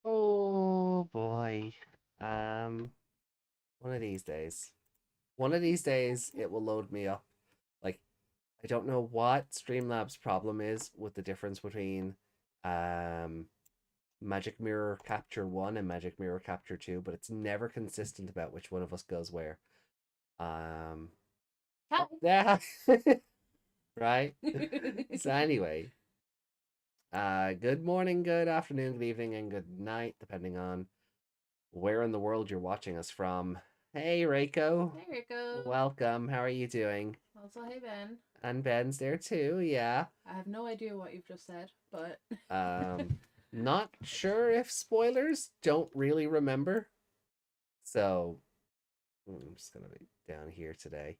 Oh boy. Um, one of these days. One of these days it will load me up. Like I don't know what Streamlabs' problem is with the difference between um Magic Mirror Capture 1 and Magic Mirror Capture 2, but it's never consistent about which one of us goes where. Um Hi. yeah. Right? So anyway, good morning, good afternoon, good evening, and good night, depending on where in the world you're watching us from. Hey, Reiko. Hey, Rico. Welcome. How are you doing? Also, hey, Ben. And Ben's there too, yeah. I have no idea what you've just said, but... Not sure if spoilers, don't really remember. So, I'm just gonna be down here today.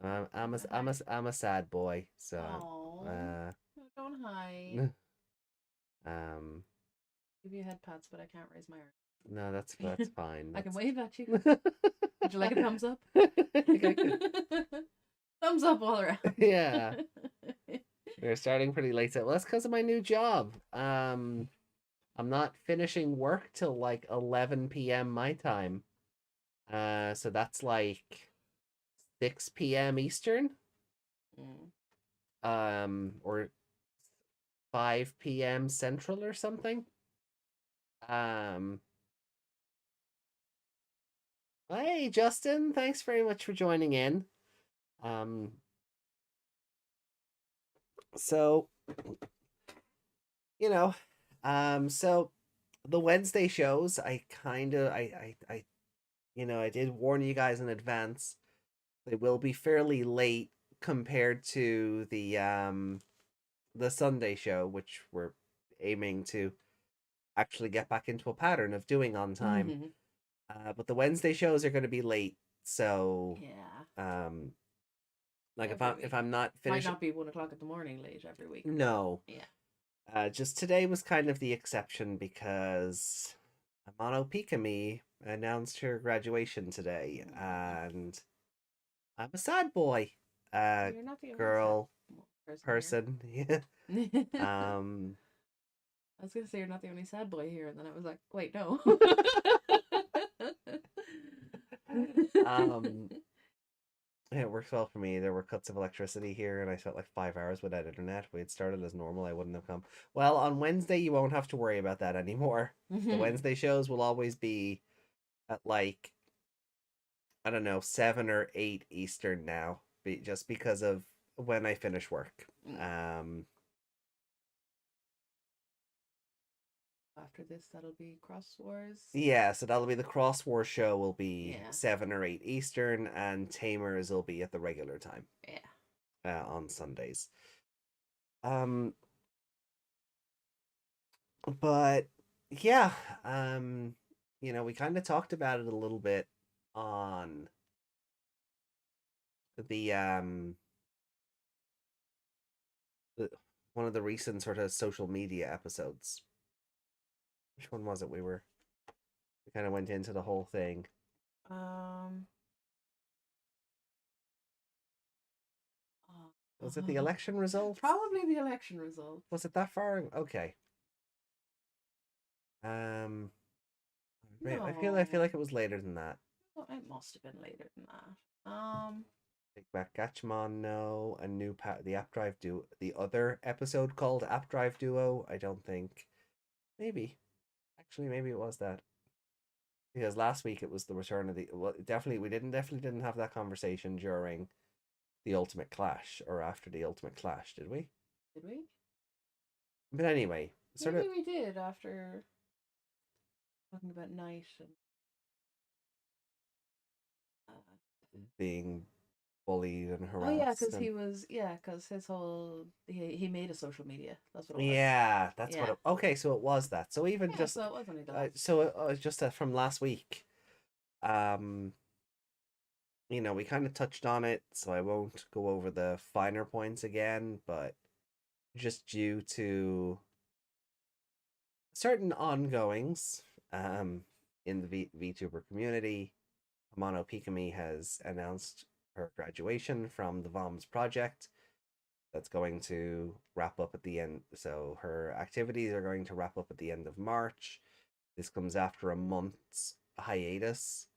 I'm a sad boy, so Aww. Don't hide. um Give you head pats, but I can't raise my arm. no, that's fine. I can That's... wave at you. Would you like a thumbs up? Thumbs up all around. Yeah. We're starting pretty late. Well, that's because of my new job. I'm not finishing work till like 11 p.m. my time. So that's like 6 p.m. Eastern. Or 5 p.m. Central or something. Um, hey Justin, thanks very much for joining in. Um, so you know, so the Wednesday shows, I kind of, I did warn you guys in advance. They will be fairly late compared to the Sunday show, which we're aiming to actually get back into a pattern of doing on time. But the Wednesday shows are going to be late, so yeah. Like Every if I'm not Might finishing, not be 1 o'clock in the morning late every week. no, Yeah. just today was kind of the exception because Amano Pikami announced her graduation today, and I'm a sad boy. You're not the only Girl, sad person. Yeah. here. Um, I was gonna say you're not the only sad boy here, and then I was like, wait, no. it works well for me. There were cuts of electricity here, and I spent like 5 hours without internet. If we had started as normal, I wouldn't have come. Well, on Wednesday, you won't have to worry about that anymore. The Wednesday shows will always be at like, I don't know, 7 or 8 Eastern now, just because of when I finish work. After this, that'll be Cross Wars. Yeah, so that'll be the Cross War show. Will be 7 or 8 Eastern, and Tamers will be at the regular time. Yeah. On Sundays. But yeah, we kind of talked about it a little bit on the the, one of the recent sort of social media episodes. Which one was it? We kind of went into the whole thing. Um. Was it the election results? Probably the election results. Was it that far? Okay. Um, No. I feel like it was later than that. Well, it must have been later than that. Big Back Gatchmon, no, and the App Drive Duo, the other episode called App Drive Duo. I don't think. Maybe, actually, maybe it was that. Because last week it was the return of the. Well, definitely we definitely didn't have that conversation during the Ultimate Clash or after the Ultimate Clash, did we? Did we? But anyway, sort Maybe of we did after talking about night and being bullied and oh yeah, harassed and because his whole he made a social media. That's what it was. yeah, that's Yeah. what it, okay, so it was that. So even Yeah, just so it was only that. so it was just from last week. Um you know, we kind of touched on it, so I won't go over the finer points again, but just due to certain ongoings in the VTuber community, Amano Pikami has announced her graduation from the VOMS project. That's going to wrap up at the end. So her activities are going to wrap up at the end of March. This comes after a month's hiatus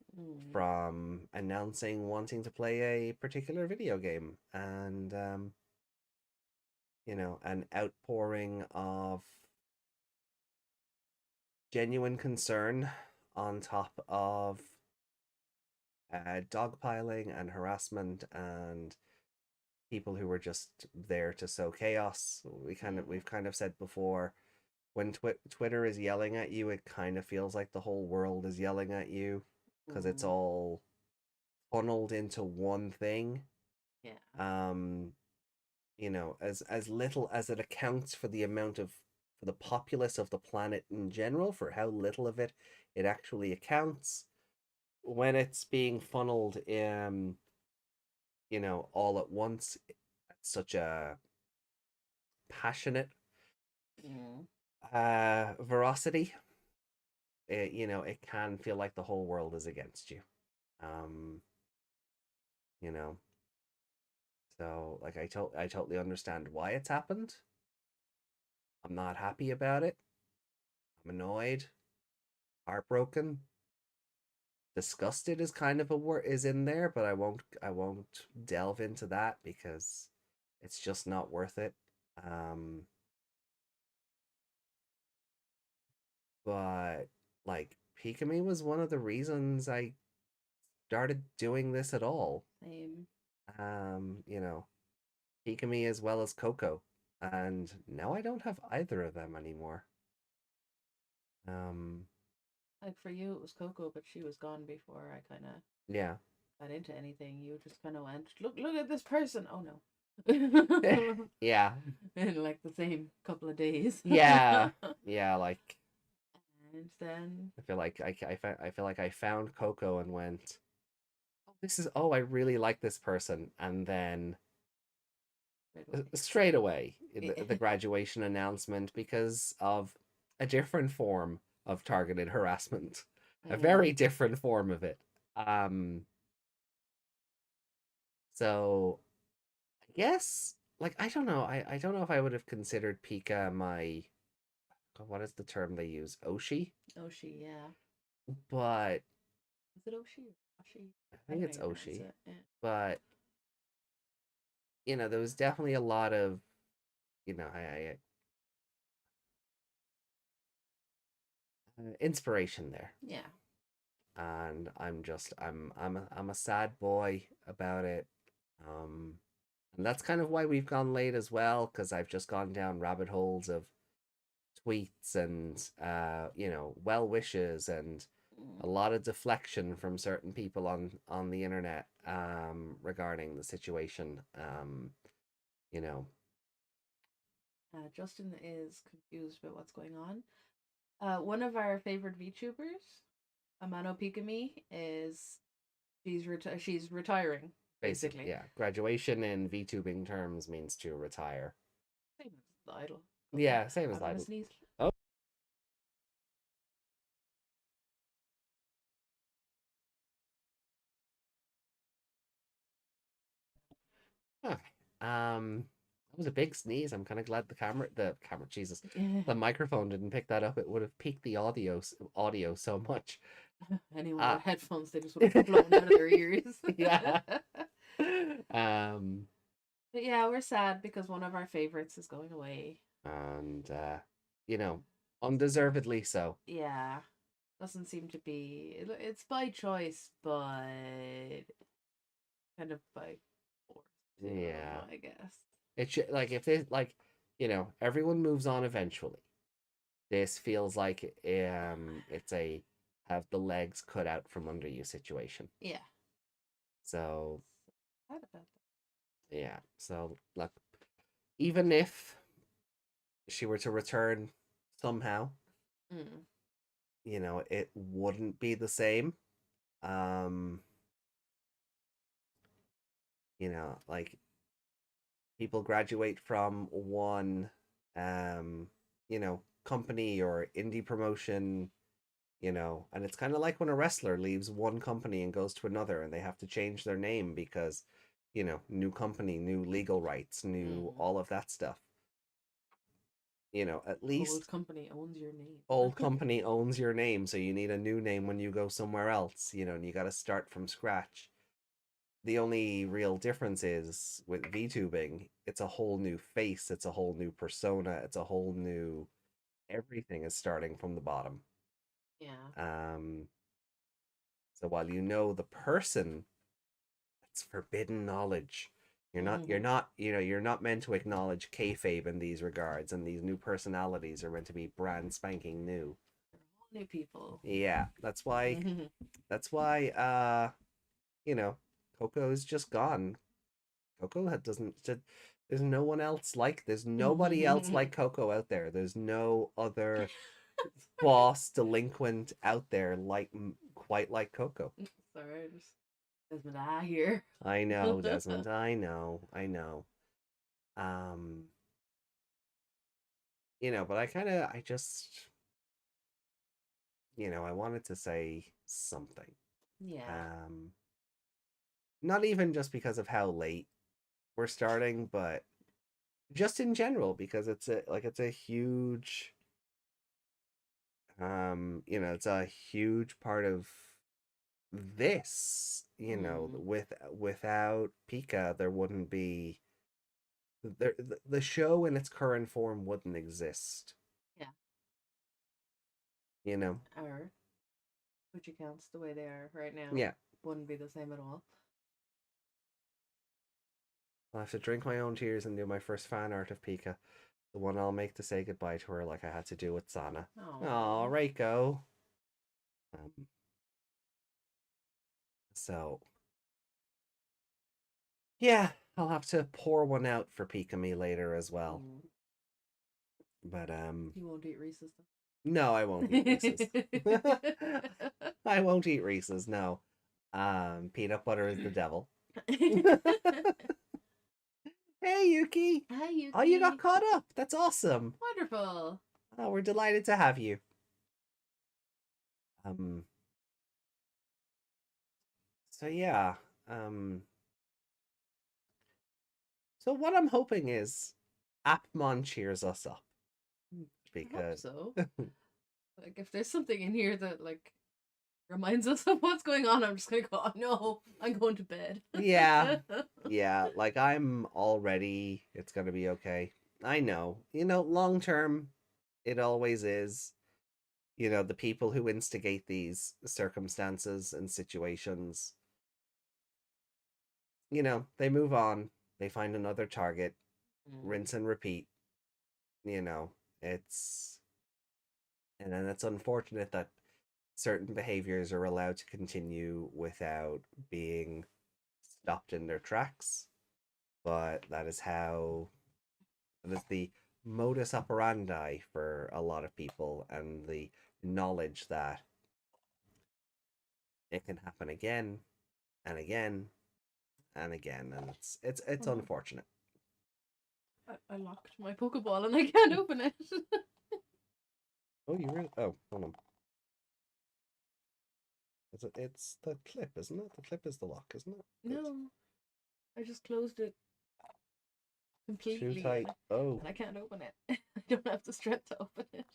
from announcing wanting to play a particular video game, and you know, an outpouring of genuine concern on top of dogpiling and harassment and people who were just there to sow chaos. We've kind of said before, when Twitter is yelling at you, it kind of feels like the whole world is yelling at you because it's all funneled into one thing. Yeah. You know, as little as it accounts for the amount of for the populace of the planet in general, for how little of it actually accounts when it's being funneled you know, all at once at such a passionate veracity. You know, it can feel like the whole world is against you. Um, you know, so like I totally understand why it's happened. I'm not happy about it. I'm annoyed, heartbroken, disgusted is kind of a word is in there, but I won't delve into that because it's just not worth it. Um, but like Pikami was one of the reasons I started doing this at all. Same. You know, Pikami as well as Coco, and now I don't have either of them anymore. Um, Like for you, it was Coco, but she was gone before I kind of yeah, got into anything. You just kind of went, look at this person. Oh no. yeah, In like the same couple of days. yeah, yeah. Like And then I feel like I feel like I found Coco and went, oh, this is I really like this person, and then straight away the graduation announcement because of a different form of targeted harassment, a very different form of it. So I guess like I don't know. I don't know if I would have considered Pika my what is the term they use? Oshi? Oshi, yeah. But Is it Oshi or Oshi? I think it's Oshi. It. Yeah. But you know, there was definitely a lot of you know, inspiration there. Yeah. And I'm a sad boy about it. And that's kind of why we've gone late as well, because I've just gone down rabbit holes of tweets and you know, well wishes and a lot of deflection from certain people on the internet regarding the situation. You know. Justin is confused about what's going on. One of our favorite VTubers, Amano Pikami, is she's retiring. Basically, basically. yeah. Graduation in VTubing terms means to retire. Same as the idol. But yeah, Yeah, same as I'm gonna idle. sneeze. Oh. Hi. That was a big sneeze. I'm kind of glad the camera, Jesus, Yeah. the microphone didn't pick that up. It would have peaked the audio so much. Anyone Uh, with headphones, they just would have flown out of their ears. yeah. But Um, yeah, we're sad because one of our favorites is going away. and you know, undeservedly so. Yeah, doesn't seem to be. It's by choice, but kind of by force Yeah. too, I guess. It should like if it like, everyone moves on eventually. This feels like it's a have the legs cut out from under you situation. Yeah, So sad about yeah. So look, even if she were to return somehow, that. Mm. it wouldn't be the same. Um, like people graduate from one company or indie promotion, and it's kind of like when a wrestler leaves one company and goes to another and they have to change their name because, new company, new legal rights, new Mm. all of that stuff. At Old least company owns your name. old company owns your name, so you need a new name when you go somewhere else, and you got to start from scratch. The only real difference is with VTubing, it's a whole new face, it's a whole new persona, it's a whole new everything is starting from the bottom. Yeah. Um, so while you know the person, it's forbidden knowledge. You're not meant to acknowledge kayfabe in these regards, and these new personalities are meant to be brand spanking new. New people. Yeah, that's why you know, Coco's just gone. Coco doesn't. There's no one else like. There's nobody else like Coco out there. There's no other boss delinquent out there quite like Coco. Sorry, just Desmond I here. I know, Desmond. I know. I know. Um, but I just, I wanted to say something. Yeah. Um, Not even just because of how late we're starting, but just in general because it's a huge it's a huge part of this, Mm. without Pika there wouldn't be the show in its current form wouldn't exist, Yeah. you know. Our Twitch accounts the way they are right now Yeah, wouldn't be the same at all. I'll have to drink my own tears and do my first fan art of Pika, the one I'll make to say goodbye to her like I had to do with Sana. Oh, Oh. Reiko. um, so yeah, I'll have to pour one out for Pika me later as well. Mm. But You won't eat Reese's no, I won't eat Reese's. though. I won't eat Reese's, no. Peanut butter is the devil. Hey Yuki. Hi, Oh, you got Yuki. caught up. That's awesome. Wonderful. Oh, we're delighted to have you. Um so yeah. Um so what I'm hoping is Appmon cheers us up I hope because so. Like, if there's something in here that, like, reminds us of what's going on, I'm just gonna go, oh no, I'm going to bed. yeah. Yeah, like I'm already it's going to be okay. I know. Long term it always is. The people who instigate these circumstances and situations, they move on, they find another target, Mm. rinse and repeat. You know, it's and then it's unfortunate that certain behaviors are allowed to continue without being stopped in their tracks, but that is the modus operandi for a lot of people, and the knowledge that it can happen again and again and again, and it's Oh, no. unfortunate. I locked my Pokeball and I can't open it. Oh, you really? Oh, hold on. It's the clip, isn't it? The clip is the lock, isn't it? No, I just closed it Too completely tight. Oh, and I can't open it. I don't have the strength to open it.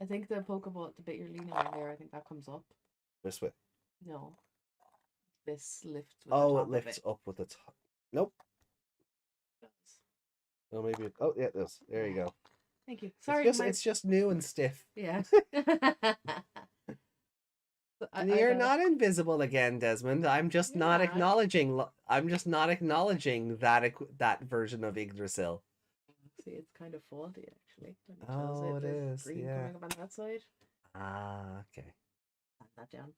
I think the Pokeball, the bit you're leaning on there, I think that comes up. this way. No, this lifts with the Oh, it top of lifts it. up with the top. Nope. Oh, maybe. Oh, yeah, it does. There you go. Thank you. It's Sorry, just it's just new and stiff. yeah. You're not invisible again, Desmond. I'm just not acknowledging. I'm just not acknowledging that version of Yggdrasil. See, it's kind of faulty actually. When it shows Oh, it, it there's is. green Yeah. coming up on that side. Ah, okay. That down.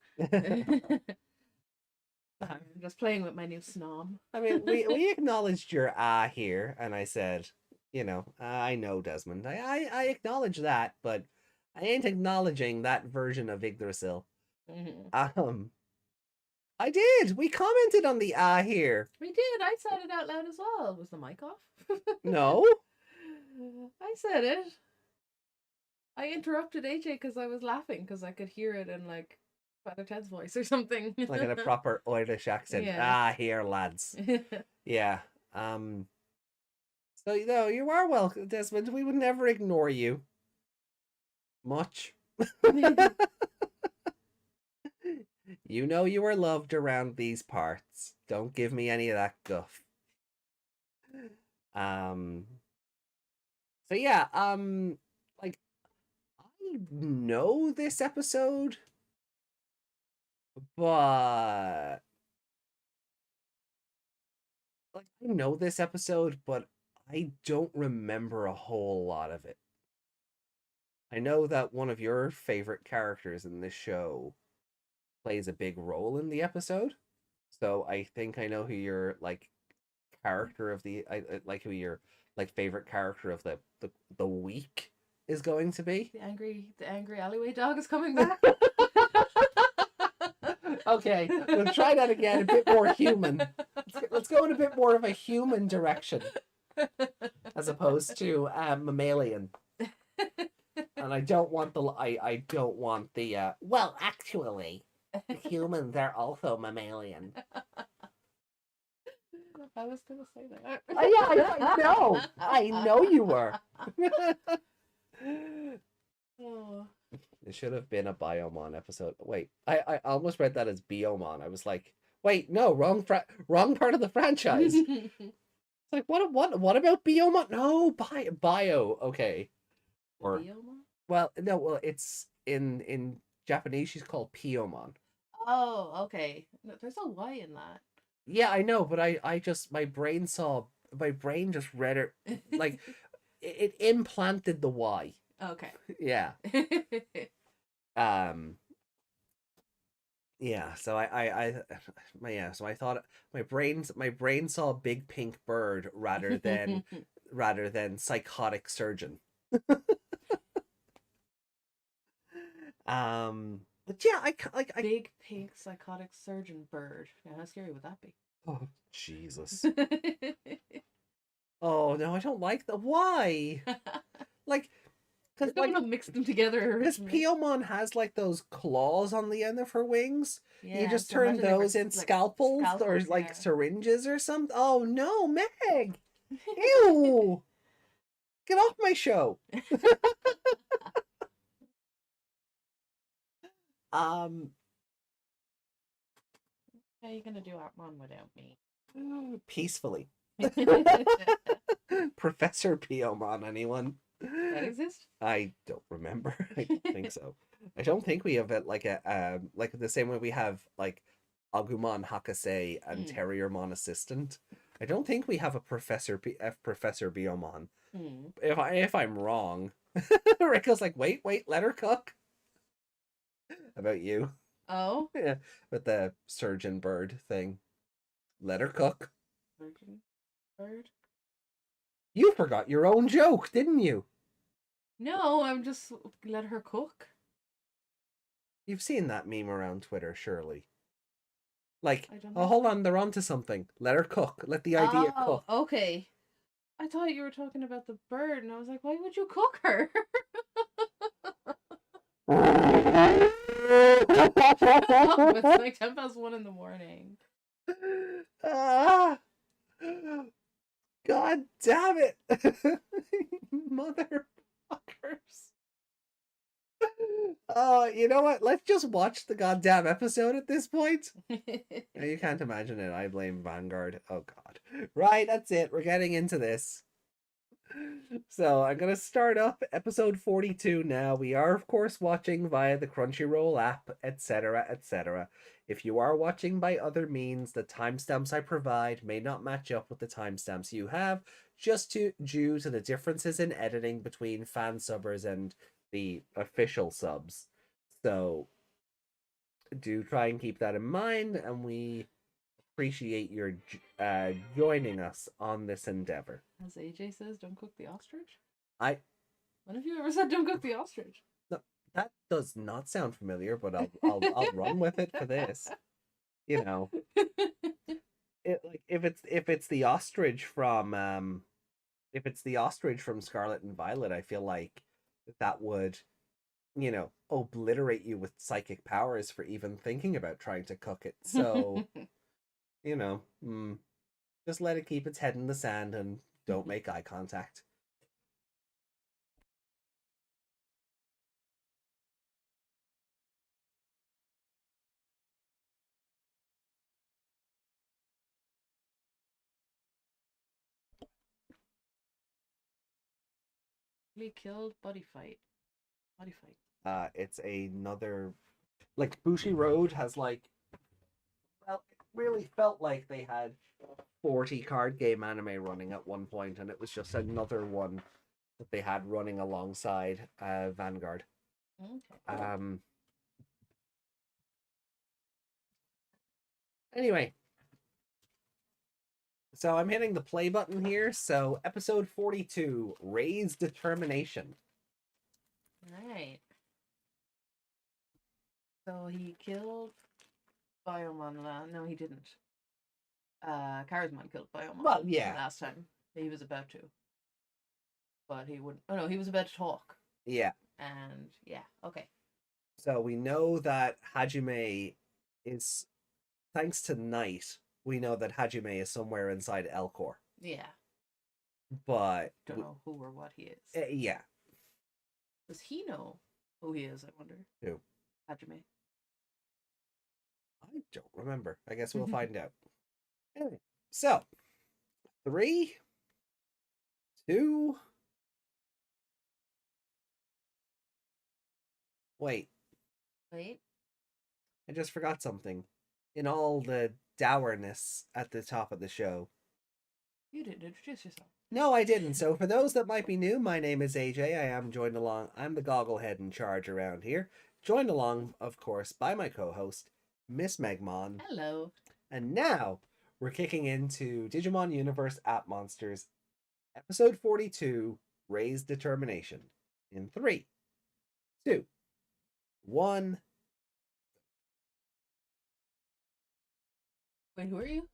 I'm just playing with my new snom. I mean, we acknowledged your here, and I said, I know Desmond. I acknowledge that, but I ain't acknowledging that version of Yggdrasil. I did. We commented on the here. We did. I said it out loud as well. Was the mic off? No. I said it. I interrupted AJ because I was laughing because I could hear it in like Father Ted's voice or something. Like in a proper Irish accent. Yeah. Here, lads. Yeah. So you are welcome, Desmond. We would never ignore you. Much. You know you are loved around these parts. Don't give me any of that guff. So yeah, like I know this episode, but I don't remember a whole lot of it. I know that one of your favorite characters in this show plays a big role in the episode. So I think I know who your character of the like who your favorite character of the week is going to be. The angry alleyway dog is coming back. Okay, we'll try that again. A bit more human. Let's go in a bit more of a human direction, as opposed to mammalian. And I don't want I don't want the well, actually, humans are also mammalian. I was gonna say that. Yeah, I know you were. Oh. It should have been a Biomon episode. Wait, I almost read that as Biomon. I was like, wait, no, wrong part of the franchise. It's like, what about Biomon? No, bio. Okay, or Biomon? Well, no, well, it's in Japanese. She's called Piomon. Oh, okay. No, there's a Y in that. Yeah, I know, but I just my brain just read it like it implanted the Y. Okay. Yeah. Yeah, so so I thought my brain saw a big pink bird rather than psychotic surgeon. But yeah, I big pink psychotic surgeon bird. Now, how scary would that be? Oh, Jesus. Oh no, I don't like the why. Like, because mix them together. Because Piomon has like those claws on the end of her wings. Yeah, you just so turn those in scalpels or like syringes or something. Oh no, Meg! Ew! Get off my show. How are you gonna do Appmon without me? Peacefully. Professor Piomon, anyone? That exists? I don't remember. I don't think so. I don't think we have it like the same way we have like Agumon Hakase and Terriermon Assistant. I don't think we have a Professor Biomon. If I'm wrong, Rico's like, wait, let her cook. About you? Oh, yeah, with the surgeon bird thing. Let her cook. Surgeon bird. You forgot your own joke, didn't you? No, I'm just let her cook. You've seen that meme around Twitter, surely. Like, I don't oh, know. hold on, they're onto something. Let her cook. Let the idea Oh, cook. okay. I thought you were talking about the bird, and I was like, why would you cook her? Oh, it's like 1:10 in the morning. Ah, God damn it. Motherfuckers. Oh, you know what? Let's just watch the goddamn episode at this point. Now, you can't imagine it. I blame Vanguard. Oh, God. Right, that's it. We're getting into this. So I'm going to start up episode 42 now. We are, of course, watching via the Crunchyroll app, etc., etc. If you are watching by other means, the timestamps I provide may not match up with the timestamps you have, due to the differences in editing between fan subbers and the official subs. So do try and keep that in mind, and we appreciate your joining us on this endeavor. As AJ says, don't cook the ostrich? I When have you ever said don't cook the ostrich? No, that does not sound familiar, but I'll run with it for this. You know, like if it's the ostrich from Scarlet and Violet, I feel like that would, obliterate you with psychic powers for even thinking about trying to cook it. So, you know, just let it keep its head in the sand and don't make eye contact. Really killed body fight. Body fight. It's another, like, Bushi Road has, like, well, it really felt like they had 40 card game anime running at one point, and it was just another one that they had running alongside Vanguard. Okay. Anyway, so I'm hitting the play button here. So episode 42, Raise Determination. Right. So he killed Biomon. No, he didn't. Charismon killed Biomon. Well, yeah. Last time he was about to, but he wouldn't. Oh no, he was about to talk. Yeah. And yeah, okay. So we know that Hajime is, thanks to Night, we know that Hajime is somewhere inside Elcor. Yeah. But Don't know who or what he is. Yeah. Does he know who he is? I wonder. Who? Hajime. I don't remember. I guess we'll find out. Anyway, so 3, 2. Wait. I just forgot something. In all the dourness at the top of the show. You didn't introduce yourself. No, I didn't. So for those that might be new, my name is AJ. I am joined along. I'm the gogglehead in charge around here. Joined along, of course, by my co-host, Miss Megmon. Hello. And now we're kicking into Digimon Universe App Monsters, episode 42, Raise Determination. In 3, 2, 1. Wait, who are you?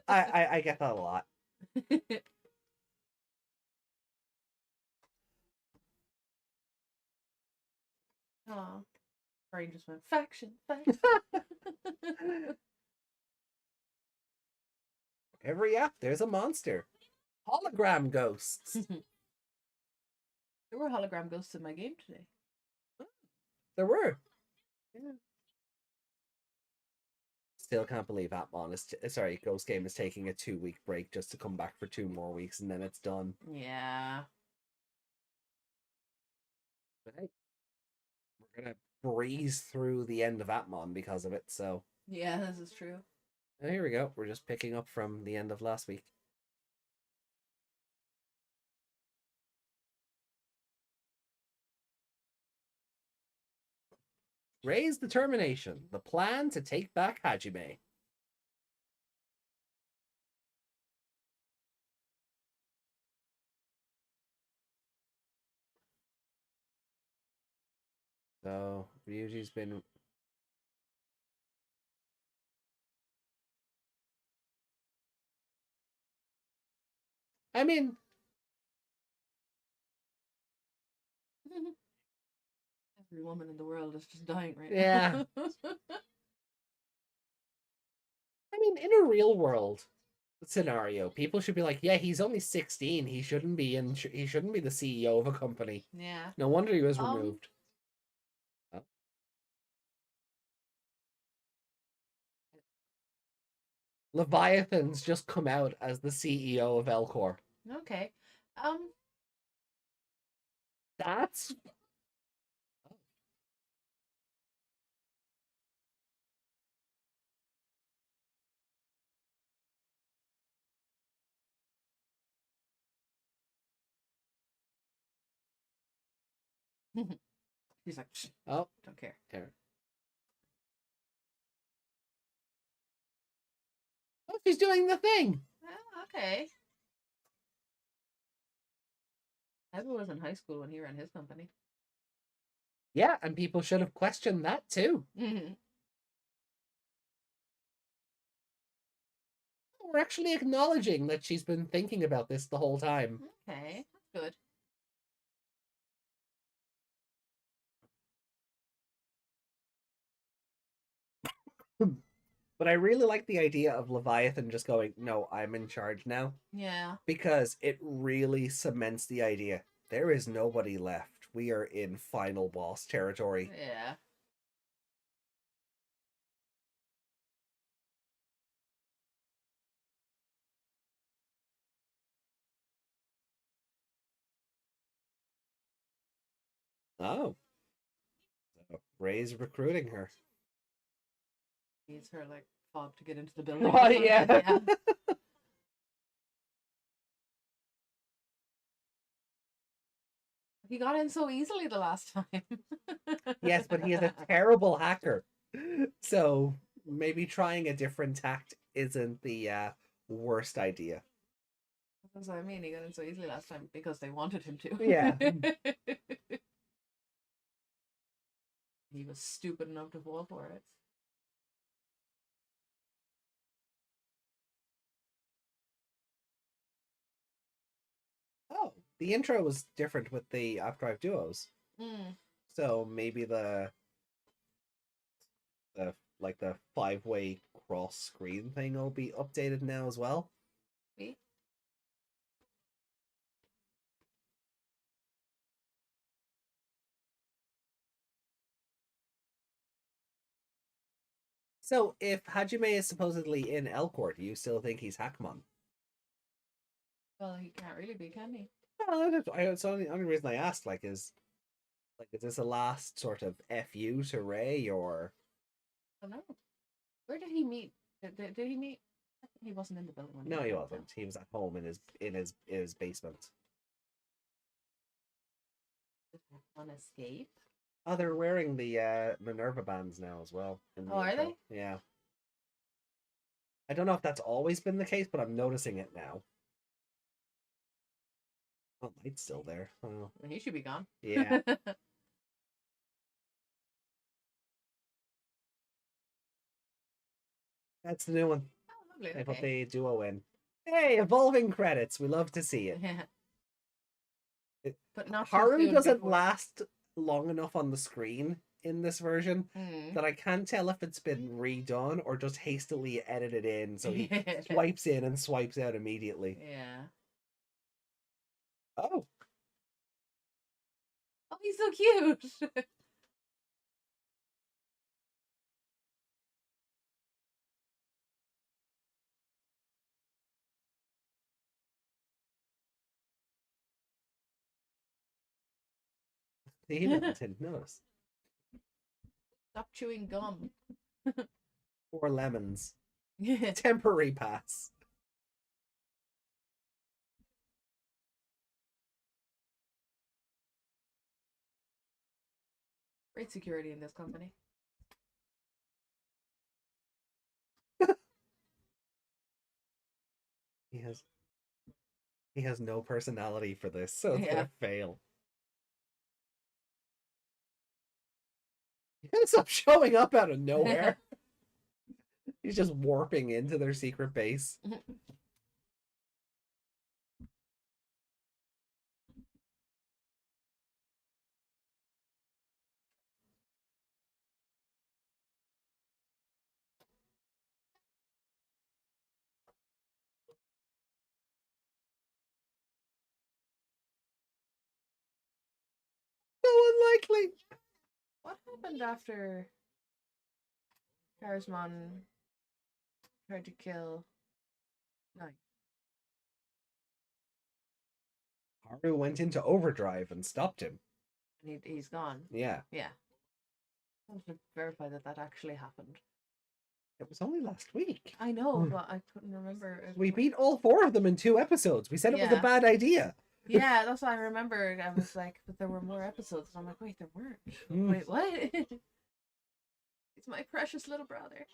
I get that a lot. Aw. Brain just went faction. Every app, there's a monster. Hologram ghosts. There were hologram ghosts in my game today. There were. Yeah. Still can't believe Appmon is Ghost Game is taking a 2-week break just to come back for 2 more weeks and then it's done. Yeah. Right. We're gonna breeze through the end of Appmon because of it, so. Yeah, this is true. And here we go. We're just picking up from the end of last week. Raise Determination, the plan to take back Hajime. So Ryuji's been I mean, Every woman in the world is just dying right yeah. now. I mean, in a real world scenario, people should be like, yeah, he's only 16. He shouldn't be he shouldn't be the CEO of a company. Yeah. No wonder he was Um. removed. Oh. Leviathan's just come out as the CEO of Elcor. Okay. Um. That's He's like, "Psh, oh, don't care." there. Oh, she's doing the thing. Oh, okay. Evan was in high school when he ran his company. Yeah, and people should have questioned that too. We're actually acknowledging that she's been thinking about this the whole time. Okay, that's good. But I really like the idea of Leviathan just going, no, I'm in charge now. Yeah. Because it really cements the idea. There is nobody left. We are in final boss territory. Yeah. Oh. So Ray's recruiting her. Needs her like fob to get into the building. Oh, yeah. Yeah. He got in so easily the last time. Yes, but he is a terrible hacker. So maybe trying a different tact isn't the worst idea. That's what I mean. He got in so easily last time because they wanted him to. Yeah. He was stupid enough to fall for it. Oh, the intro was different with the Updrive Duos. Mm. So maybe the like the 5-way cross screen thing will be updated now as well. See? So if Hajime is supposedly in Elcourt, do you still think he's Hackmon? Well, he can't really be, can he? Well, it's the only reason I asked. Is this a last sort of fu to Ray, or I don't know. Where did he meet? Did he meet? He wasn't in the building when no? He met wasn't. them. He was at home in his basement. On escape. Oh, they're wearing the Minerva bands now as well. In the Oh, are intro. they? Yeah. I don't know if that's always been the case, but I'm noticing it now. Oh, Light's still there. Oh, Well, he should be gone. yeah. That's the new one. Oh, lovely. They put Okay. the duo in. Hey, evolving credits. We love to see it. Yeah. It- But not too Haru soon doesn't before- last long enough on the screen in this version Mm. that I can't tell if it's been redone or just hastily edited in so he Yeah. swipes in and swipes out immediately. Yeah. Oh, Oh, he's so cute. the email didn't notice. Stop chewing gum. Or lemons. Yeah. Temporary pass. Great security in this company. He has no personality for this, so it's gonna fail. He ends up showing up out of nowhere. He's just warping into their secret base. Exactly. What happened after Charismon tried to kill Knight? Haru went into overdrive and stopped him. And he's gone. Yeah. Yeah. I wanted to verify that that actually happened. It was only last week. I know, but I couldn't remember. We beat all 4 of them in 2 episodes. We said it was a Yeah. bad idea. Yeah, that's what I remember. I was like, but there were more episodes. And I'm like, wait, there weren't. Wait, what? It's my precious little brother.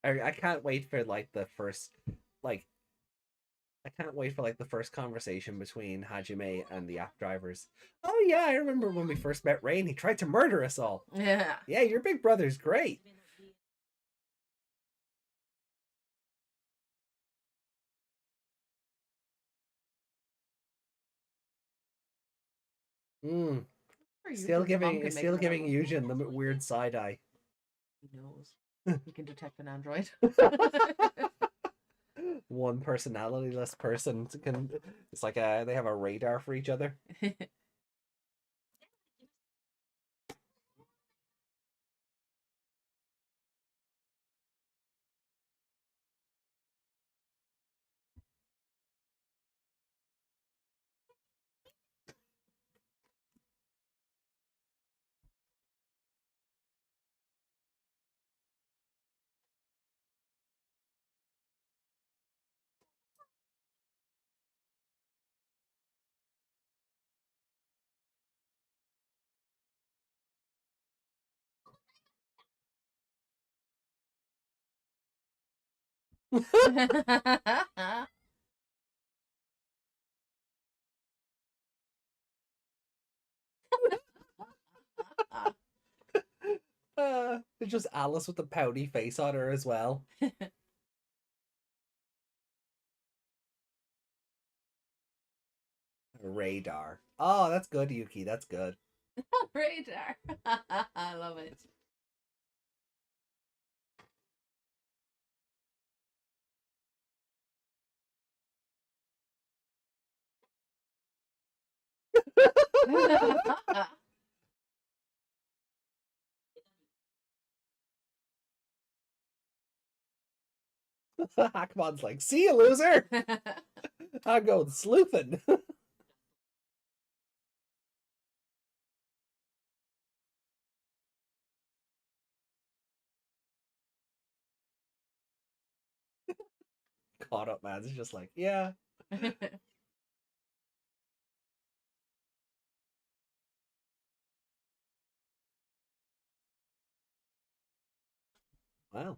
I can't wait for like the first like I can't wait for like the first conversation between Hajime and the app drivers. Oh yeah, I remember when we first met Rain, he tried to murder us all. Yeah. Yeah, your big brother's great. Mm. Still giving Eugen the weird side eye. He knows. He can detect an android. One personalityless person can. It's like they have a radar for each other. It's just Alice with the pouty face on her as well. Radar. Oh, that's good, Yuki. That's good. Radar. I love it. Hackmon's like, see you, loser. I'm going sleuthing. Caught up, man. It's just like, yeah. Wow.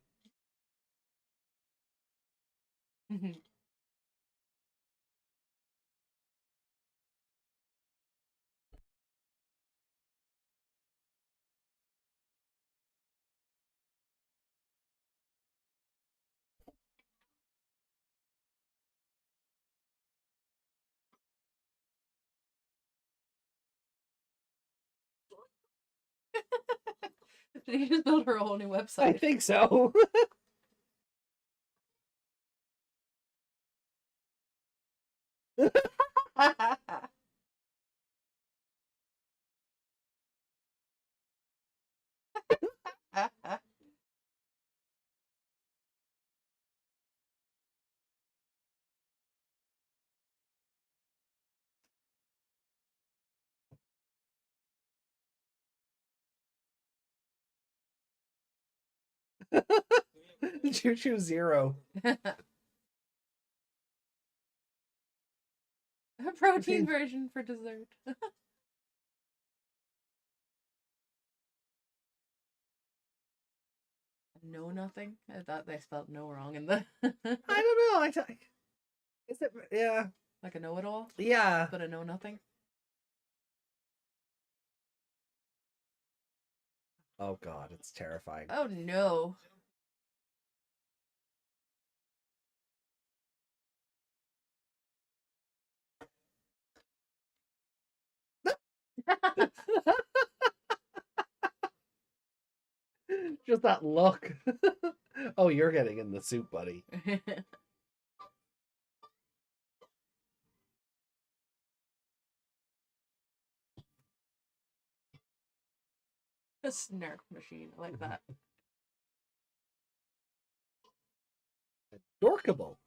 She just built her whole new website. I think so. Choo Choo Zero. A protein version for dessert. Know nothing? I thought they spelled no wrong in the. I don't know. Is it? Yeah. Like a know-it-all? Yeah. But a know nothing? Oh god, it's terrifying. Oh no. Just that look. Oh, you're getting in the soup, buddy. A snark machine. I like that. Dorkable.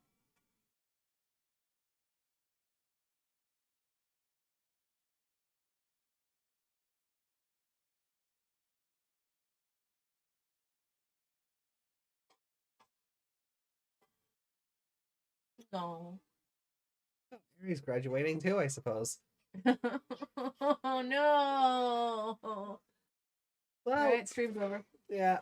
No. He's graduating too, I suppose. Oh no. All Well, right, stream's over. yeah.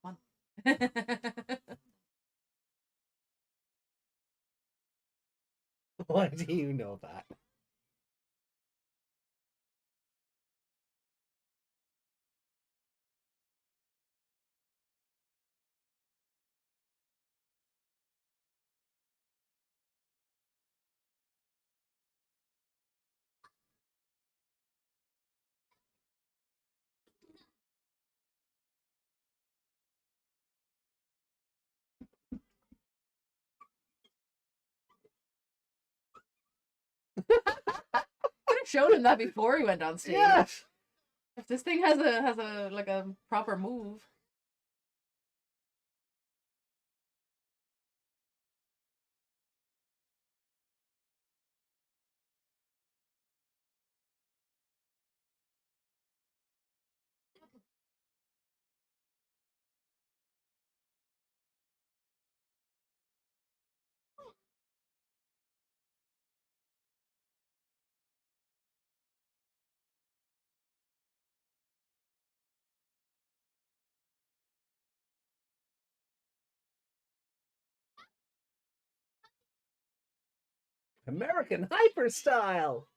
Fun. Why do you know that? Could have shown him that before he went on stage. Yeah. If this thing has a like a proper move. American hyper style.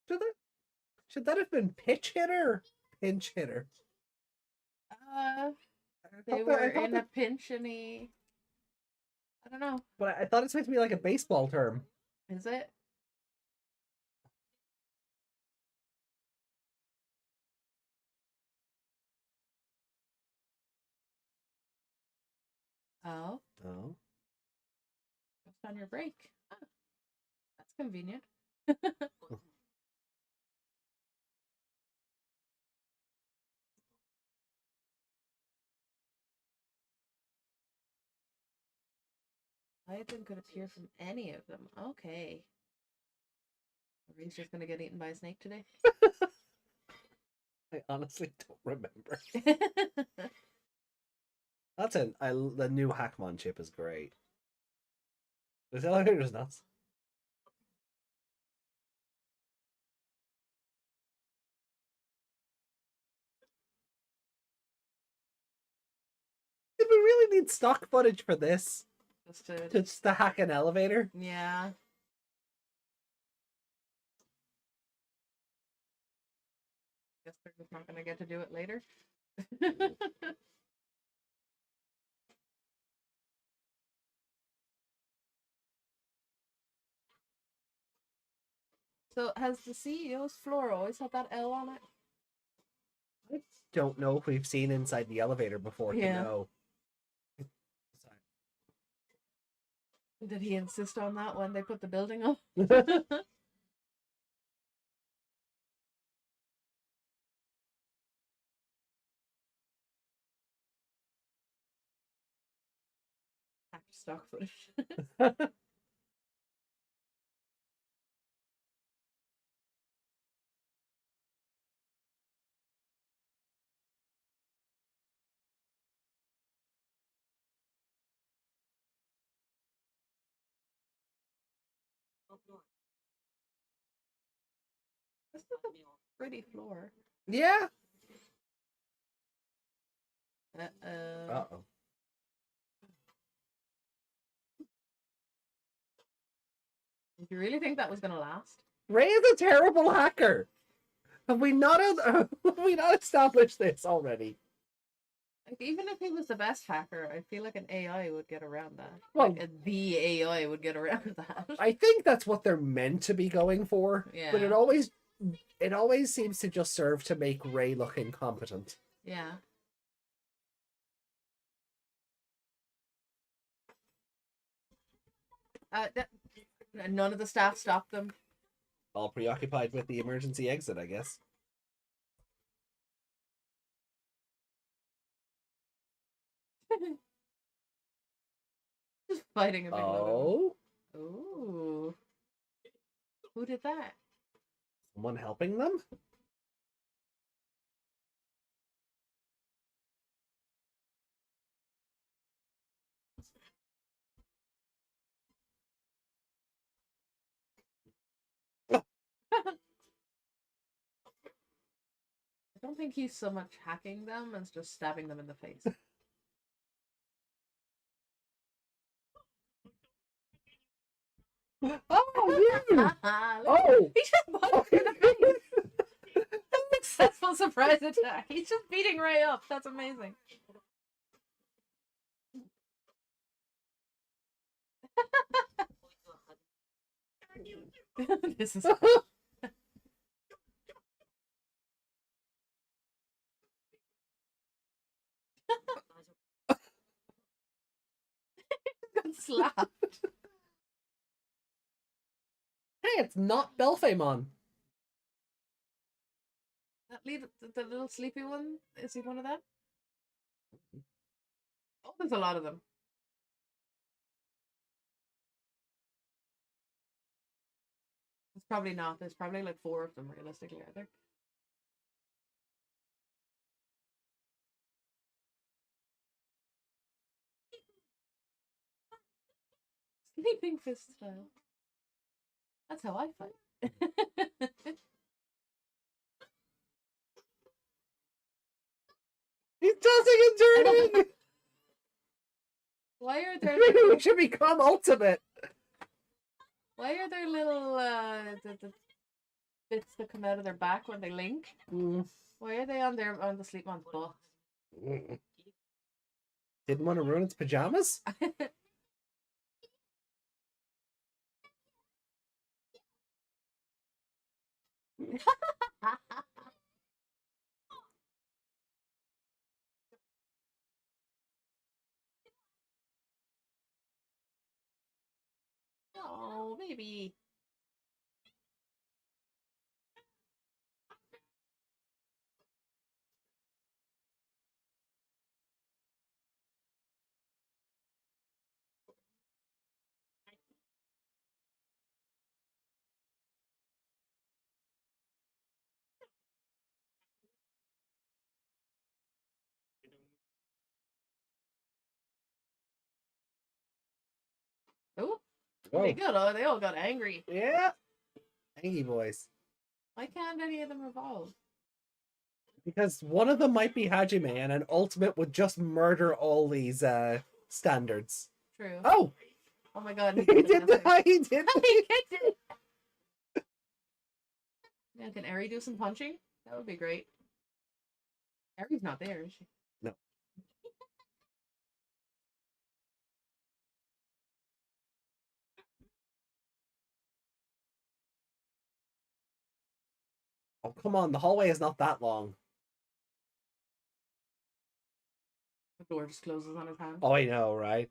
Should that, should that have been pitch hitter? Pinch hitter. They were in a pinch and he. I don't know. But I thought it's supposed to be like a baseball term. Is it? Oh. Oh. Just on your break. Oh, that's convenient. Item could appear from any of them. Okay. He's just gonna get eaten by a snake today. I honestly don't remember. That's it. The new Hackmon chip is great. This elevator is nuts. Did we really need stock footage for this? Just to hack an elevator? Yeah. Guess they're just not gonna get to do it later. So has the CEO's floor always had that L on it? I don't know if we've seen inside the elevator before to know. Did he insist on that when they put the building up? Stock footage. This is a pretty floor. Yeah. Uh-oh. Uh-oh. Did you really think that was gonna last? Ray is a terrible hacker. Have we not established this already? Like, even if he was the best hacker, I feel like an AI would get around that. Well, like the AI would get around that. I think that's what they're meant to be going for. Yeah. But it always seems to just serve to make Ray look incompetent. Yeah. None of the staff stopped them. All preoccupied with the emergency exit, I guess. Just fighting a big load of them. Oh, Ooh. Who did that? someone helping them? I don't think he's so much hacking them as just stabbing them in the face. Oh, you! Oh! He just punched her in the face! Successful surprise attack. He's just beating Ray up. That's amazing. This is... got slapped. Hey, it's not Belphemon. That the little sleepy one? Is he one of them? Oh, there's a lot of them. It's probably not. There's probably like 4 of them, realistically, are there? Sleeping fist style. That's how I fight. He's tossing and turning! Why are there Maybe we little, should become ultimate. why are there little the bits that come out of their back when they link? Why are they on the Sleepmon's butt? Didn't want to ruin its pajamas? Oh, maybe. Oh, they all got angry. Yeah. Angry boys. Why can't any of them revolve? Because one of them might be Hajime and an ultimate would just murder all these standards. True. Oh! Oh my god. He did that! He did He kicked it! Yeah, can Eri do some punching? That would be great. Eri's not there, is she? No. Oh, come on. The hallway is not that long. The door just closes on his hand. Oh, I know, right?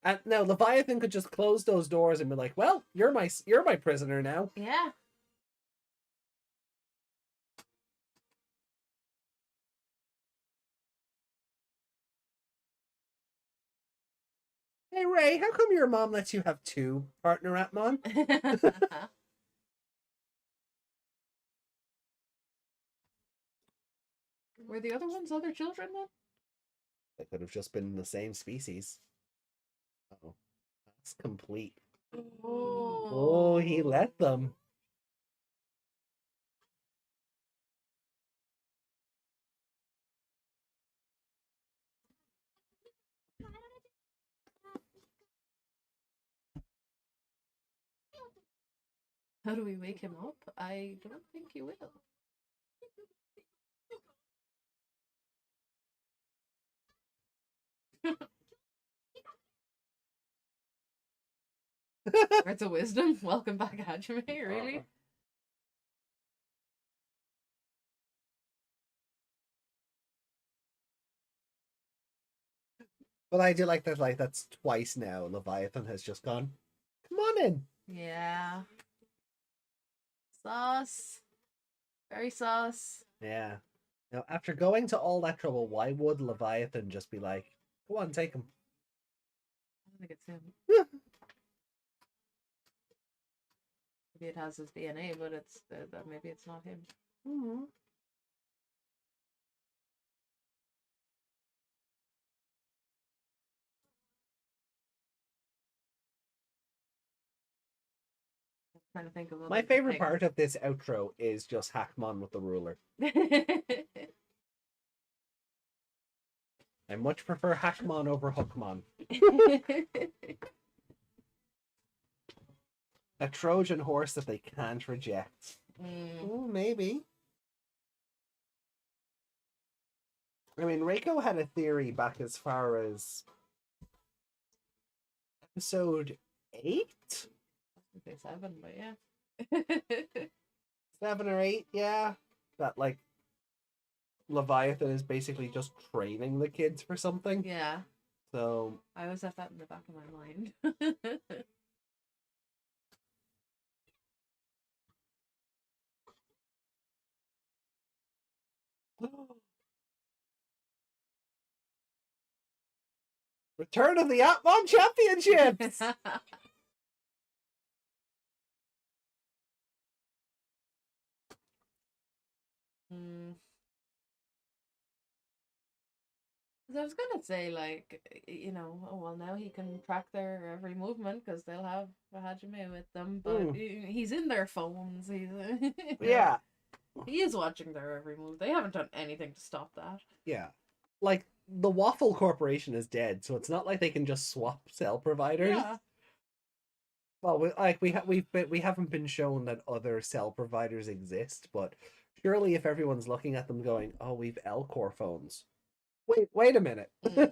And no, Leviathan could just close those doors and be like, "Well, you're my prisoner now." Yeah. Hey Ray, how come your mom lets you have 2 partner Appmon? Were the other ones other children then? They could have just been the same species. Oh, that's complete. Oh, he let them. How do we wake him up? I don't think you will. Words of wisdom. Welcome back, Hajime. Really? But I do like that. Like that's twice now. Leviathan has just gone. Come on in. Yeah. Sauce. Very sauce. Yeah. Now, after going to all that trouble, why would Leviathan just be like, "Go on, take him"? I don't think it's him. Maybe it has his DNA, but it's maybe it's not him. Mm-hmm. I'm trying to think of My favorite part of this outro is just Hackmon with the ruler. I much prefer Hackmon over Hookmon. A Trojan horse that they can't reject. Ooh, maybe. I mean, Reiko had a theory back as far as episode 8? Say 7, but yeah. 7 or 8, yeah. That, like, Leviathan is basically just training the kids for something. Yeah. So I always have that in the back of my mind. Return of the Appmon Championships! I was gonna say, like, you know, oh well, now he can track their every movement because they'll have a Hajime with them, but he's in their phones. He's Yeah. He is watching their every move. They haven't done anything to stop that. Yeah. Like, the Waffle Corporation is dead, so it's not like they can just swap cell providers. Yeah. Well, we haven't been shown that other cell providers exist, but surely if everyone's looking at them going, "Oh, we've L-Core phones." Wait a minute. Yeah,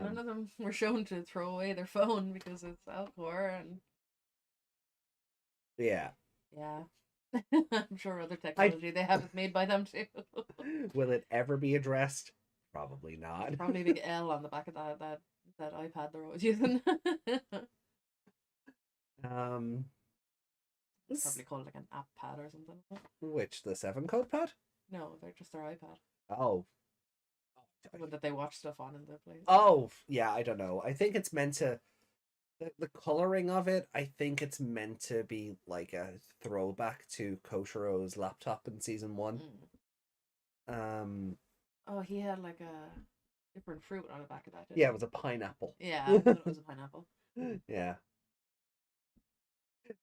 none of them were shown to throw away their phone because it's Alcor and Yeah. yeah. I'm sure other technology they have is made by them too. Will it ever be addressed? Probably not. Probably a big L on the back of that iPad they're always using. Probably called like an app pad or something. Which, the 7 code pad? No, they're just their iPad. Oh. That they watch stuff on in their place. Oh, yeah, I don't know. I think it's meant to the coloring of it, I think it's meant to be like a throwback to Koshiro's laptop in season 1. Oh, he had like a different fruit on the back of that. Yeah, it was a pineapple. Yeah, I thought it was a pineapple. Yeah.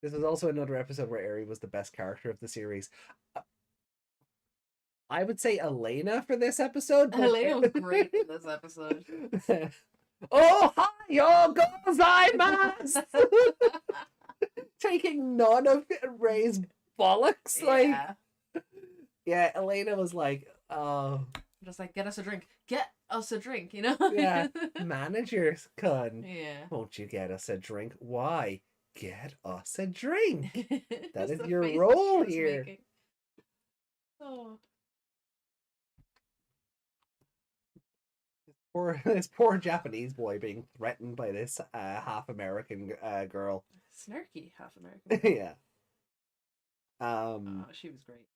This is also another episode where Eri was the best character of the series. I would say Elena for this episode. But... Elena was great in this episode. Oh, hi, gozaimasu! Taking none of Ray's bollocks. Yeah. Yeah, Elena was like, just like, get us a drink. Get us a drink, you know? Yeah, managers can. Yeah. Won't you get us a drink? Why? Get us a drink. That is your face role she was here. making. Oh. This poor Japanese boy being threatened by this half American girl. Snarky half American. Yeah. She was great.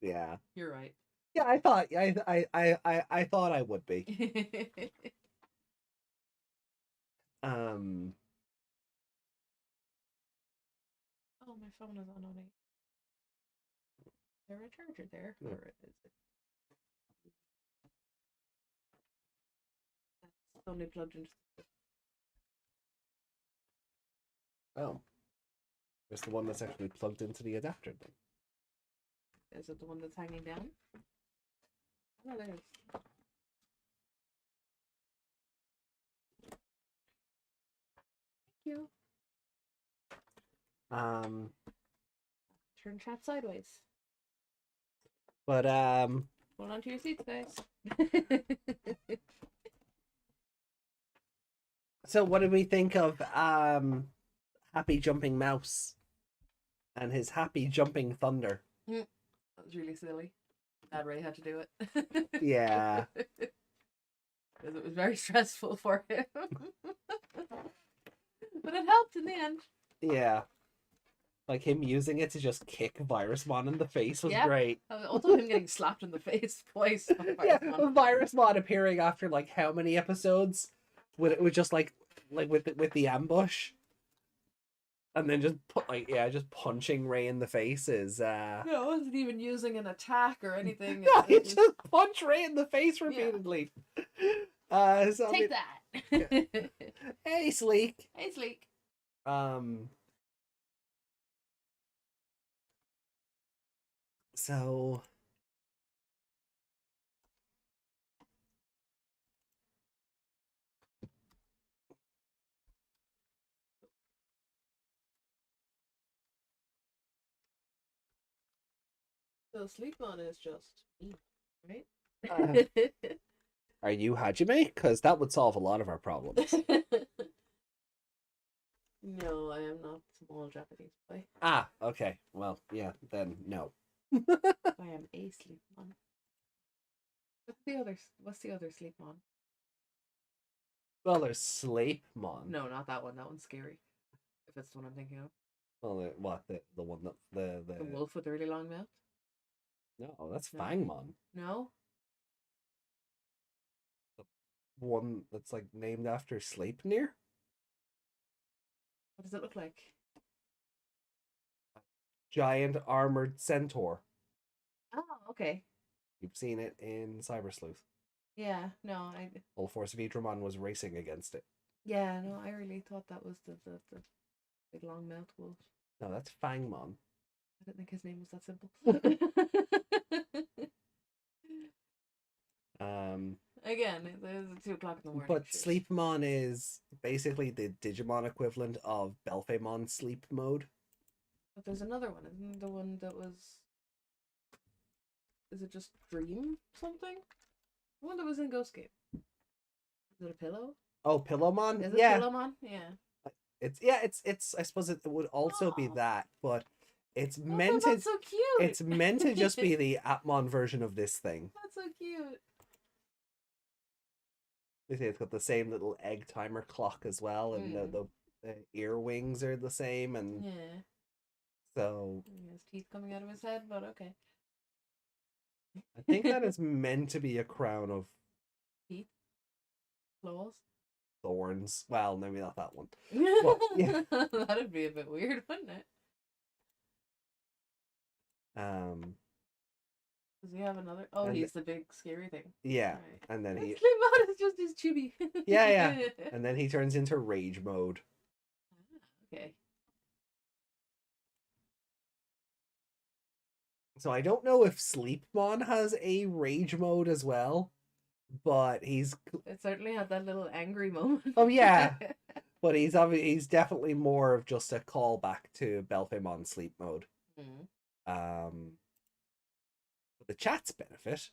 Yeah. You're right. Yeah, I thought I thought I would be. Oh, my phone is on 8. there a charger there? Yeah. Or is it? That's only plugged into. Oh. There's the one that's actually plugged into the adapter then. Is it the one that's hanging down? Oh, there's. Thank you. Turn chat sideways. But Hold on to your seats, guys. so what did we think of Happy Jumping Mouse and his Happy Jumping Thunder? That was really silly. Dad Ray had to do it. Yeah. Because it was very stressful for him. But it helped in the end. Yeah. Like him using it to just kick Virusmon in the face was great. Also him getting slapped in the face twice. Yeah, Virusmon appearing after like how many episodes? With just like with the ambush. And then just just punching Ray in the face is No, I wasn't even using an attack or anything. No, he just punched Ray in the face repeatedly. Yeah. Take that. Hey Sleek. Hey Sleek. So Sleepmon is just me, right? Are you Hajime? Because that would solve a lot of our problems. No, I am not small Japanese boy. Ah, okay. Well, yeah, then no. I am a Sleepmon. What's the other Sleepmon? Well, there's Sleepmon. No, not that one. That one's scary. If it's the one I'm thinking of. Well, what the one that the wolf with the really long mouth? No, that's Fangmon. No. The one that's like named after Sleipnir? What does it look like? Giant armored centaur. Oh, okay. You've seen it in Cyber Sleuth. Yeah, no, I. All Force of Idramon was racing against it. Yeah, no, I really thought that was the big long mouth wolf. No, that's Fangmon. I didn't think his name was that simple. Again, it's 2 o'clock in the morning. But Sleepmon is basically the Digimon equivalent of Belphemon sleep mode. But there's another one, isn't the one that was? Is it just Dream something? The one that was in Ghost Game. Is it a pillow? Oh, Pillowmon? Is it Pillowmon? Yeah. It's I suppose it would also be that, but it's meant to. That's so cute. It's meant to just be the Appmon version of this thing. That's so cute. They say it's got the same little egg timer clock as well, and the ear wings are the same, and yeah. So he has teeth coming out of his head, but okay. I think that is meant to be a crown of teeth, claws, thorns. Well, maybe not that one. Well, yeah. That'd be a bit weird, wouldn't it? Does he have another? Oh, he's the big scary thing. Yeah, right. And then he. Sleepmon is just his chibi. Yeah, and then he turns into rage mode. Okay. So I don't know if Sleepmon has a rage mode as well, but he's. It certainly had that little angry moment. Oh yeah, but he's definitely more of just a callback to Belphemon sleep mode. The chat's benefit,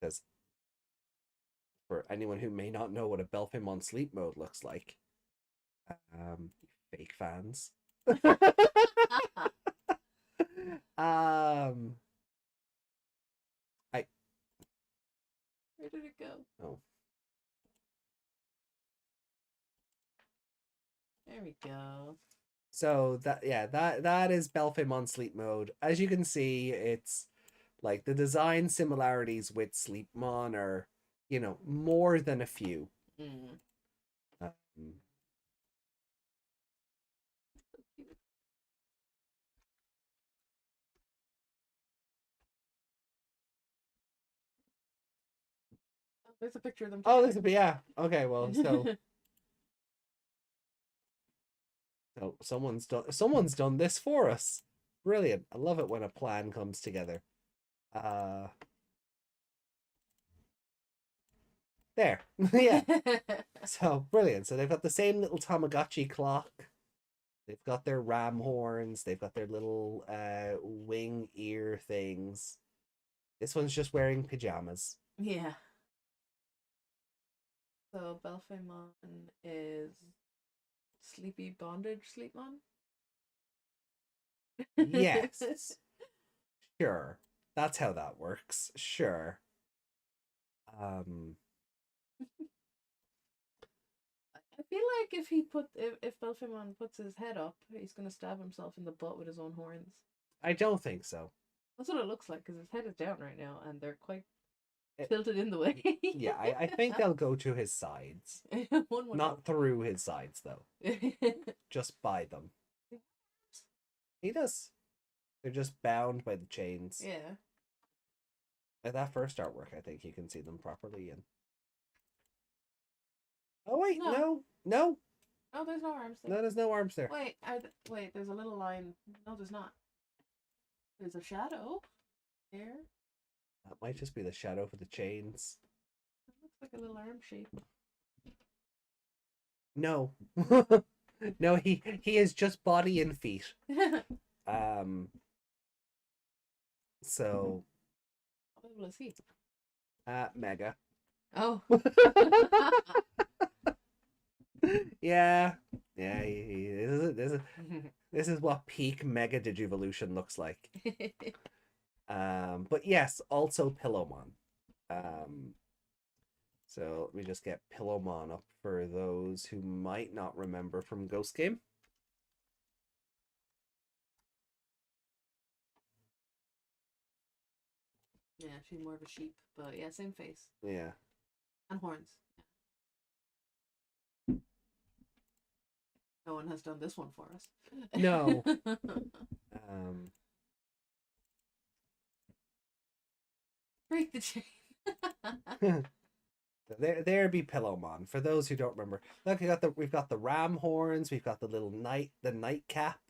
because for anyone who may not know what a Belphemon sleep mode looks like, fake fans. Where did it go? Oh. There we go. So that is Belphemon sleep mode. As you can see, it's like the design similarities with Sleepmon are, more than a few. There's a picture of them Oh, together. yeah. Okay, well, so someone's done this for us. Brilliant. I love it when a plan comes together. Uh there. Yeah. So brilliant. So they've got the same little Tamagotchi clock. They've got their ram horns. They've got their little wing ear things. This one's just wearing pajamas. Yeah. So Belphemon is Sleepy Bondage Sleepmon? Yes. Sure. That's how that works. Sure. I feel like if Belphemon puts his head up, he's gonna stab himself in the butt with his own horns. I don't think so. That's what it looks like because his head is down right now, and they're quite tilted in the way. Yeah, I think they'll go to his sides. Not through his sides, though. Just by them. He does. They're just bound by the chains. Yeah. At that first artwork, I think you can see them properly in. Oh, wait, no. No, there's no arms there. No, there's no arms there. Wait, there's a little line. No, there's not. There's a shadow there. That might just be the shadow for the chains. It looks like a little arm shape. No. No, he is just body and feet. So What level is he? Mega. Oh. Yeah. This is what peak Mega Digivolution looks like. But yes, also Pillowmon. So let me just get Pillowmon up for those who might not remember from Ghost Game. Yeah, she's more of a sheep, but yeah, same face. Yeah. And horns. No one has done this one for us. No. Break the chain. There be Pillowmon. For those who don't remember, look, we've got the ram horns, we've got the little nightcap,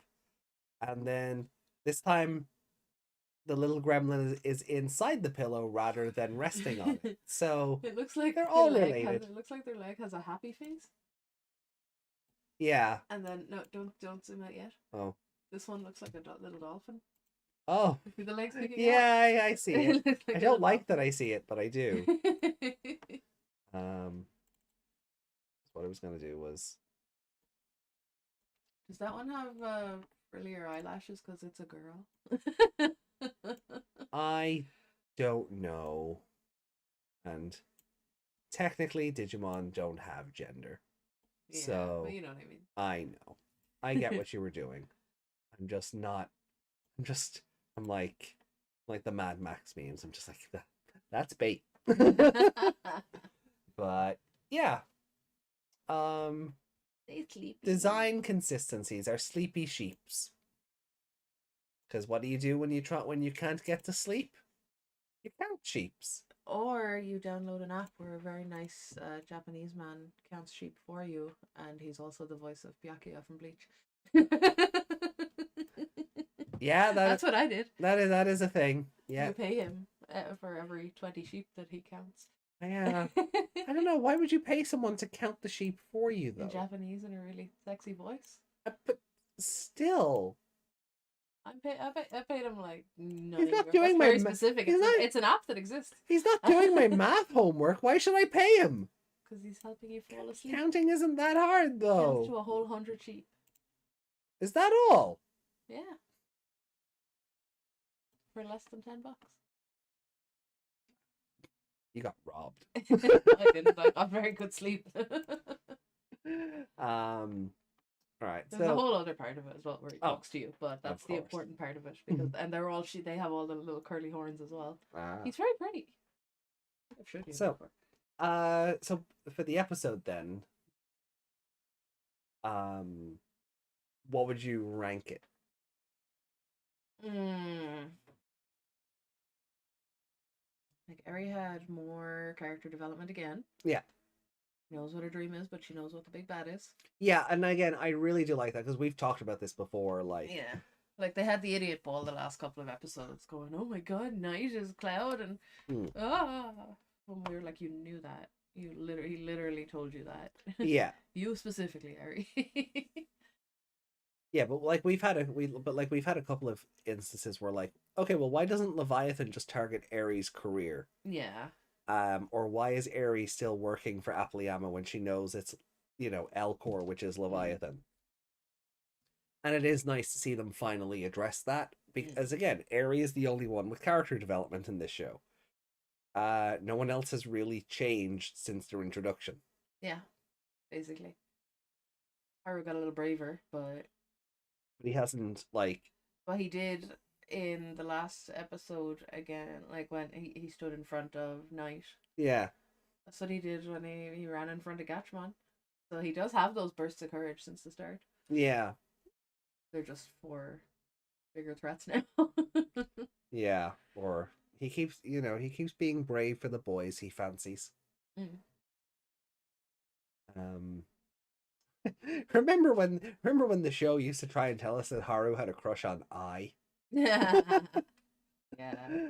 and then this time the little gremlin is inside the pillow rather than resting on it. So it looks like they're all related. It looks like their leg has a happy face. Yeah. And then no, don't zoom out yet. Oh. This one looks like a little dolphin. Oh. The legs sticking yeah, out. I see it. Like I don't like that I see it, but I do. What I was gonna do was. Does that one have frillier eyelashes because it's a girl? I don't know. And technically, Digimon don't have gender. Yeah, so but you know what I mean. I know. I get what you were doing. I'm just not. I'm like the Mad Max memes. I'm just like that's bait. But yeah. Design consistencies are sleepy sheeps. Because what do you do when you can't get to sleep? You count sheeps. Or you download an app where a very nice Japanese man counts sheep for you, and he's also the voice of Byakuya from Bleach. Yeah, that's what I did. That is a thing. Yeah, you pay him for every 20 sheep that he counts. Yeah, I don't know. Why would you pay someone to count the sheep for you though? In Japanese in a really sexy voice. But still. I paid him like no. He's not doing my specific. It's an app that exists. He's not doing my math homework. Why should I pay him? Because he's helping you fall asleep. Counting isn't that hard though. Counts to a whole 100 sheep. Is that all? Yeah. For less than $10. You got robbed. I didn't. I got very good sleep. All right. There's a whole other part of it as well where he talks to you, but that's the important part of it because and they're all they have all the little curly horns as well. He's very pretty. I've showed you so for the episode then, what would you rank it? Like Eri had more character development again. Yeah. Knows what her dream is, but she knows what the big bad is. Yeah, and again, I really do like that because we've talked about this before. Like, Yeah. Like they had the idiot ball the last couple of episodes going, oh my god, night is cloud and hmm. when we were like, you knew that. He literally told you that. Yeah. You specifically, Ari. Yeah, but like we've had a couple of instances where like, okay, well, why doesn't Leviathan just target Ares' career? Yeah. Or why is Ares still working for Applyama when she knows it's, Elcor, which is Leviathan? And it is nice to see them finally address that because again, Ares is the only one with character development in this show. No one else has really changed since their introduction. Yeah, basically. Haru got a little braver, but he hasn't like. But he did in the last episode again, like when he stood in front of Night. Yeah. That's what he did when he ran in front of Gatchmon. So he does have those bursts of courage since the start. Yeah. They're just for bigger threats now. Yeah. Or he keeps being brave for the boys he fancies. Remember when the show used to try and tell us that Haru had a crush on I? Yeah.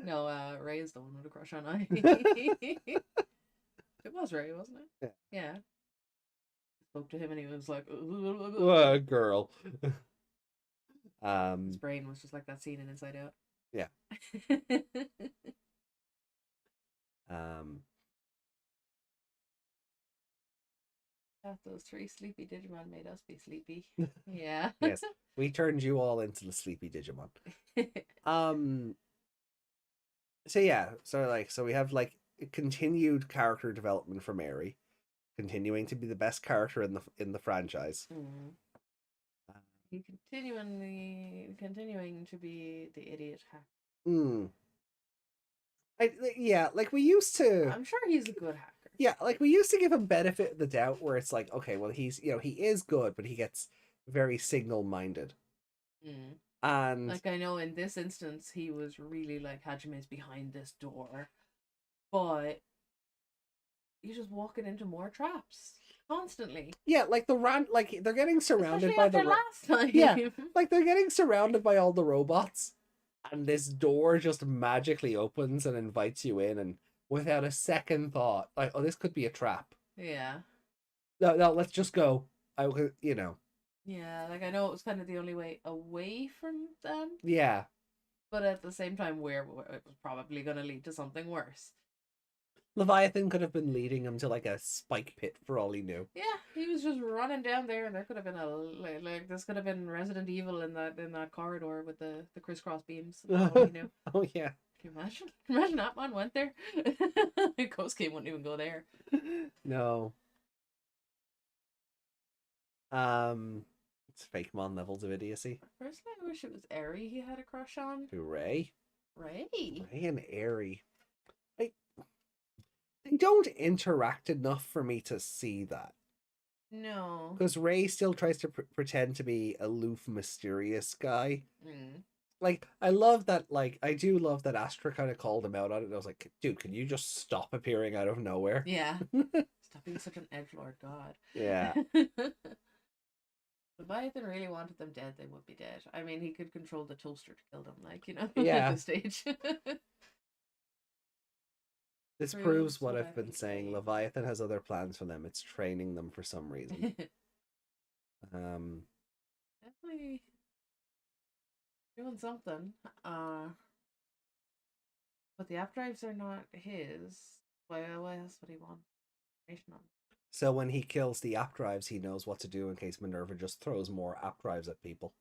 No, Ray is the one with a crush on I. It was Ray, wasn't it? Yeah. Spoke to him and he was like, girl. His brain was just like that scene in Inside Out. Yeah. Those 3 sleepy Digimon made us be sleepy. Yeah. Yes. We turned you all into the sleepy Digimon. So yeah, so we have like continued character development for Mary, continuing to be the best character in the franchise. He continuing to be the idiot hacker. Like we used to. I'm sure he's a good hacker. Yeah, like we used to give him benefit of the doubt, where it's like, okay, well he is good, but he gets very signal minded. And like I know in this instance he was really like Hajime's behind this door, but he's just walking into more traps constantly. Yeah, like like they're getting surrounded especially by the last time. Yeah, like they're getting surrounded by all the robots, and this door just magically opens and invites you in, and without a second thought, like, oh, this could be a trap. Yeah. No, let's just go. Yeah, like I know it was kind of the only way away from them. Yeah. But at the same time, where it was probably going to lead to something worse. Leviathan could have been leading him to like a spike pit for all he knew. Yeah, he was just running down there, and there could have been this could have been Resident Evil in that corridor with the crisscross beams. Oh, Oh yeah. Can you imagine? Imagine Appmon went there. Ghost Game wouldn't even go there. No. It's fake mon levels of idiocy. Personally, I wish it was Eri he had a crush on. Who, Ray? Ray and Eri. They don't interact enough for me to see that. No. Because Ray still tries to pretend to be aloof, mysterious guy. Like, I love that, like, I do love that Astra kind of called him out on it. And I was like, dude, can you just stop appearing out of nowhere? Yeah. Stop being such an edgelord, God. Yeah. Leviathan really wanted them dead, they would be dead. I mean, he could control the toaster to kill them, like, yeah. at this stage. This proves what I've been saying. Leviathan has other plans for them. It's training them for some reason. Definitely doing something. But the app drives are not his. Why else would he want information on? So when he kills the app drives, he knows what to do in case Minerva just throws more app drives at people.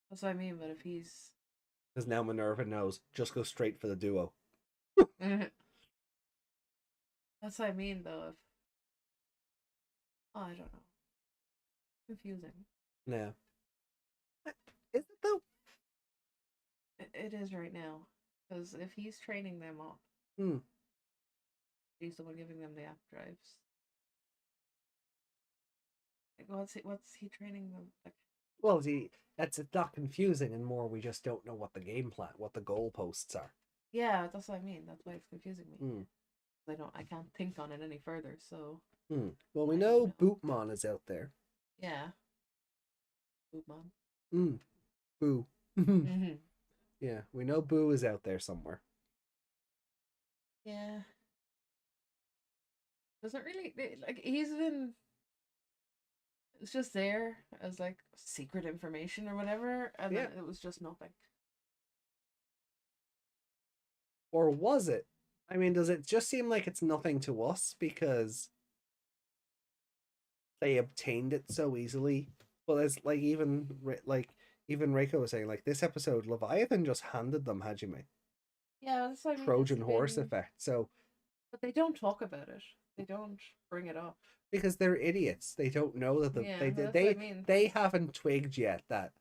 That's what I mean, but if he's... Because now Minerva knows, just go straight for the duo. That's what I mean, though. If... Oh, I don't know. Confusing. Yeah. Is it, though? It is right now. Because if he's training them up, he's the one giving them the app drives. Like, what's he training them? Like, well, it's not confusing, and more we just don't know what the game plan, what the goalposts are. Yeah, that's what I mean. That's why it's confusing me. Mm. I can't think on it any further, so Well, we I don't know know. Bootmon is out there. Yeah. Pokemon. Mm. Boo. Mm-hmm. Yeah, we know Boo is out there somewhere. Yeah. Doesn't really like he's in it's just there as like secret information or whatever, and then Yeah. it was just nothing. Or was it? I mean, does it just seem like it's nothing to us because they obtained it so easily? Well, it's like even Reiko was saying, like this episode, Leviathan just handed them Hajime. Yeah, that's what I mean. It's Trojan horse been, effect. So but they don't talk about it. They don't bring it up. because they're idiots, they don't know that Yeah, that's what I mean. they haven't twigged yet that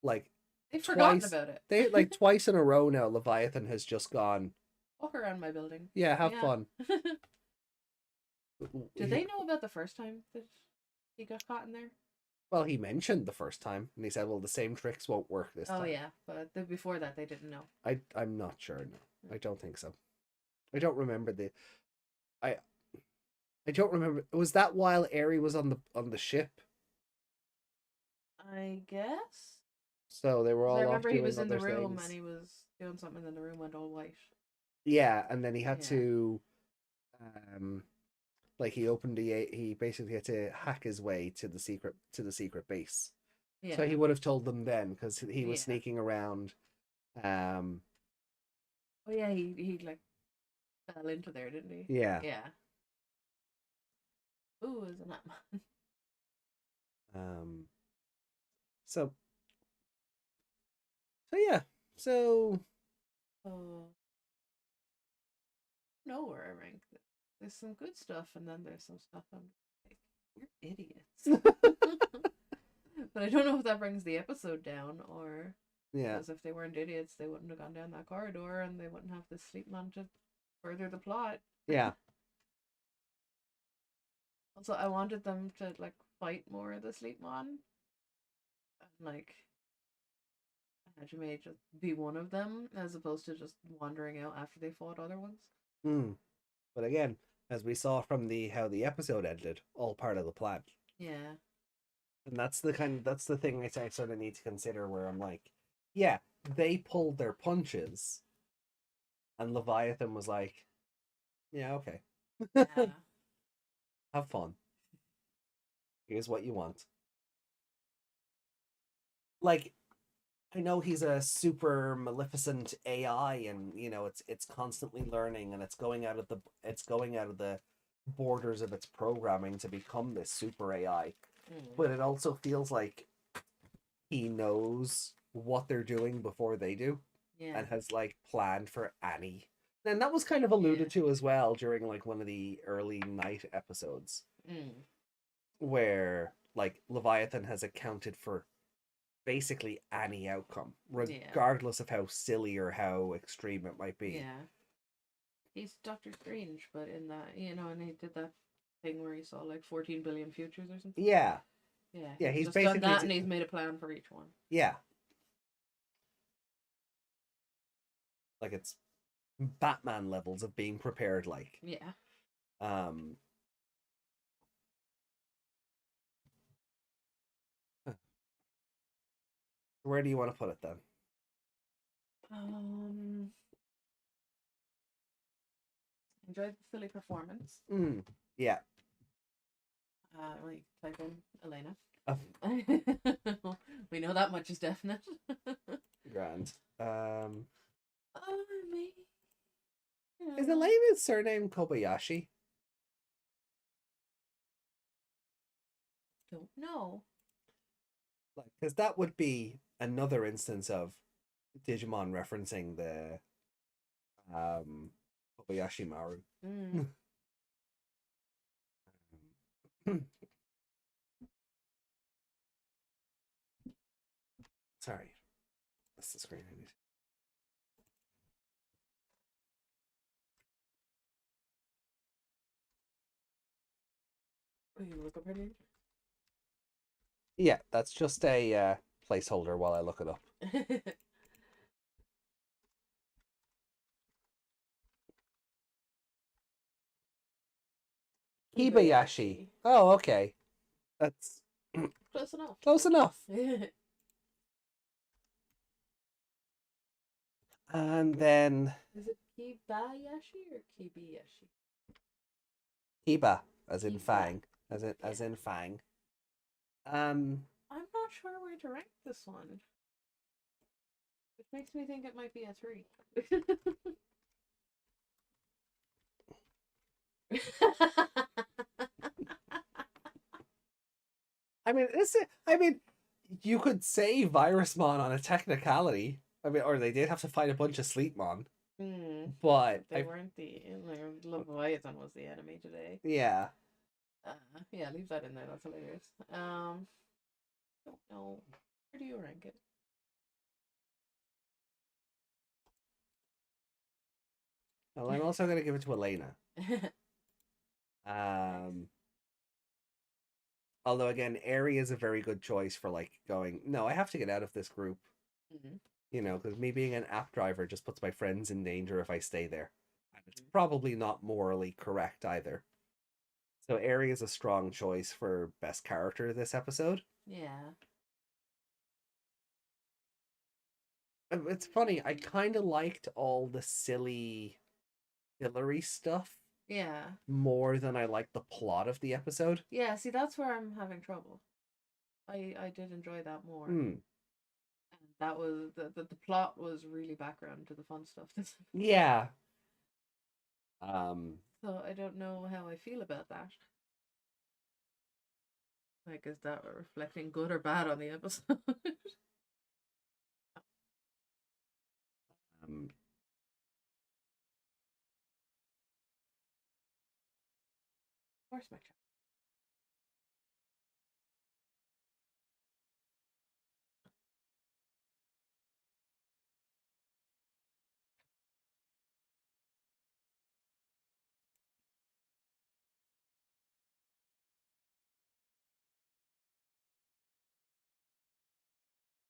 like They've forgotten twice about it. they like twice in a row now Leviathan has just gone, Walk around my building. yeah, have Yeah. fun. Did they know about the first time that he got caught in there? Well, he mentioned the first time, and he said, "Well, the same tricks won't work this Oh time." yeah, but before that they didn't know. I'm not sure. No, I don't think so. I don't remember the. I I don't remember. Was that while Aerie was on the ship? I guess. So they were 'Cause I all off remember he doing was in the other room and things. he was doing something, and then the room went all white. Yeah, and then he had Yeah. to, um, like he basically had to hack his way to the secret base. So Yeah. he would have told them then because he was Yeah. sneaking around. Um, Oh yeah, he like fell into there, didn't he? yeah. Yeah. Ooh, isn't that man? Um, so yeah. So Oh, know where I rank this. There's some good stuff, and then there's some stuff I'm like, you're idiots. But I don't know if that brings the episode down, or yeah. because if they weren't idiots, they wouldn't have gone down that corridor, and they wouldn't have this sleep man to further the plot. Yeah. Also, I wanted them to like fight more of the sleep man, and like Hajime just be one of them, as opposed to just wandering out after they fought other ones. Mm. But again, as we saw from the how the episode ended, all part of the plan. Yeah. And that's the thing I sort of need to consider where I'm like, yeah, they pulled their punches, and Leviathan was like, yeah, okay, Yeah. have fun. Here's what you want. Like, I know he's a super maleficent AI, and it's constantly learning, and it's going out of the borders of its programming to become this super AI. But it also feels like he knows what they're doing before they do, Yeah. and has like planned for Annie. And that was kind of alluded to as well during like one of the early night episodes, Mm. where like Leviathan has accounted for basically any outcome, regardless of how silly or how extreme it might be. Yeah. He's Doctor Strange, but in that, and he did that thing where he saw like 14 billion futures or something. Yeah. Yeah. Yeah, he's just basically done that, and he's made a plan for each one. Yeah. Like it's Batman levels of being prepared, like. Yeah. Where do you want to put it then? Enjoyed the silly performance. Yeah. We type in Elena. Oh. We know that much is definite. Grand. Me. Is Elena's surname Kobayashi? Don't know. Like, because that would be another instance of Digimon referencing the Kobayashi Maru. Sorry, that's the screen I need. Are you gonna look up her name? Yeah, that's just a placeholder while I look it up. Hibayashi. Oh, okay. That's Close enough. close enough. And then Is it Kibayashi or Kibiyashi? Hiba, as in Hiba. Fang, as in Fang. I'm not sure where to rank this one. It makes me think it might be a 3. I mean, you could say Virusmon on a technicality. I mean, or they did have to fight a bunch of Sleepmon. But they weren't Leviathan was the enemy today. Yeah. Yeah, leave that in there. That's hilarious. Don't know. Where do you rank it? Well, I'm also gonna give it to Elena. Although again, Eri is a very good choice for like going. No, I have to get out of this group. You know, because me being an app driver just puts my friends in danger if I stay there. And it's probably not morally correct either. So Eri is a strong choice for best character this episode. Yeah. It's funny, I kind of liked all the silly fillery stuff. Yeah. More than I liked the plot of the episode. Yeah, see, that's where I'm having trouble. I did enjoy that more. And that was the plot was really background to the fun stuff. Yeah. So I don't know how I feel about that. Like, is that reflecting good or bad on the episode? Where's my child?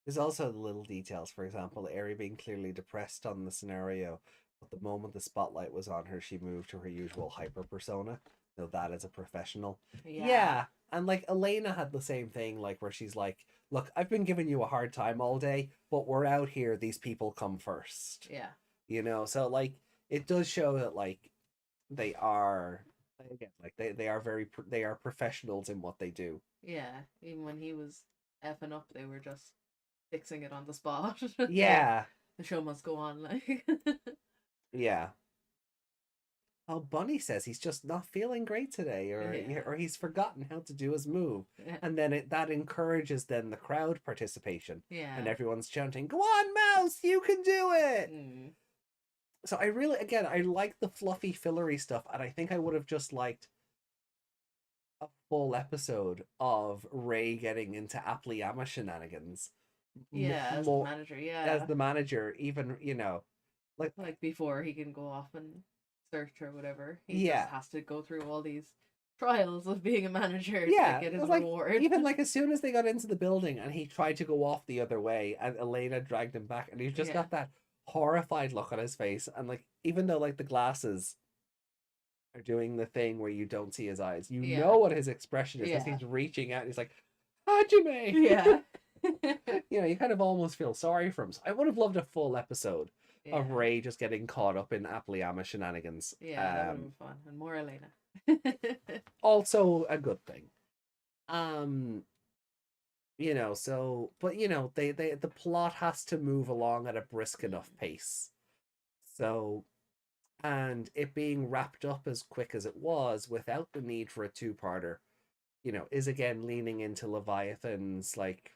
There's also the little details. For example, Eri being clearly depressed on the scenario, but the moment the spotlight was on her, she moved to her usual hyper persona. So that is a professional. Yeah. And like Elena had the same thing, like where she's like, "Look, I've been giving you a hard time all day, but we're out here. These people come first." Yeah. You know, so like it does show that like they are again like they are they are professionals in what they do. Yeah. Even when he was effing up, they were just fixing it on the spot. Yeah. The show must go on, like. Yeah. Oh, Bunny says he's just not feeling great today, or he's forgotten how to do his move, and then that encourages then the crowd participation. Yeah. And everyone's chanting, "Go on, Mouse, you can do it!" So I really, again, I like the fluffy fillery stuff, and I think I would have just liked a full episode of Ray getting into Applyama shenanigans. Yeah, as the manager, yeah. As the manager, even, like before he can go off and search or whatever. He just has to go through all these trials of being a manager to get his reward. Even like as soon as they got into the building and he tried to go off the other way and Elena dragged him back and he's just got that horrified look on his face, and like even though like the glasses are doing the thing where you don't see his eyes, you know what his expression is because he's reaching out and he's like, Hajime! Yeah. You know, you kind of almost feel sorry for him. So I would have loved a full episode of Ray just getting caught up in Applyama shenanigans. Yeah, that would have been fun. And more Elena. Also a good thing. You know, so but you know, the plot has to move along at a brisk enough pace. So, and it being wrapped up as quick as it was without the need for a two-parter, you know, is again leaning into Leviathan's like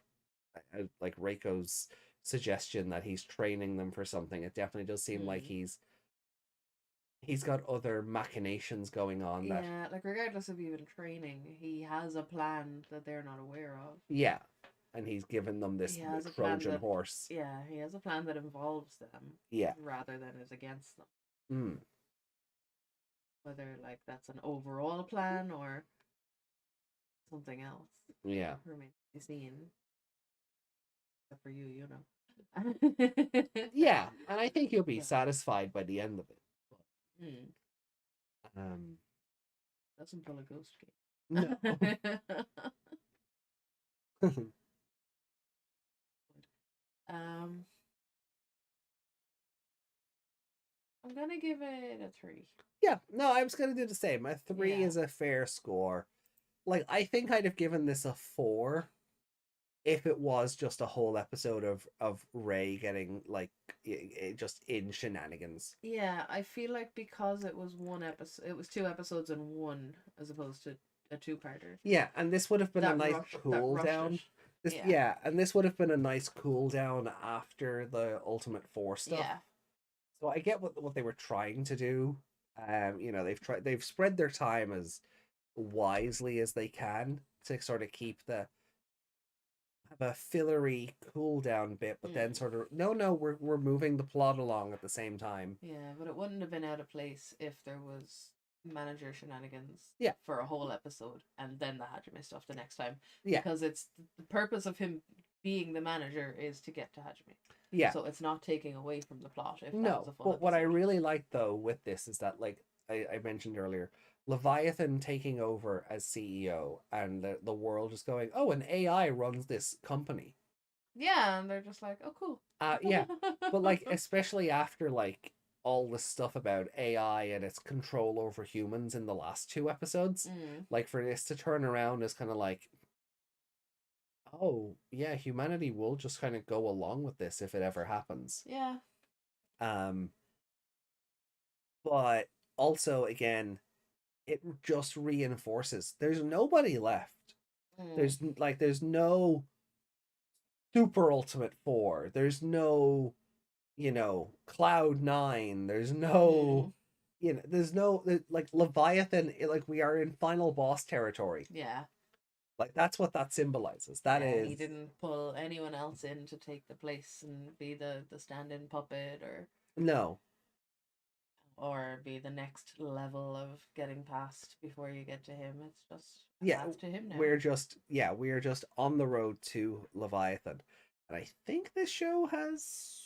Reiko's suggestion that he's training them for something. It definitely does seem like he's got other machinations going on. Yeah, like regardless of even training, he has a plan that they're not aware of. Yeah, and he's given them this Trojan horse. Yeah, he has a plan that involves them. Yeah, rather than is against them. Whether like that's an overall plan or something else. Yeah, remains to be seen. Except for you, you know. Yeah, and I think you'll be satisfied by the end of it. Doesn't pull a ghost No. game. um, I'm gonna give it a 3. Yeah, no, I was gonna do the same. A 3 Yeah. is a fair score. Like, I think I'd have given this a 4 if it was just a whole episode of Ray getting like just in shenanigans. Yeah, I feel like because it was one episode, it was 2 episodes in one as opposed to a two-parter. Yeah, and this would have been a nice That cool rushed down. it. This Yeah. yeah, and this would have been a nice cool down after the Ultimate Four stuff. Yeah. So I get what they were trying to do. They've spread their time as wisely as they can to sort of keep the have a fillery cool down bit, but then sort of no, we're moving the plot along at the same time. Yeah, but it wouldn't have been out of place if there was manager shenanigans Yeah. for a whole episode and then the Hajime stuff the next time. Yeah. Because it's the purpose of him being the manager is to get to Hajime. Yeah. So it's not taking away from the plot if that No, was a full but what I episode. really like though with this is that, like I mentioned earlier, Leviathan taking over as CEO and the world just going, oh, an AI runs this company. Yeah, and they're just like, oh, cool. Yeah, but like especially after like all the stuff about AI and its control over humans in the last 2 episodes, like for this to turn around is kind of like, oh yeah, humanity will just kind of go along with this if it ever happens. Yeah. But also again, it just reinforces there's nobody left. There's no Super Ultimate Four. There's no, Cloud9. There's no, there's no like Leviathan. Like we are in final boss territory. Yeah. Like that's what that symbolizes. That is. He didn't pull anyone else in to take the place and be the stand-in puppet No. or be the next level of getting past before you get to him. It's just Yeah, to him now. we are just on the road to Leviathan, and I think this show has.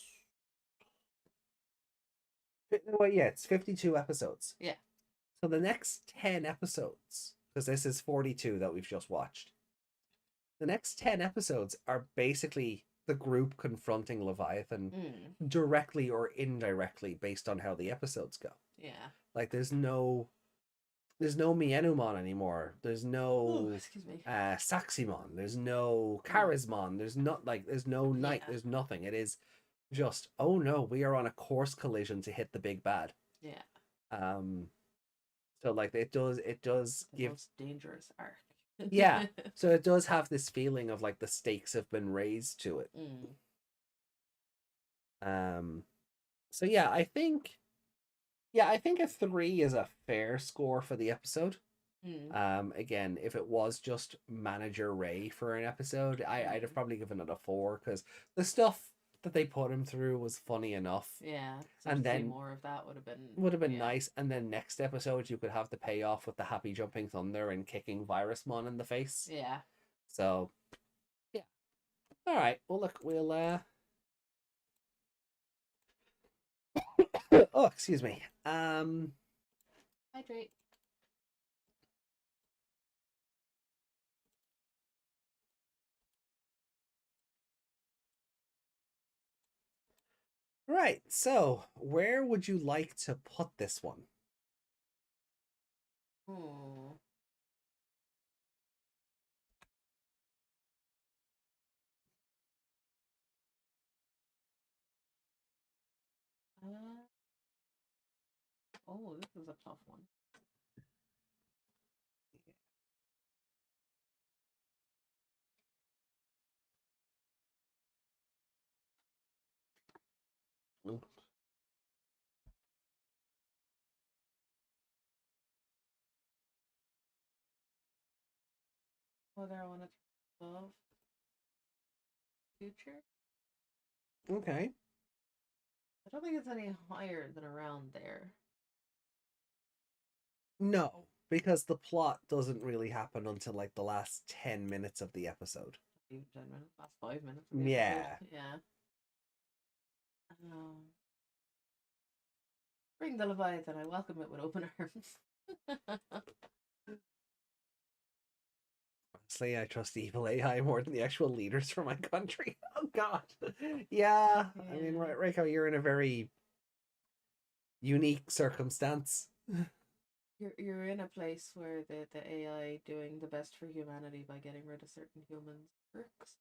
Well, yeah, it's 52 episodes. Yeah. So the next 10 episodes, because this is 42 that we've just watched, the next 10 episodes are basically the group confronting Leviathan directly or indirectly based on how the episodes go. Yeah. Like there's no Mienumon anymore. There's no Saximon. There's no Charismon. There's there's no Knight. There's nothing. It is just, oh no, we are on a course collision to hit the big bad. Yeah. So like it does the give most dangerous arc. Yeah. So it does have this feeling of like the stakes have been raised to it. So yeah, I think a 3 is a fair score for the episode. Again, if it was just Manager Ray for an episode, I'd have probably given it a 4 because the stuff that they put him through was funny enough. Yeah, so and then more of that would have been nice. And then next episode you could have the payoff with the happy jumping thunder and kicking Virusmon in the face. Yeah. So yeah. All right. Well, look, we'll oh, excuse me. Hydrate. Right. So, where would you like to put this one? Oh, this is a tough one. Whether I want to love future. Okay. I don't think it's any higher than around there. No, because the plot doesn't really happen until like the last 10 minutes of the episode. 10 minutes, last 5 minutes. Yeah. Yeah. Bring the Leviathan. I welcome it with open arms. Honestly, I trust evil AI more than the actual leaders for my country. Oh God. Yeah. I mean, Yeah. right, Reiko, you're in a very unique circumstance. You're in a place where the AI doing the best for humanity by getting rid of certain humans works.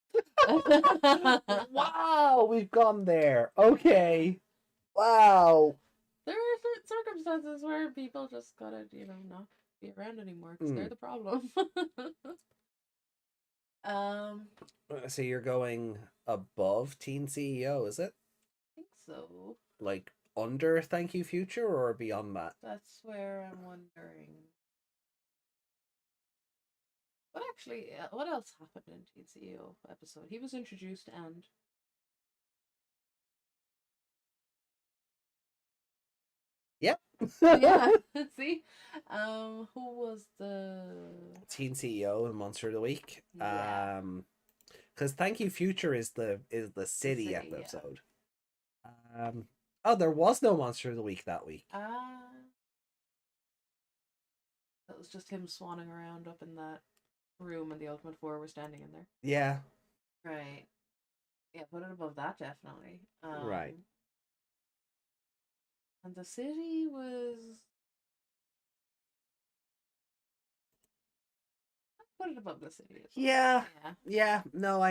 Wow, we've gone there. Okay. Wow. There are certain circumstances where people just gotta, not be around anymore because Hmm. they're the problem. um, So you're going above Teen CEO, is it? I think so. Like under Thank You Future or beyond that? That's where I'm wondering. What actually? What else happened in TCO episode? He was introduced and Yep. yeah. See, who was the Teen CEO and Monster of the Week. yeah Because Thank You Future is the the city city? Yeah. episode. Oh, there was no Monster of the Week that week. That was just him swanning around up in that room, and the Ultimate Four were standing in there. Yeah. Right. Yeah, put it above that definitely. Right. And the city was put it above the city as well. Yeah. Yeah. Yeah. No,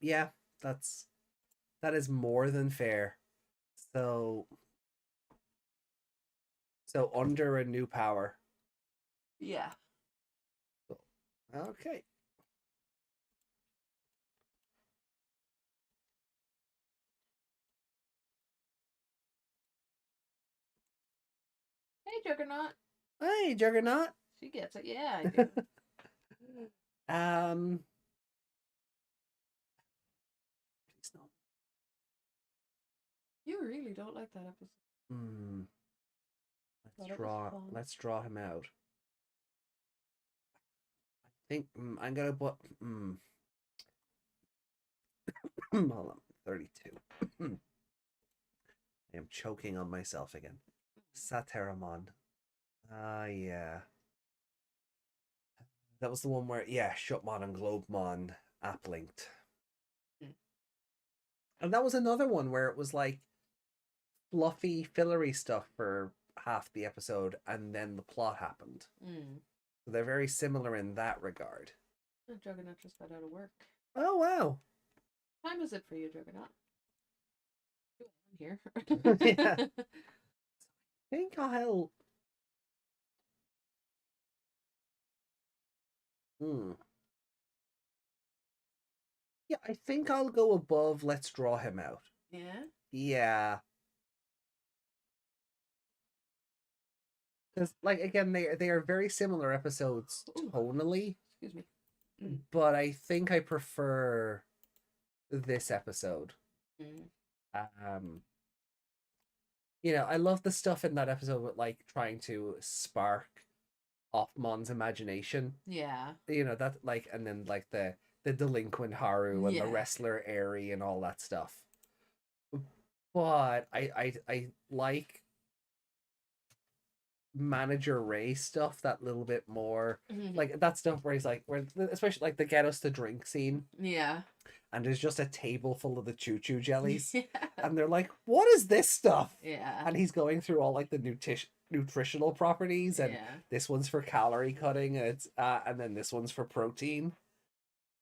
yeah. That is more than fair. So under a new power. Yeah. Okay. Hey, Juggernaut. Hey, Juggernaut. She gets it. Yeah, I do. um. Please no. You really don't like that episode. Hmm. Thought it was fun. Let's draw him out. I think I'm gonna put. Hold on. 32. I am choking on myself again. Sateramon. Ah, yeah. That was the one where, yeah, Shutmon and Globemon app linked. Mm. And that was another one where it was like fluffy, fillery stuff for half the episode, and then the plot happened. So they're very similar in that regard. Juggernaut just got out of work. Oh, wow. What time is it for you, Juggernaut? I'm here. Yeah. I think I'll. Yeah, I think I'll go above Let's Draw Him Out. Yeah? Yeah. Because, like, again, they are very similar episodes tonally. Excuse me. But I think I prefer this episode. I love the stuff in that episode with like trying to spark Appmon's imagination. Yeah. That like, and then like the delinquent Haru and the wrestler Eri and all that stuff. But I like Manager Ray stuff that little bit more. Like that stuff where he's like, especially like the get us to drink scene. Yeah. And there's just a table full of the choo-choo jellies. Yeah. And they're like, what is this stuff? Yeah. And he's going through all like the nutritional properties, and this one's for calorie cutting, and it's and then this one's for protein.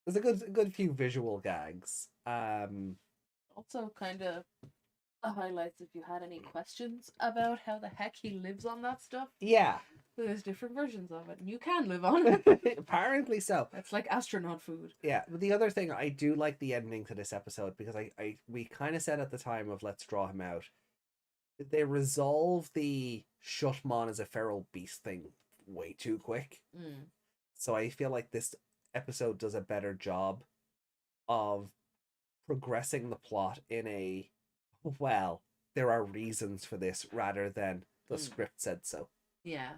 There's a good few visual gags. Also kind of highlights if you had any questions about how the heck he lives on that stuff. Yeah. There's different versions of it, and you can live on it. Apparently so. It's like astronaut food. Yeah, but the other thing, I do like the ending to this episode, because we kind of said at the time of Let's Draw Him Out, they resolve the Shutmon as a feral beast thing way too quick. So I feel like this episode does a better job of progressing the plot in a, well, there are reasons for this, rather than the script said so. Yeah.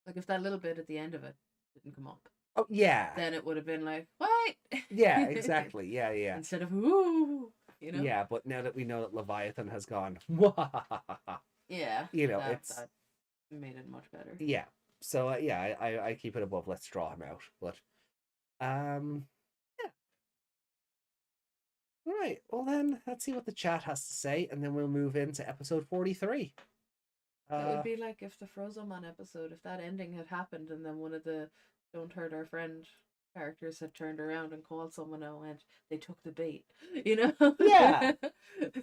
Like if that little bit at the end of it didn't come up. Oh, yeah. Then it would have been like, what? Yeah, exactly. Yeah. Instead of, ooh, Yeah, but now that we know that Leviathan has gone, yeah. It's... That made it much better. Yeah. So, I keep it above Let's Draw Him Out. But Yeah. All right. Well, then let's see what the chat has to say, and then we'll move into episode 43. It would be like if the Frozomon episode, if that ending had happened, and then one of the "Don't Hurt Our Friend" characters had turned around and called someone out, and they took the bait, you know? Yeah.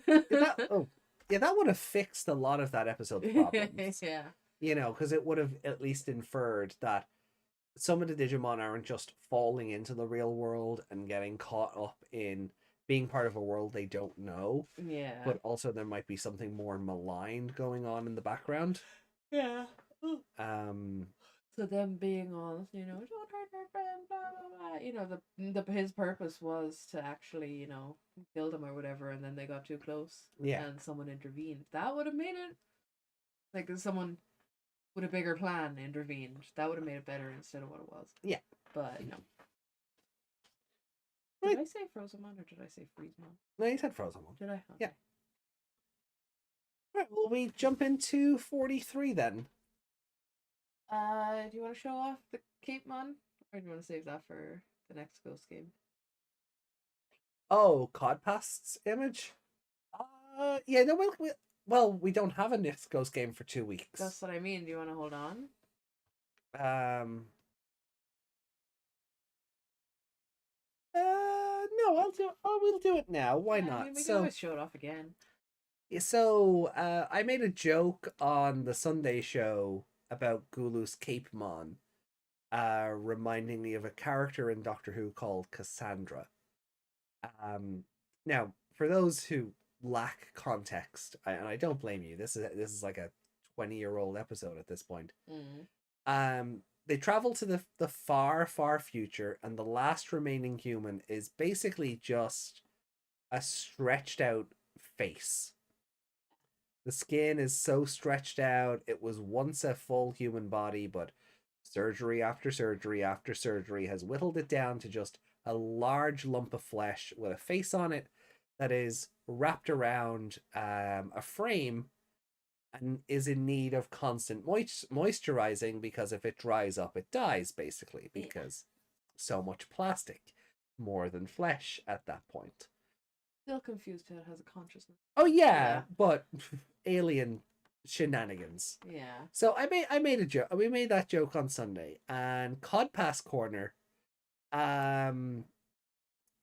That would have fixed a lot of that episode's problems. Yeah. You know, because it would have at least inferred that some of the Digimon aren't just falling into the real world and getting caught up in being part of a world they don't know. Yeah. But also there might be something more maligned going on in the background. Yeah. Um So them being all, don't hurt our friend, blah blah blah. The his purpose was to actually, kill them or whatever, and then they got too close. Yeah. And someone intervened. That would have made it like someone with a bigger plan intervened. That would have made it better instead of what it was. Yeah. But no. Right. Did I say Frozomon or did I say Freezemon? No, you said Frozomon. Did I? Okay. Yeah. Right, well, we jump into 43 then. Do you want to show off the Cape Mon? Or do you want to save that for the next Ghost game? Oh, Codpast's image? Yeah, no, we don't have a next Ghost game for 2 weeks. That's what I mean. Do you want to hold on? No, we'll do it now. Why not? I mean, we can always show it off again. So, I made a joke on the Sunday show about Gulu's Cape Mon, reminding me of a character in Doctor Who called Cassandra. Now, for those who lack context, and I don't blame you, this is like a 20-year-old episode at this point. They travel to the far, far future, and the last remaining human is basically just a stretched out face. The skin is so stretched out. It was once a full human body, but surgery after surgery after surgery has whittled it down to just a large lump of flesh with a face on it that is wrapped around a frame and is in need of constant moisturizing, because if it dries up, it dies, basically, because so much plastic, more than flesh at that point. Still confused how it has a consciousness. Oh yeah. But alien shenanigans. Yeah. So I made a joke. We made that joke on Sunday, and Codpass Corner ran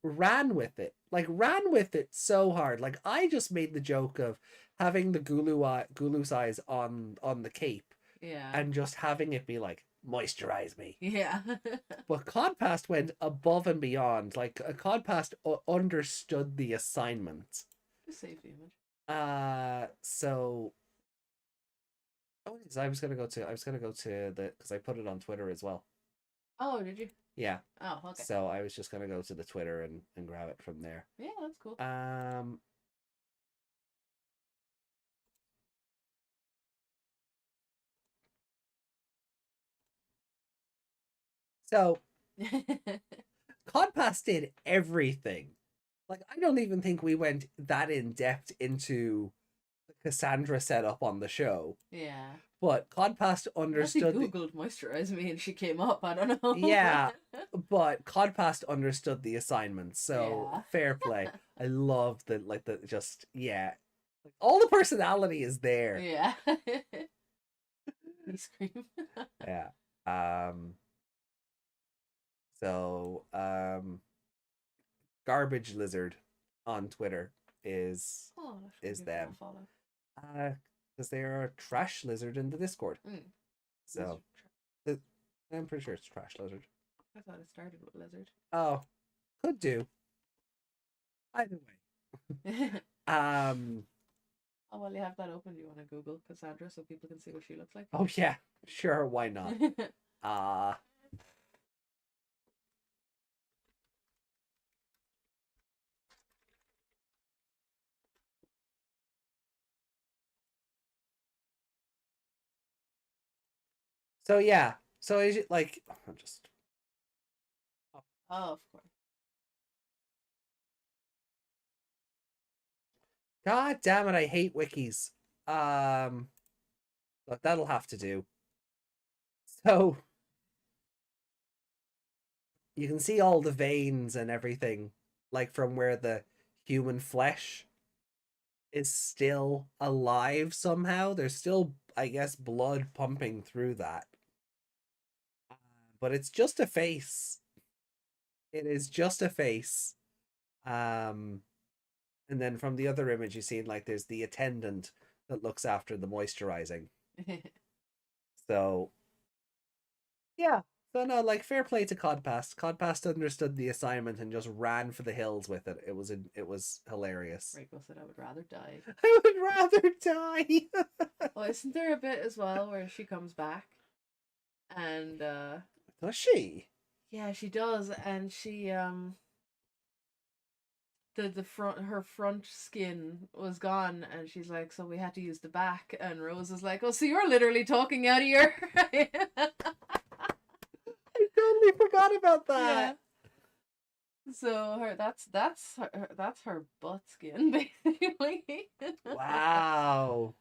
with it so hard. Like, I just made the joke of having the Gulu's eyes on the cape, and just having it be like, moisturize me. Yeah. But Codpast went above and beyond. Like, Codpast understood the assignment. Just save the image. So I was gonna go to the, because I put it on Twitter as well. Oh, did you? Yeah. Oh, okay. So I was just gonna go to the Twitter and grab it from there. Yeah, that's cool. So Codpass did everything. Like, I don't even think we went that in depth into the Cassandra setup on the show. Yeah. But Codpass understood. He Googled moisturize me and she came up. I don't know. Yeah, but Codpast understood the assignment, so fair play. I love the all the personality is there. Yeah. He scream. Yeah. So Garbage Lizard on Twitter is them. Because they are a trash lizard in the Discord. So I'm pretty sure it's trash lizard. I thought it started with lizard. Oh, could do. Either way. Oh, well, you have that open. Do you want to Google Cassandra so people can see what she looks like? Oh yeah, sure, why not? So yeah, so is it like, I'm just. Oh, of course. God damn it! I hate wikis. But that'll have to do. So you can see all the veins and everything, like from where the human flesh is still alive somehow. There's still, I guess, blood pumping through that. But it's just a face. It is just a face. Um, and then from the other image, you see like there's the attendant that looks after the moisturizing. So yeah. So no, like fair play to Codpast. Codpast understood the assignment and just ran for the hills with it. It was hilarious. Rico said, "I would rather die." I would rather die. Well, isn't there a bit as well where she comes back, and Does she? yeah, she does, and she the front her front skin was gone, and she's like, so we had to use the back, and Rose is like, oh, so you're literally talking out of your I totally forgot about that. Yeah. So that's her butt skin basically. Wow.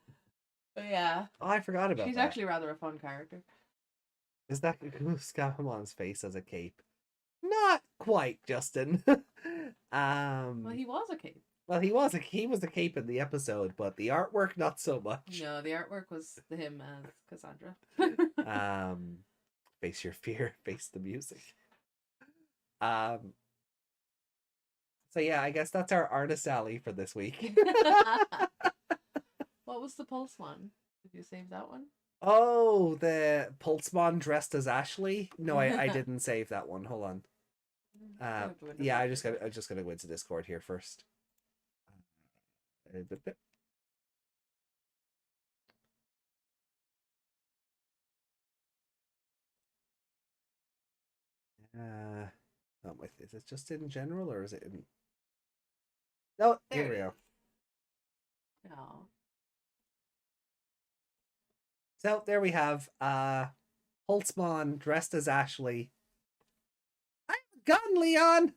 But yeah. Oh, I forgot about She's that. actually rather a fun character. Is that Scapamon's face as a cape? Not quite, Justin. Well, he was a cape. Well, he was a cape in the episode, but the artwork not so much. No, the artwork was him as Cassandra. Face your fear, face the music. So yeah, I guess that's our artist alley for this week. What was the Pulse one? Did you save that one? Oh, the Pulsemon dressed as Ashley? No, I didn't save that one. Hold on. Yeah, I just gotta go into Discord here first. Oh, wait, is it just in general or is it in? No, here we go. Oh. So there we have Pulsemon dressed as Ashley. I'm a gun, Leon.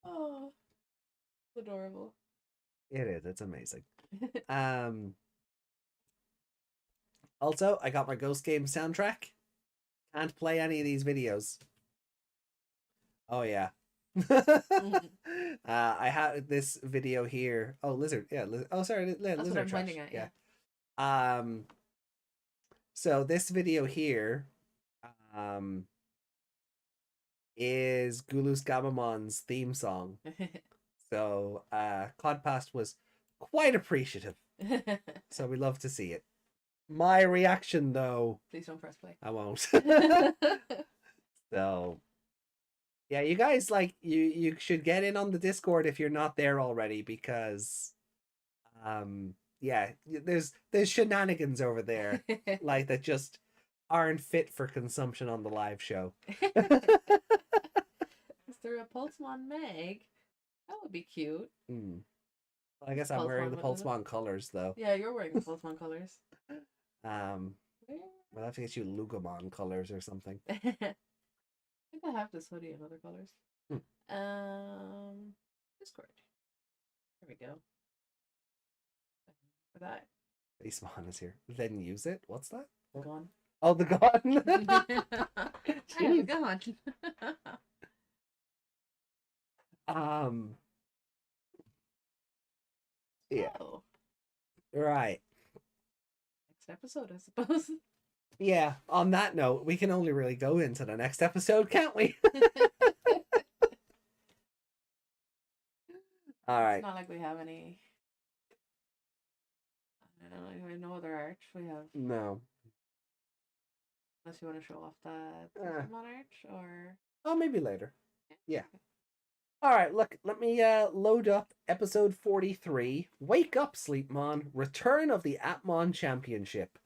Oh, adorable. It is. It's amazing. Also, I got my Ghost Game soundtrack. Can't play any of these videos. Oh yeah. I have this video here. Oh, lizard. Yeah. Oh, sorry. That's lizard what I'm trash. pointing at. Yeah. So this video here, is Gulus Gamamon's theme song. So, Codpast was quite appreciative. So we love to see it. My reaction, though. Please don't press play. I won't. So, yeah, you guys you should get in on the Discord if you're not there already, because, yeah, there's shenanigans over there like that just aren't fit for consumption on the live show. Is there a Pulsemon Meg? That would be cute. Well, I guess I'm wearing the Pulsemon colors, though. Yeah, you're wearing the Pulsemon colors. We'll have to get you Lugomon colors or something. I think I have this hoodie in other colors. Discord. There we go. For that. Facemon is here. Then use it. What's that? The gun. Oh, the gun. I have a gun. Yeah. Oh. Right. Next episode, I suppose. Yeah. On that note, we can only really go into the next episode, can't we? All right. It's not like we have any. I don't know. We have no other art. We have. No. Unless you want to show off that Digimon art, or. Oh, maybe later. Yeah. All right, look, let me load up episode 43. Wake up, Sleepmon. Return of the Appmon Championship.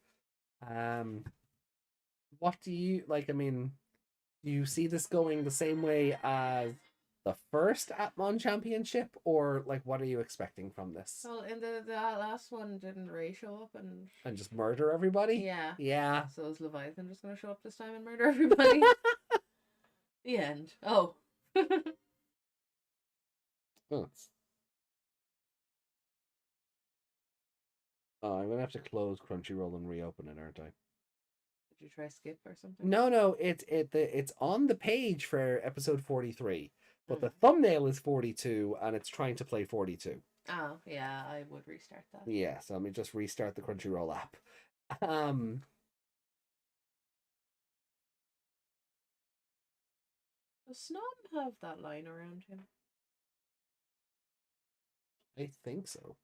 What do you like? I mean, do you see this going the same way as the first Appmon Championship, or like what are you expecting from this? Well, in the last one, didn't Ray show up and just murder everybody? Yeah. Yeah. So is Leviathan just gonna show up this time and murder everybody? The end. Oh. Oh, I'm gonna have to close Crunchyroll and reopen it, aren't I? Did you try skip or something? No, it's on the page for episode 43, but the Mm. thumbnail is 42, and it's trying to play 42. Oh, yeah, I would restart that. Yeah, so let me just restart the Crunchyroll app. Um, Does Snom have that line around him? I think so.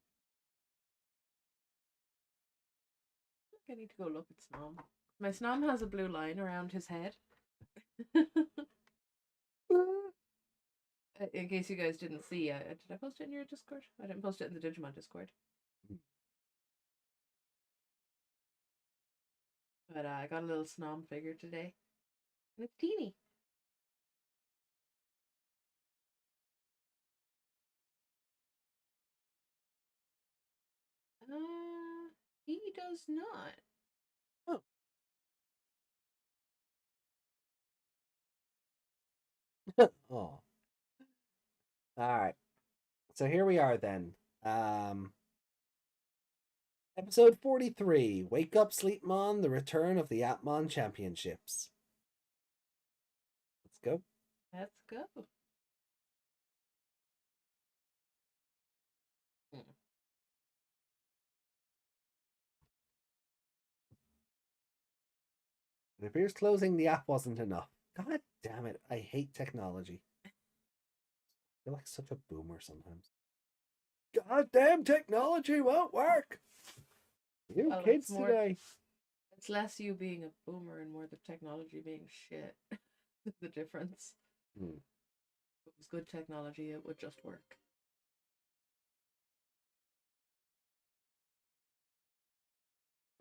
I need to go look at Snom. My Snom has a blue line around his head. In case you guys didn't see, did I post it in your Discord? I didn't post it in the Digimon Discord. But I got a little Snom figure today. And it's teeny. He does not. Oh. Oh. All right. So here we are then. Episode 43, Wake Up Sleepmon, the return of the Appmon Championships. Let's go. Let's go. It appears closing the app wasn't enough. God damn it, I hate technology. I feel like such a boomer sometimes. God damn technology won't work! You Well, kids it's more, today. It's less you being a boomer and more the technology being shit. The difference. If it was good technology, it would just work.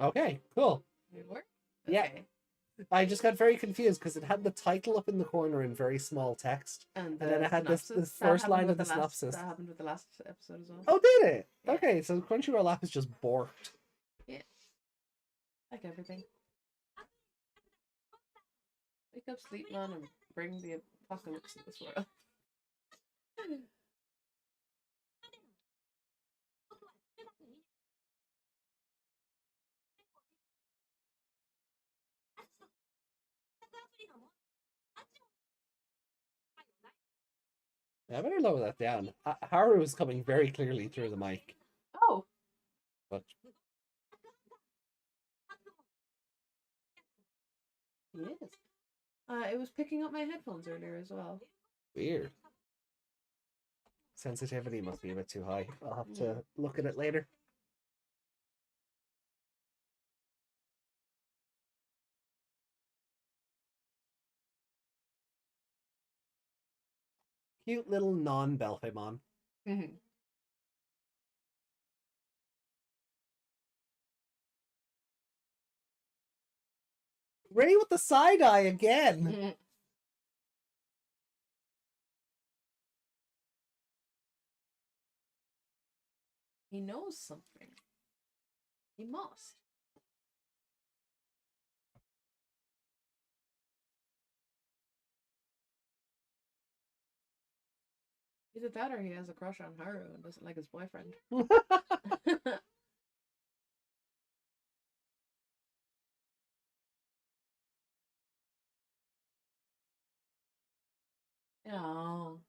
Okay, cool. It work? Yeah. Okay. I just got very confused because it had the title up in the corner in very small text. And then it had this first line of the synopsis. That happened with the last episode as well. Oh, did it? Yeah. Okay, so Crunchyroll app is just borked. Yeah. Like everything. Wake up, Sleepmon, and bring the apocalypse to this world. I better lower that down. Haru is coming very clearly through the mic. Oh. But Yes. It was picking up my headphones earlier as well. weird. Sensitivity must be a bit too high. I'll have to look at it later. Cute little non-Belphemon. Ray with the side eye again. He knows something. He must. Either that or he has a crush on Haru and doesn't like his boyfriend. Oh.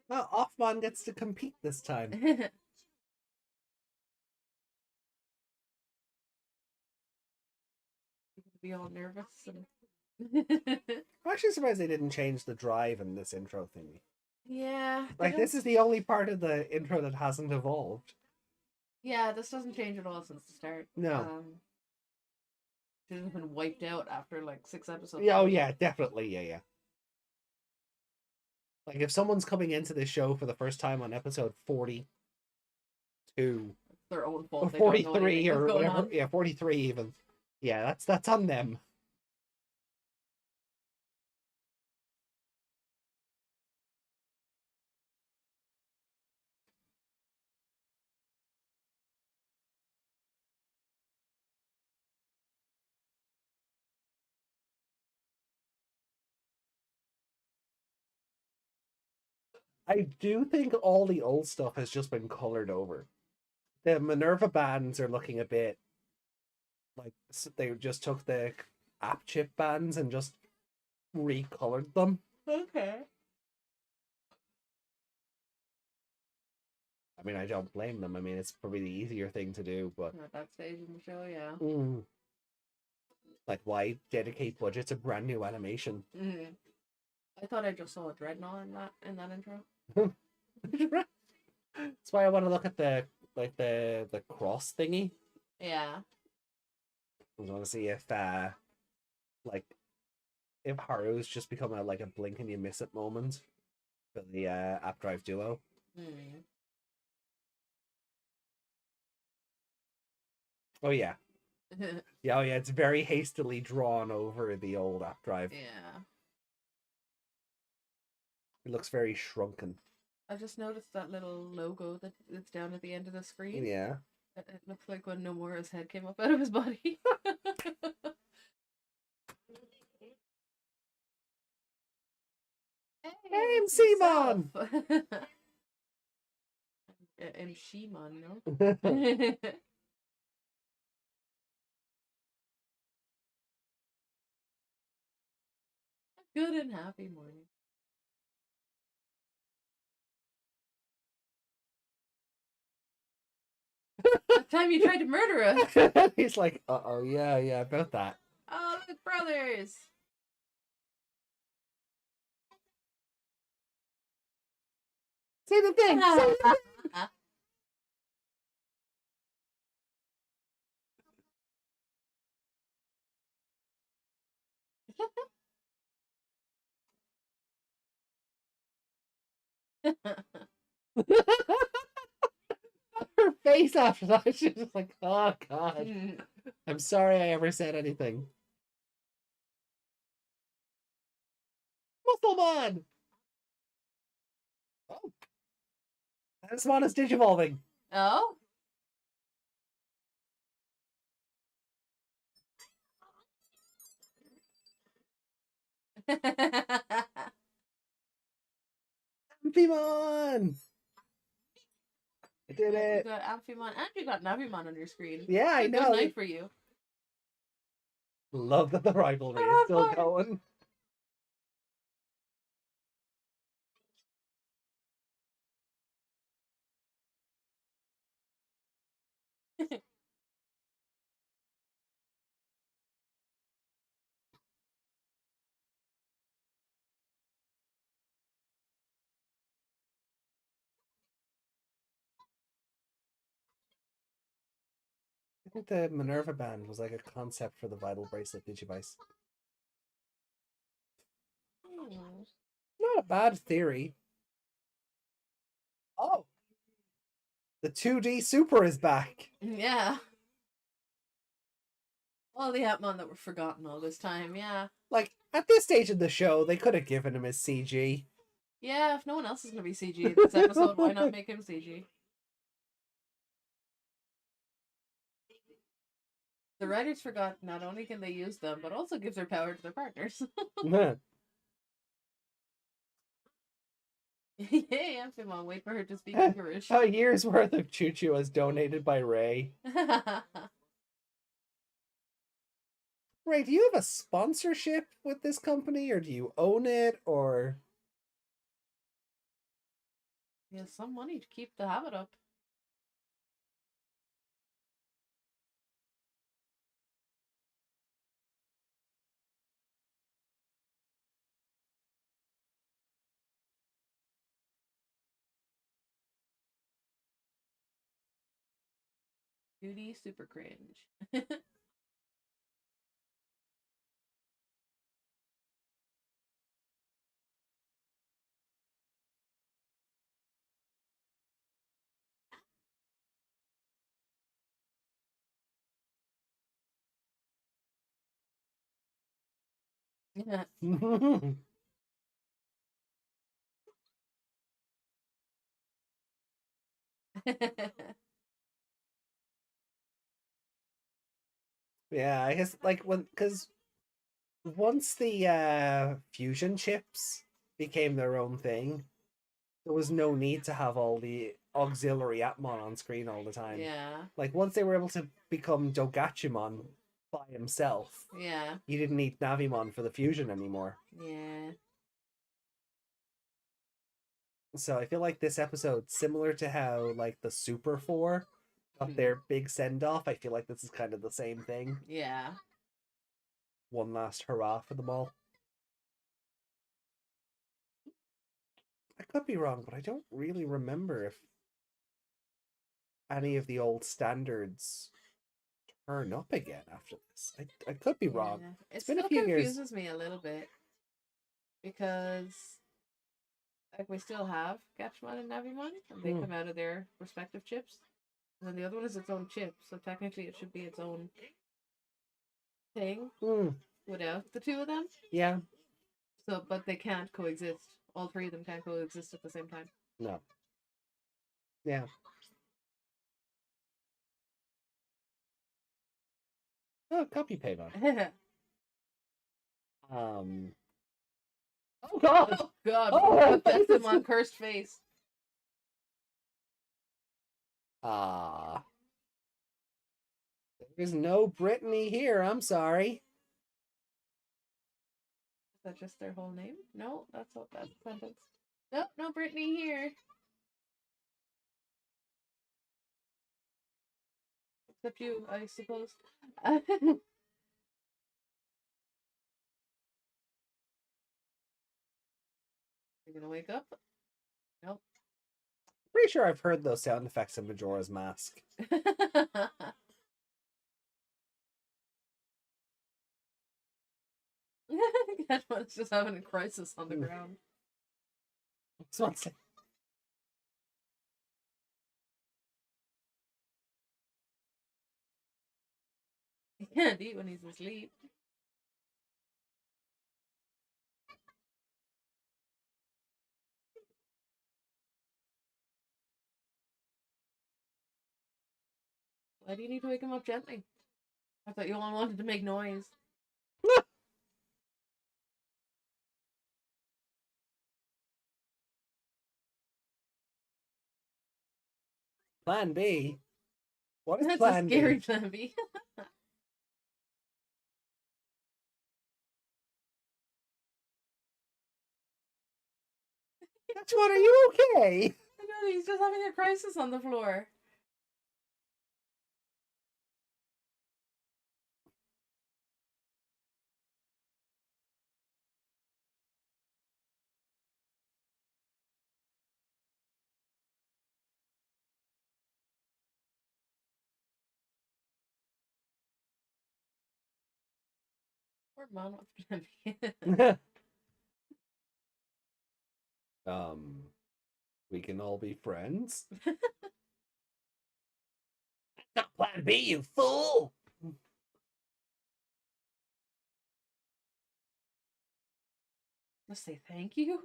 Well, Offman gets to compete this time. Be all nervous and I'm actually surprised they didn't change the drive in this intro thingy. yeah. Like, this is the only part of the intro that hasn't evolved. Yeah, this doesn't change at all since the start. No. It has been wiped out after like 6 episodes. Yeah, oh yeah, definitely, yeah. Like, if someone's coming into this show for the first time on episode 42, it's their own fault. or 43 or whatever, yeah, 43 even. Yeah, that's on them. I do think all the old stuff has just been colored over. The Minerva bands are looking a bit Like they just took the app chip bands and just recolored them. Okay. I mean, I don't blame them. I mean, it's probably the easier thing to do, but At that stage in the show, yeah. Like, why dedicate budget to brand new animation? I thought I just saw a dreadnought in that intro. That's why I want to look at the cross thingy. Yeah. I want to see if like if Haru's just become a blink and you miss it moment for the App Drive duo. Oh yeah. Yeah, oh yeah, it's very hastily drawn over the old App Drive. Yeah. It looks very shrunken. I just noticed that little logo that's down at the end of the screen. Yeah. It looks like when Nomura's head came up out of his body. Hey, MC-mon! MC-mon, no? Good and happy morning. The time you tried to murder us. He's like, uh-oh, yeah, about that. Oh, the brothers. Say the thing. Say the thing. Her face after that, she's just like, oh god. I'm sorry I ever said anything. Musclemon! Oh. Musclemon is digivolving. Oh? Amphiemon! I did it. You got Amphiemon and you got Navimon on your screen. Yeah, I know. Good night for you. Love that the rivalry is still going. I think the Minerva band was like a concept for the Vital Bracelet Digivice. Not a bad theory. Oh! The 2D Super is back! Yeah. All the Appmon that were forgotten all this time, yeah. Like, at this stage of the show, they could have given him his CG. Yeah, if no one else is going to be CG this episode, why not make him CG? The writers forgot not only can they use them, but also give their power to their partners. Yay, Amphiemon, wait for her to speak gibberish. A year's worth of choo-choo was donated by Ray. Ray, do you have a sponsorship with this company, or do you own it, or... He has some money to keep the habit up. Duty super cringe. Yeah, I guess, like, because once the fusion chips became their own thing, there was no need to have all the auxiliary Appmon on screen all the time. Yeah. Like, once they were able to become Dogachimon, by himself. Yeah. He didn't need Navimon for the fusion anymore. Yeah. So I feel like this episode, similar to how like the Super Four got their big send off, I feel like this is kind of the same thing. Yeah. One last hurrah for them all. I could be wrong, but I don't really remember if any of the old standards turn up again after this. I could be wrong. It been a still few years. confuses me a little bit because like we still have Gatchmon and Navimon, and they come out of their respective chips, and then the other one is its own chip, so technically it should be its own thing without the two of them. Yeah. So, but they can't coexist. All three of them can't coexist at the same time. No. Yeah. Oh, copy Paymon. Oh God! Oh God! Oh, That's him on cursed face. There's no Brittany here. I'm sorry. Is that just their whole name? No, that's a sentence. Nope, no Brittany here. Except you, I suppose. You're gonna wake up? Nope. Pretty sure I've heard those sound effects in Majora's Mask. Gatchmon's just having a crisis on the ground. He can't eat when he's asleep. Why do you need to wake him up gently? I thought you all wanted to make noise. Plan B? What is That's Plan a scary B? Plan B. Gatchmon, are you okay? No, he's just having a crisis on the floor. Poor mom with Plan B. We can all be friends. Not Plan B, you fool! Let's say thank you.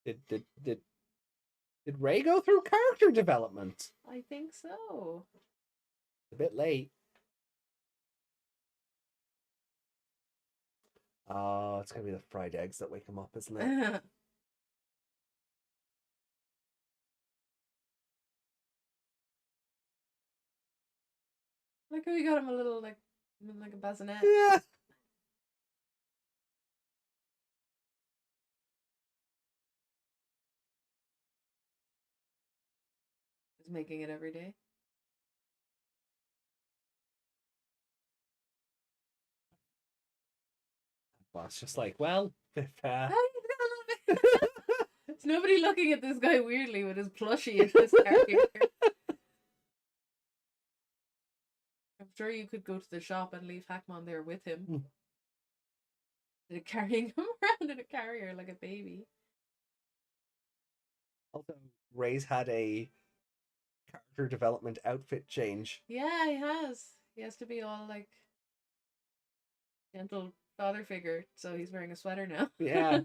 Did Ray go through character development? I think so. A bit late. Oh, it's gonna be the fried eggs that wake him up, isn't it? Like how you got him a little like a bassinet. Yeah. He's making it every day. Well, it's just like, well, if, It's nobody looking at this guy weirdly with his plushie in his carrier. I'm sure you could go to the shop and leave Hackmon there with him. Carrying him around in a carrier like a baby. Also, Ray's had a character development outfit change. Yeah, he has. He has to be all like gentle father figure, so he's wearing a sweater now. Yeah.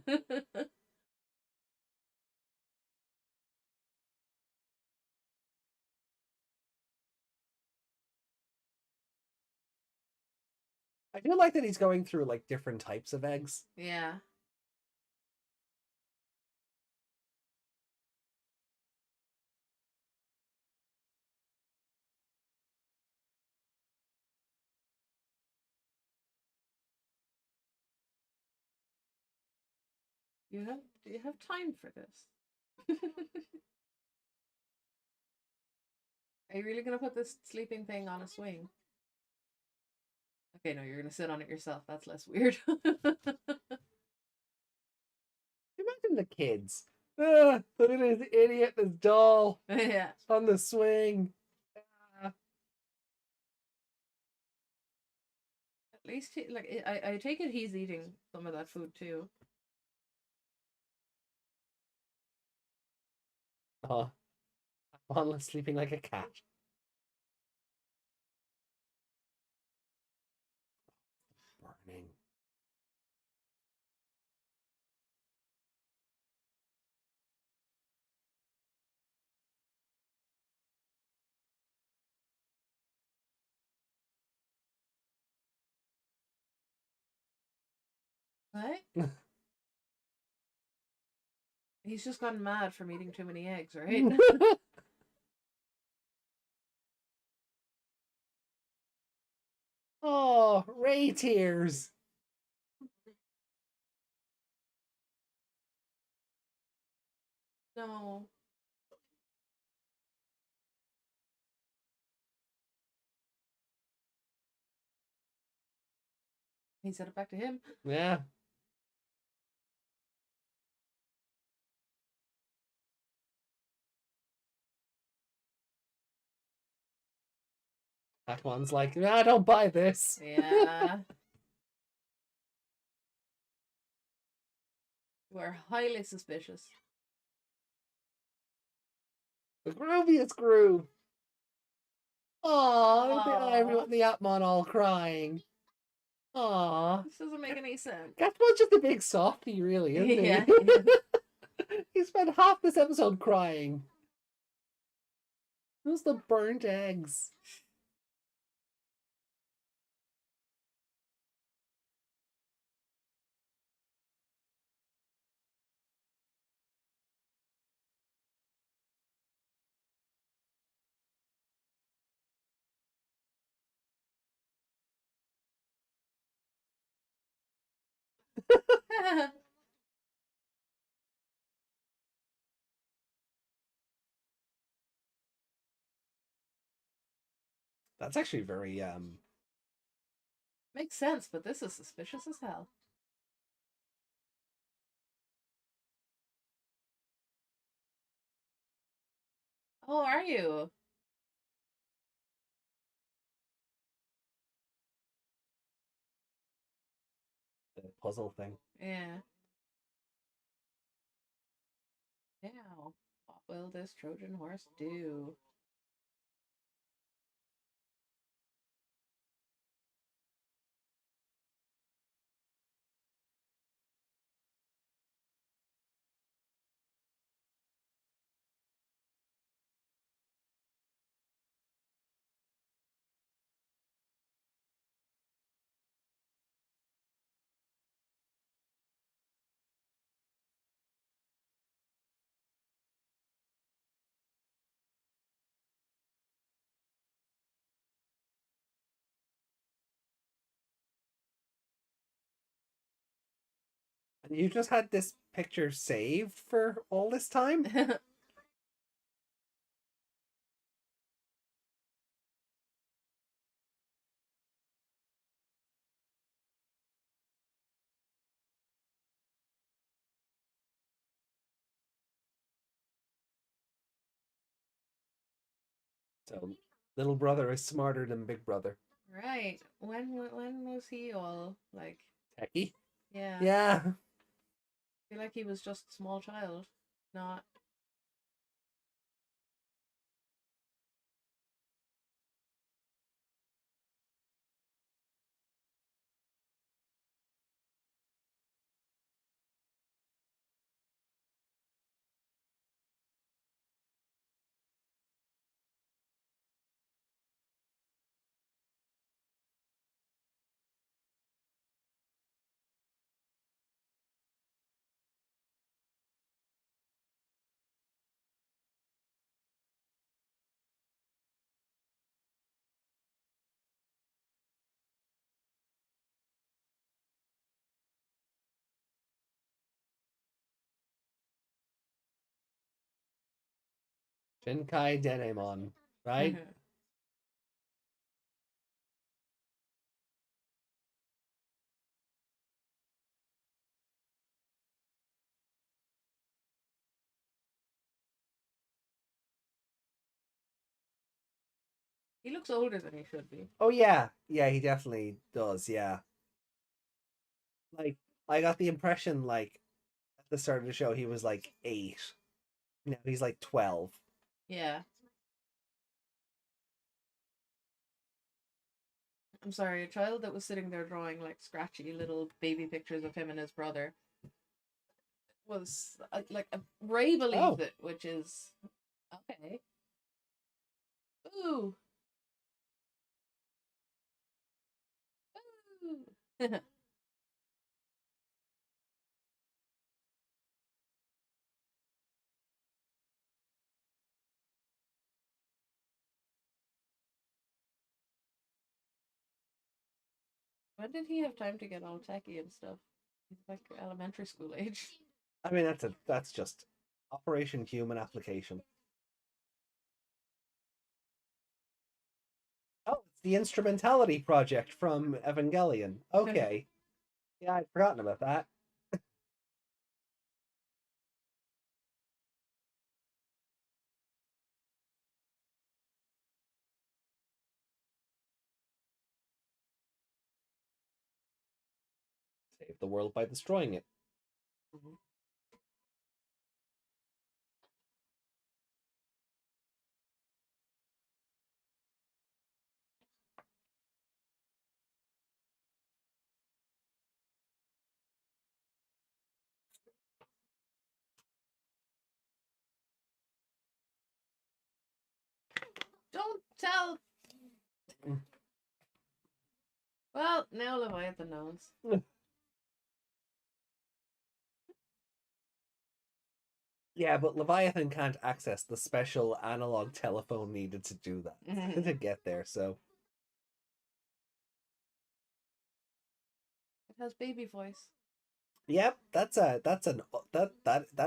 I do like that he's going through like different types of eggs. Yeah. Do you have time for this? Are you really gonna put this sleeping thing on a swing? Okay, no, you're gonna sit on it yourself. That's less weird. Imagine the kids. Look at this idiot, this doll Yeah. on the swing. At least I take it he's eating some of that food too. Oh, Appmon sleeping like a cat. Burning. What? He's just gotten mad from eating too many eggs, right? Oh, Ray tears. No. He said it back to him. Yeah. Appmon's like, nah, don't buy this. Yeah. You are highly suspicious. The grooviest groove. Aww, everyone, the Appmon all crying. Aww. This doesn't make any sense. Appmon's just a big softie, really, isn't he? Yeah. He spent half this episode crying. Those the burnt eggs. That's actually very Makes sense, but this is suspicious as hell. Oh, are you? the puzzle thing. Yeah. Now, what will this Trojan horse do? And you just had this picture saved for all this time? So little brother is smarter than big brother. Right. When was he all like? Techie? Yeah. Yeah. I feel like he was just a small child, not. Shinkai Denemon, right? He looks older than he should be. Oh yeah, yeah, he definitely does. Yeah, like I got the impression like at the start of the show he was like 8. Now he's like 12. Yeah. I'm sorry, a child that was sitting there drawing like scratchy little baby pictures of him and his brother was like Ray believes Oh, it, which is okay. Ooh. Ooh. When did he have time to get all techie and stuff? He's like elementary school age. I mean that's just Operation Human Application. Oh, it's the instrumentality project from Evangelion. Okay, yeah, I'd forgotten about that. Save the world by destroying it. Mhm. Don't tell. Well, now Leviathan knows. Yeah, but Leviathan can't access the special analog telephone needed to do that to It get there. So, has baby voice. yep, that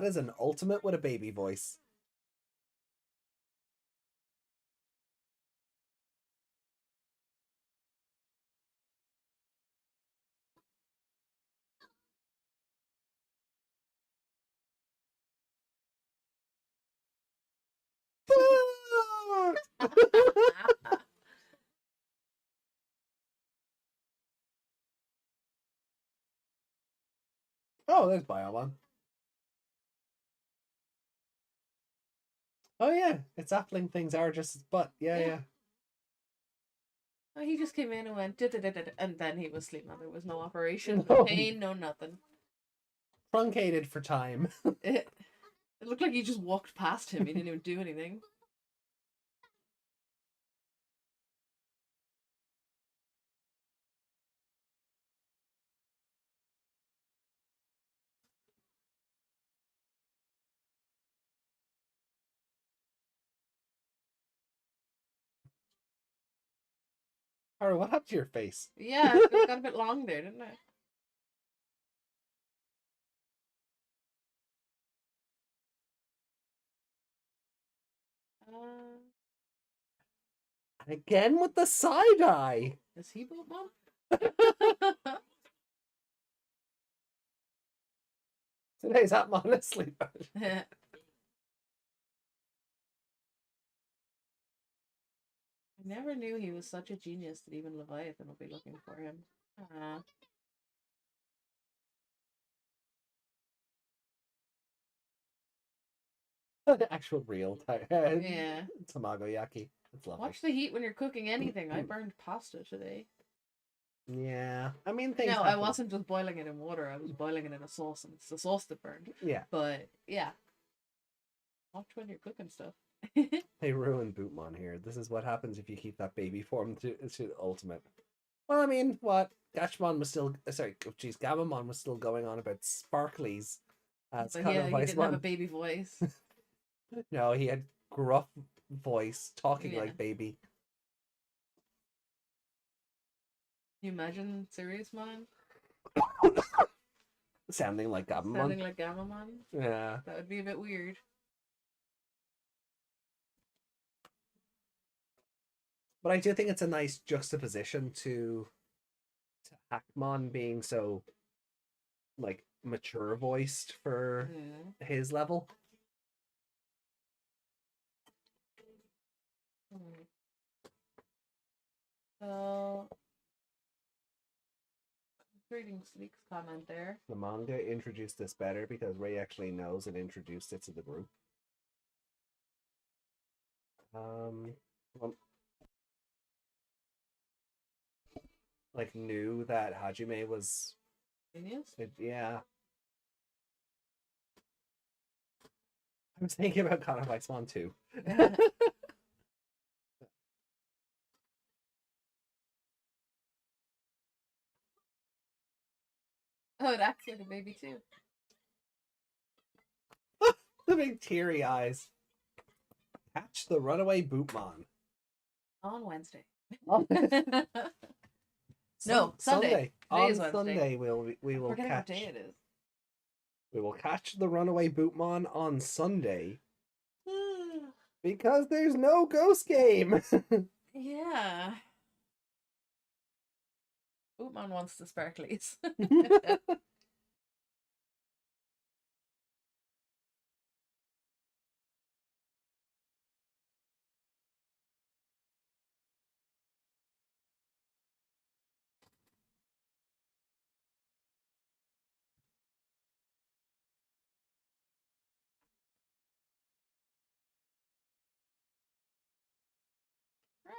is an ultimate with a baby voice. Oh, there's Biomon. Oh yeah, it's appling things are just but yeah, Yeah. yeah. Oh, he just came in and went, and then he was asleep. Now there was no operation, no No, pain, no nothing. truncated for time. It looked like he just walked past him. He didn't even do anything. Or what happened to your face? Yeah, it got a bit long there, didn't it? Uh, Again with the side eye. is he boot mom? Today's Appmon asleep. I never knew he was such a genius that even Leviathan will be looking for him. Actual real Yeah. tamago yaki. It's lovely. Watch the heat when you're cooking anything. I burned pasta today. Yeah, I mean things No, I happen. wasn't just boiling it in water. I was boiling it in a sauce, and it's the sauce that burned. Yeah, But yeah, watch when you're cooking stuff. they ruined Bootmon here. This is what happens if you keep that baby form to ultimate. Well, I mean, what Gachmon was still sorry, geez, Gamamon was still going on about sparklies as But kind yeah, of he didn't have a Weissmon. baby voice. No, he had gruff voice, talking Yeah. like baby. You imagine Serious Man Sounding like Gamamon. sounding like Gamamon? Yeah. That would be a bit weird. But I do think it's a nice juxtaposition to Appmon being so like mature voiced for his level. So, reading Sleek's comment there. The manga introduced this better because Ray actually knows and introduced it to the group. Well, like knew that Hajime was genius. Yeah. I was thinking about God of Ice Mon too. Oh, it acts like a baby too. The big teary eyes. Catch the runaway Bootmon. On Wednesday. No, Sunday. On Sunday we will catch. What day it is. We will catch the runaway Bootmon on Sunday. Because there's no ghost game. Yeah. Bootmon wants the sparklies.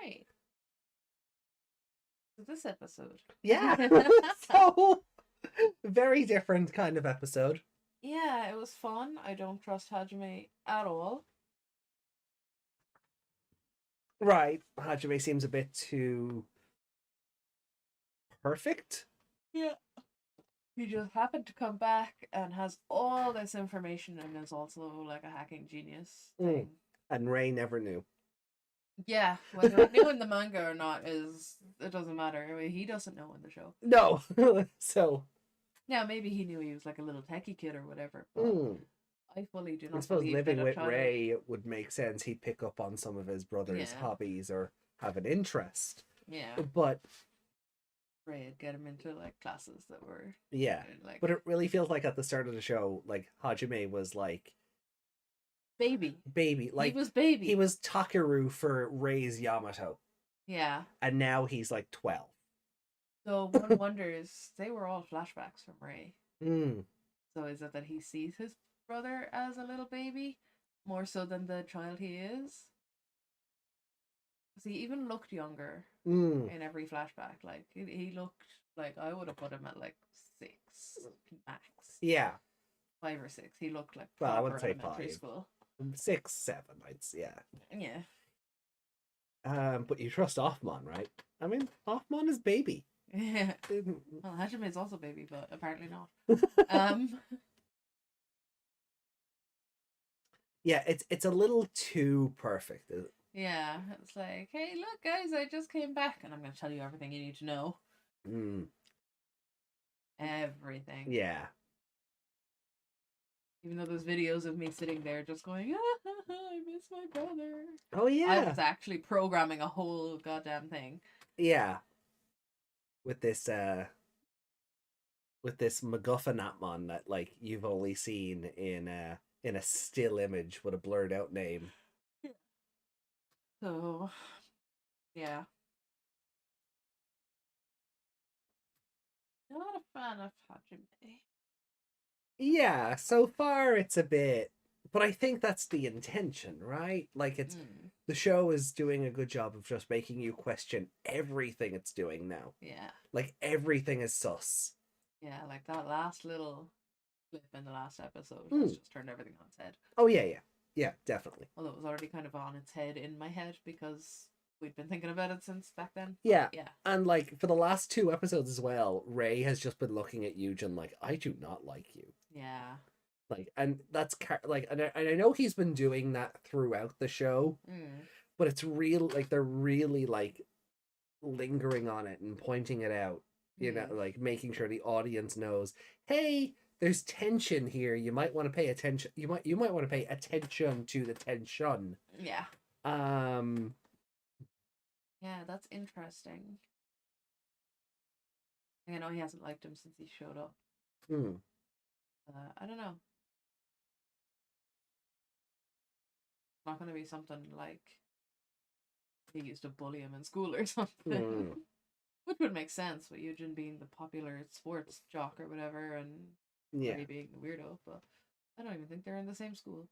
Right. So this episode. Yeah. So very different kind of episode. Yeah, it was fun. I don't trust Hajime at all. Right. Hajime seems a bit too perfect. Yeah. He just happened to come back and has all this information and is also like a hacking genius thing. And Ray never knew. Yeah, whether he knew in the manga or not it doesn't matter. I mean, he doesn't know in the show. No. So yeah, maybe he knew he was like a little techie kid or whatever. But I fully do not. I suppose living with Ray would make sense. He'd pick up on some of his brother's hobbies or have an interest. Yeah, but Ray would get him into like classes that were like. But it really feels like at the start of the show, like Hajime was like. Baby, like he was baby. He was Takeru for Ray's Yamato. Yeah. And now he's like 12. So one wonders, they were all flashbacks from Ray. So is it that he sees his brother as a little baby more so than the child he is? Because he even looked younger in every flashback. Like he looked like I would have put him at like 6 max. Yeah. 5 or 6. He looked like proper I would say elementary 5. School. 6, 7, I'd say, yeah. But you trust Appmon, right? I mean, Appmon is baby. Yeah. Well, Hajime is also baby, but apparently not. Yeah, it's a little too perfect. Yeah, it's like, hey, look, guys, I just came back, and I'm going to tell you everything you need to know. Everything. Yeah. Even though there's videos of me sitting there just going, I miss my brother. Oh, yeah. I was actually programming a whole goddamn thing. Yeah. With this MacGuffin Appmon that, like, you've only seen in a still image with a blurred out name. So, yeah. Not a fan of Hajime. Yeah, so far it's a bit, but I think that's the intention, right? Like it's the show is doing a good job of just making you question everything it's doing now. Yeah. Like everything is sus. Yeah, like that last little clip in the last episode has just turned everything on its head. Oh yeah. Yeah, definitely. Although it was already kind of on its head in my head because we'd been thinking about it since back then. Yeah. And like for the last 2 episodes as well, Ray has just been looking at Eugen like, I do not like you. Yeah. Like, and that's like, and I know he's been doing that throughout the show, but it's real. Like they're really like lingering on it and pointing it out. You know, like making sure the audience knows, hey, there's tension here. You might want to pay attention. You might want to pay attention to the tension. Yeah. Yeah, that's interesting. I know he hasn't liked him since he showed up. I don't know. It's not going to be something like he used to bully him in school or something. Which would make sense with Eugen being the popular sports jock or whatever, and Ray being the weirdo, but I don't even think they're in the same school.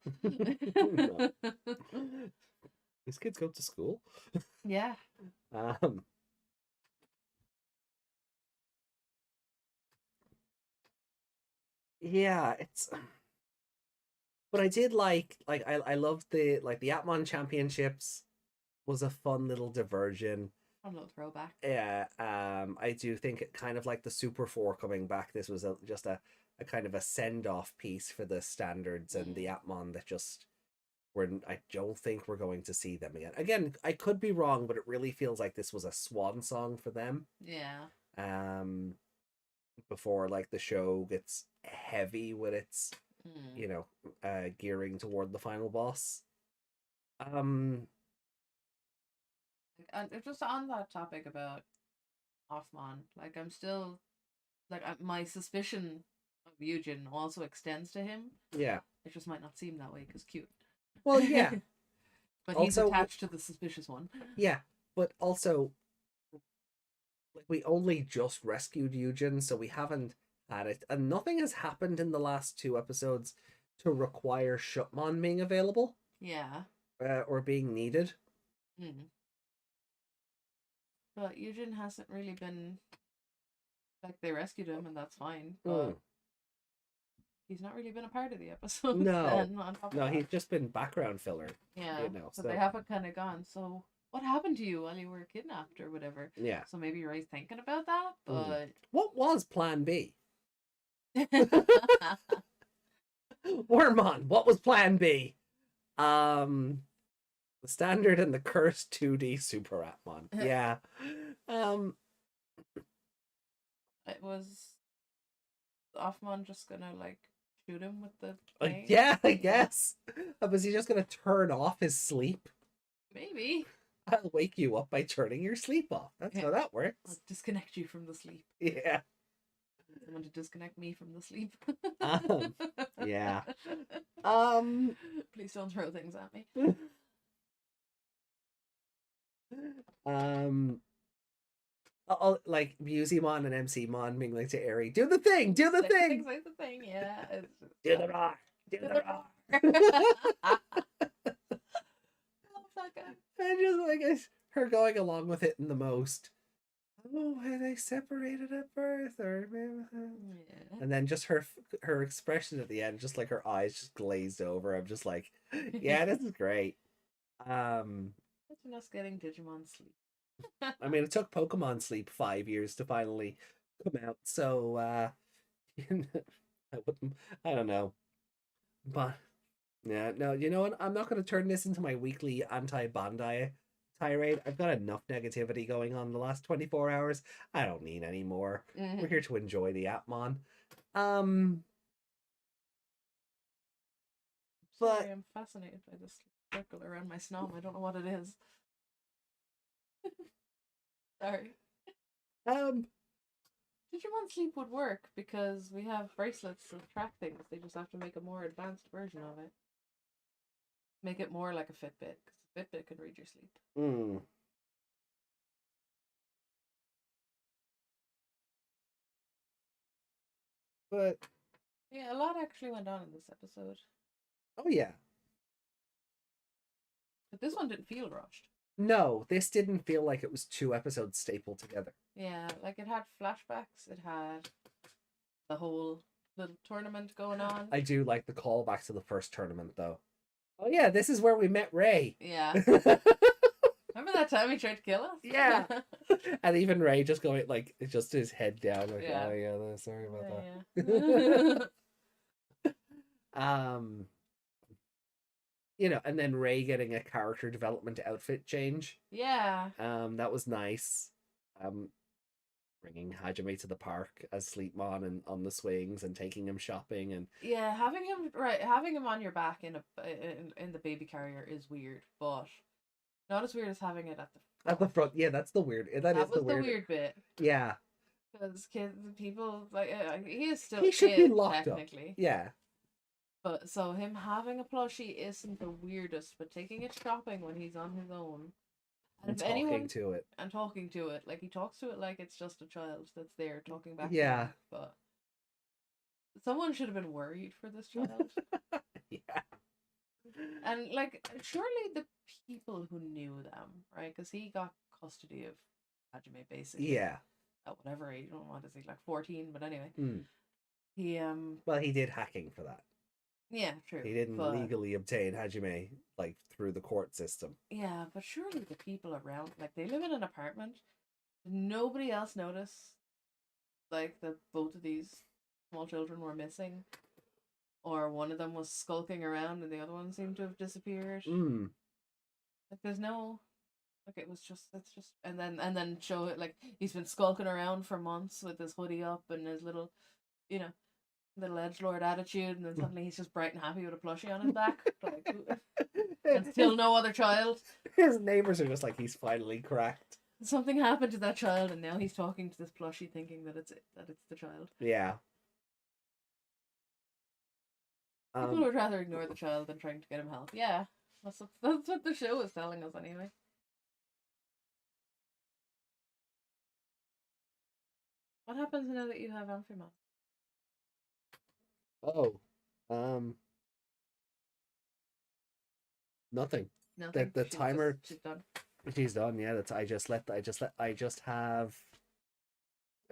These kids go to school? Yeah. Yeah, it's but I did I loved the Appmon Championships was a fun little diversion. Fun little throwback. Yeah, I do think it kind of like the Super Four coming back. This was just a kind of a send off piece for the standards and the Appmon that just I don't think we're going to see them again. Again, I could be wrong, but it really feels like this was a swan song for them. Yeah. Before like the show gets heavy with its gearing toward the final boss. And just on that topic about Appmon, like I'm still like my suspicion of Eugen also extends to him. Yeah. It just might not seem that way because cute. Well, yeah. But he's attached to the suspicious one. Yeah, but also, like, we only just rescued Eugen, so we haven't had it, and nothing has happened in the last 2 episodes to require Shutmon being available. Yeah. Or being needed. But Eugen hasn't really been like they rescued him, and that's fine. But he's not really been a part of the episode. No, he's just been background filler. Yeah, so they haven't kind of gone. So what happened to you while you were kidnapped or whatever? Yeah. So maybe Ray's thinking about that, but what was Plan B? Wormmon, what was Plan B? The standard and the cursed 2D Super Appmon. Yeah. It was Appmon just gonna like shoot him with the thing? Yeah, I guess. Was he just gonna turn off his sleep? Maybe. I'll wake you up by turning your sleep off. That's how that works. I'll disconnect you from the sleep. Yeah. Someone to disconnect me from the sleep. Yeah. Please don't throw things at me. Like Musimon and MCmon being like to Eri, do the thing, do the thing. Like the thing, yeah. Do the roar, do the roar. And just like her going along with it in the most. Oh, were they separated at birth, or and then just her expression at the end, just like her eyes just glazed over. I'm just like, yeah, this is great. Imagine us getting Digimon sleep. I mean, it took Pokemon Sleep 5 years to finally come out, so I don't know, but yeah, no, you know what? I'm not going to turn this into my weekly anti-Bandai tirade. I've got enough negativity going on the last 24 hours. I don't need any more. We're here to enjoy the Appmon. But sorry, I'm fascinated by this circle around my snob. I don't know what it is. Sorry. Digimon Sleep would work because we have bracelets that track things. They just have to make a more advanced version of it. Make it more like a Fitbit, because a Fitbit can read your sleep. But yeah, a lot actually went on in this episode. Oh yeah. But this one didn't feel rushed. No, this didn't feel like it was 2 episodes stapled together. Yeah, like it had flashbacks, it had the whole little tournament going on. I do like the callback to the first tournament, though. Oh yeah, this is where we met Ray. Yeah. Remember that time he tried to kill us? Yeah. And even Ray just going, like, just his head down, like, yeah. Oh yeah, sorry about that. Yeah. You know, and then Ray getting a character development outfit change. Yeah. That was nice. Bringing Hajime to the park as Sleepmon and on the swings and taking him shopping and yeah, having him on your back in the baby carrier is weird, but not as weird as having it at At the front. Yeah, that's the weird. That is That the was the weird. weird bit. Yeah. Because kids, people, like, he is still He a should be kid, locked up. technically. Yeah. But, so him having a plushie isn't the weirdest, but taking it shopping when he's on his own. And if talking anyone, to it. And talking to it. Like, he talks to it like it's just a child that's there talking back to Yeah. him. But someone should have been worried for this child. Yeah. And, like, surely the people who knew them, right? Because he got custody of Hajime, basically. Yeah. At whatever age, I don't want to say, like 14, but anyway. Mm. He, Well, he did hacking for that. Yeah, true. He didn't legally obtain Hajime, like, through the court system. Yeah, but surely the people around, like, they live in an apartment. Did nobody else notice, like, that both of these small children were missing? Or one of them was skulking around and the other one seemed to have disappeared? Mm. Like, there's no... Like, it's just... And then show it, like, he's been skulking around for months with his hoodie up and his little, you know, little edgelord attitude, and then suddenly he's just bright and happy with a plushie on his back. Like, and still no other child. His neighbors are just like, he's finally cracked. Something happened to that child, and now he's talking to this plushie, thinking that it's the child. Yeah. People would rather ignore the child than trying to get him help. Yeah, that's what the show is telling us anyway. What happens now that you have Amphiman? Oh, nothing. Nothing. The timer. She's done. She's done. Yeah, I just have.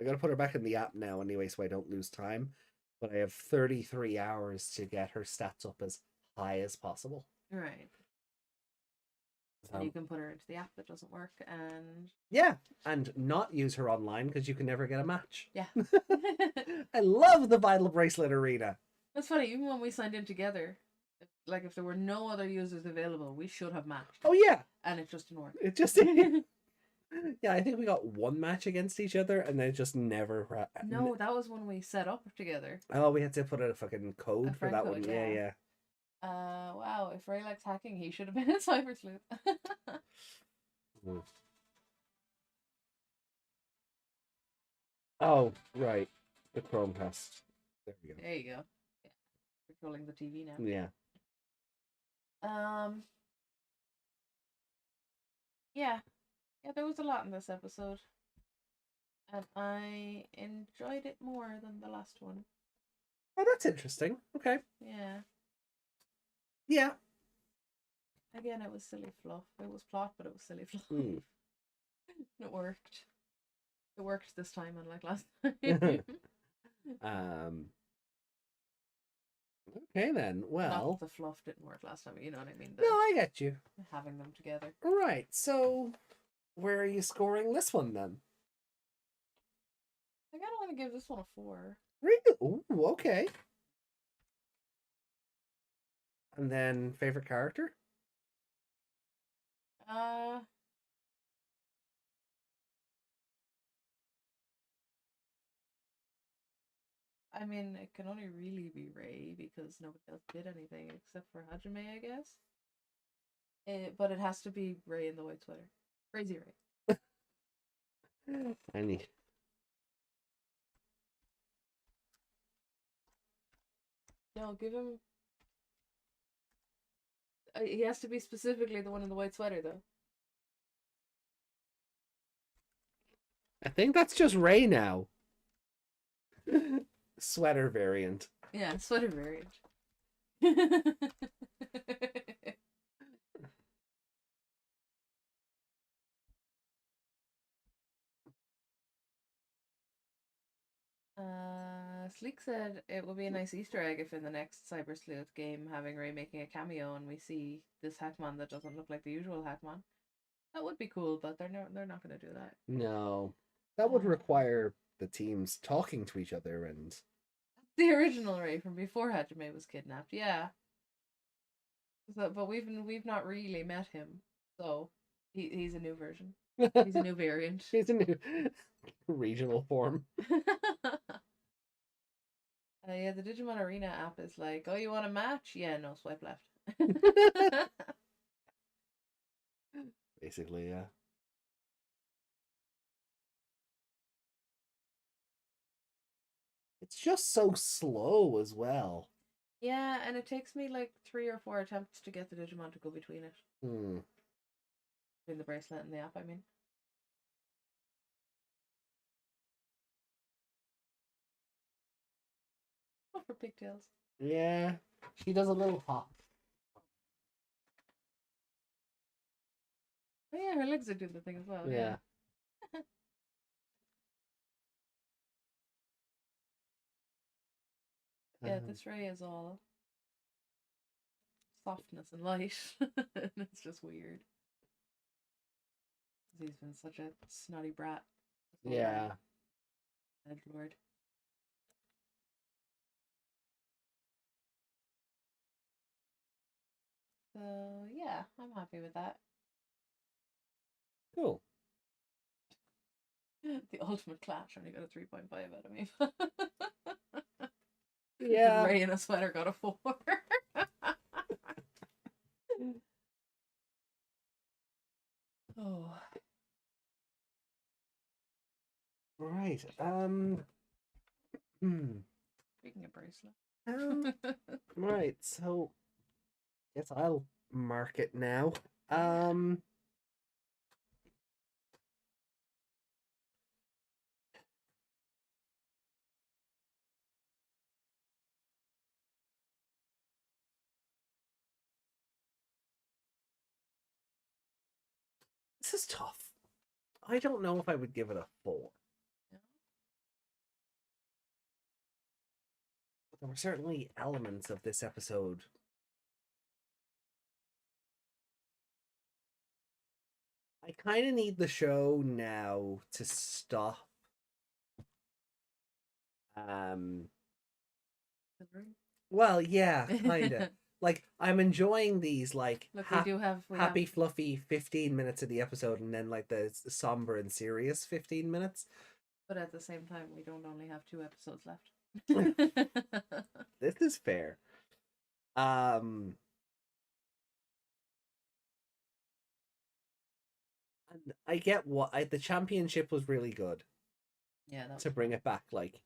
I gotta put her back in the app now anyway, so I don't lose time. But I have 33 hours to get her stats up as high as possible. Right. And you can put her into the app that doesn't work, and yeah, and not use her online because you can never get a match. Yeah. I love the Vital Bracelet Arena. That's funny. Even when we signed in together, like if there were no other users available, we should have matched. Oh yeah. And it just didn't work. It just yeah, I think we got one match against each other, and then it just never. No, that was when we set up together. Oh, we had to put a fucking code for that code, one. Yeah. Wow, if Ray likes hacking, he should have been a cyber sleuth. Oh, right. The Chromecast. There we go. There you go. Yeah. Controlling the TV now. Yeah. Yeah. Yeah, there was a lot in this episode. And I enjoyed it more than the last one. Oh, that's interesting. Okay. Yeah. Yeah. Again, it was silly fluff. It was plot, but it was silly fluff. It worked. It worked this time, unlike last time. Okay then. Well, not the fluff didn't work last time. You know what I mean? No, I get you. Having them together. Right. So, where are you scoring this one then? I kind of want to give this one a 4. Really? Ooh, okay. And then favorite character? I mean, it can only really be Ray because nobody else did anything except for Hajime, I guess. But it has to be Ray in the white sweater. Crazy Ray. I need. No, give him. He has to be specifically the one in the white sweater, though. I think that's just Ray now. Sweater variant. Yeah, sweater variant. Sleek said it would be a nice Easter egg if in the next Cyber Sleuth game having Ray making a cameo and we see this Hackman that doesn't look like the usual Hackman. That would be cool, but they're not going to do that. No, that would require the teams talking to each other and the original Ray from before Hajime was kidnapped. Yeah. So, but we've not really met him, so he's a new version. He's a new variant. He's a new regional form. Yeah, the Digimon Arena app is like, oh, you want a match? Yeah, no, swipe left. Basically, yeah. It's just so slow as well. Yeah, and it takes me like 3 or 4 attempts to get the Digimon to go between it. Hmm. Between the bracelet and the app, I mean. Oh, for pigtails. Yeah, she does a little hop. Oh yeah, her legs are doing the thing as well. Yeah. Yeah, this Ray is all softness and light. And it's just weird. He's been such a snotty brat. Yeah. Edgelord. So yeah, I'm happy with that. Cool. The ultimate clash only got a 3.5 out of me. Yeah. And Ray in a sweater got a 4. Oh. Right. Speaking of bracelet. Right. So, guess I'll mark it now. Yeah. This is tough. I don't know if I would give it a 4. Yeah. But there were certainly elements of this episode. I kind of need the show now to stop. Well, yeah, kind of. Like, I'm enjoying these, like, Look, we happy, have, fluffy 15 minutes of the episode, and then, like, the somber and serious 15 minutes. but at the same time, we don't only have 2 episodes left. This is fair. And I get the championship was really good. Yeah, to bring it back, like,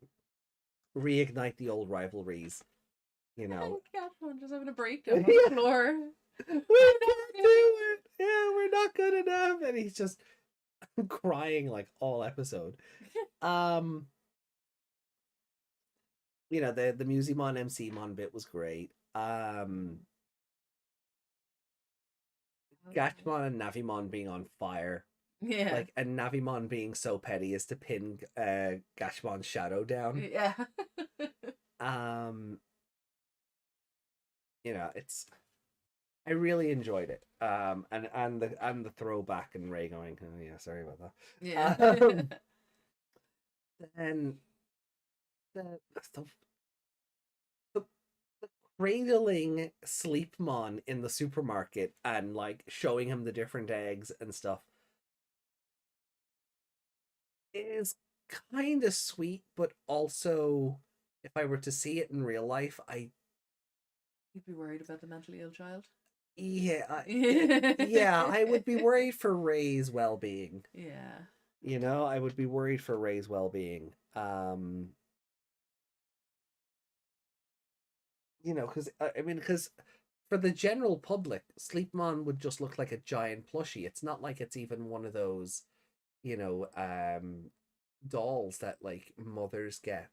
reignite the old rivalries. You know, Appmon just having a breakdown on the floor. We can't do it. Yeah, we're not good enough, and he's just crying like all episode. You know, the Musimon MCmon bit was great. Gatchmon and Navimon being on fire. Yeah. Like, and Navimon being so petty as to pin Gatchmon's shadow down. Yeah. You know, I really enjoyed it. And the throwback and Ray going, oh yeah, sorry about that. Yeah. Then the cradling Sleepmon in the supermarket and like showing him the different eggs and stuff is kind of sweet, but also if I were to see it in real life, You'd be worried about the mentally ill child. Yeah, yeah, I would be worried for Ray's well-being. Yeah. You know, I would be worried for Ray's well-being. You know, because for the general public, Sleepmon would just look like a giant plushie. It's not like it's even one of those, you know, dolls that like mothers get.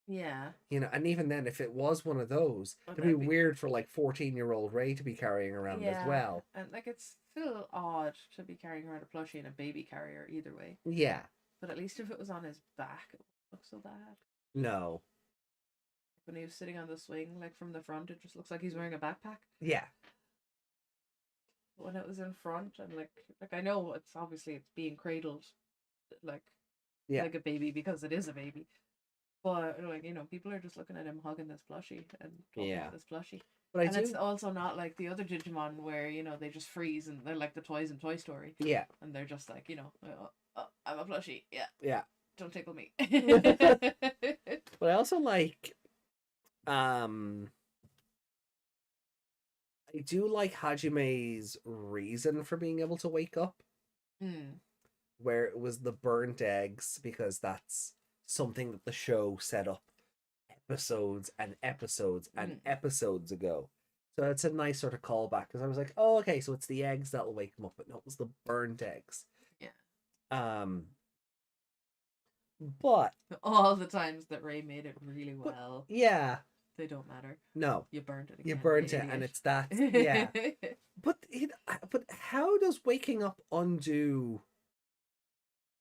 Yeah. You know, and even then, if it was one of those, it'd be weird for like 14-year-old Ray to be carrying around as well. And like it's still odd to be carrying around a plushie in a baby carrier either way. Yeah. But at least if it was on his back, it wouldn't look so bad. No. When he was sitting on the swing, like from the front, it just looks like he's wearing a backpack. Yeah. When it was in front, and like I know it's being cradled, like a baby because it is a baby. But like, you know, people are just looking at him hugging this plushie and talking to this plushie. But it's also not like the other Digimon where, you know, they just freeze and they're like the toys in Toy Story. Yeah. And they're just like, you know, oh, I'm a plushie. Yeah. Yeah. Don't tickle me. But I also like I do like Hajime's reason for being able to wake up. Where it was the burnt eggs, because that's something that the show set up episodes and episodes and episodes ago. So it's a nice sort of callback because I was like, oh, okay, so it's the eggs that'll wake him up, but no, it was the burnt eggs. Yeah. But all the times that Ray made it really well, yeah, they don't matter. No, you burnt it again. You burnt it, and it's that. Yeah, but how does waking up undo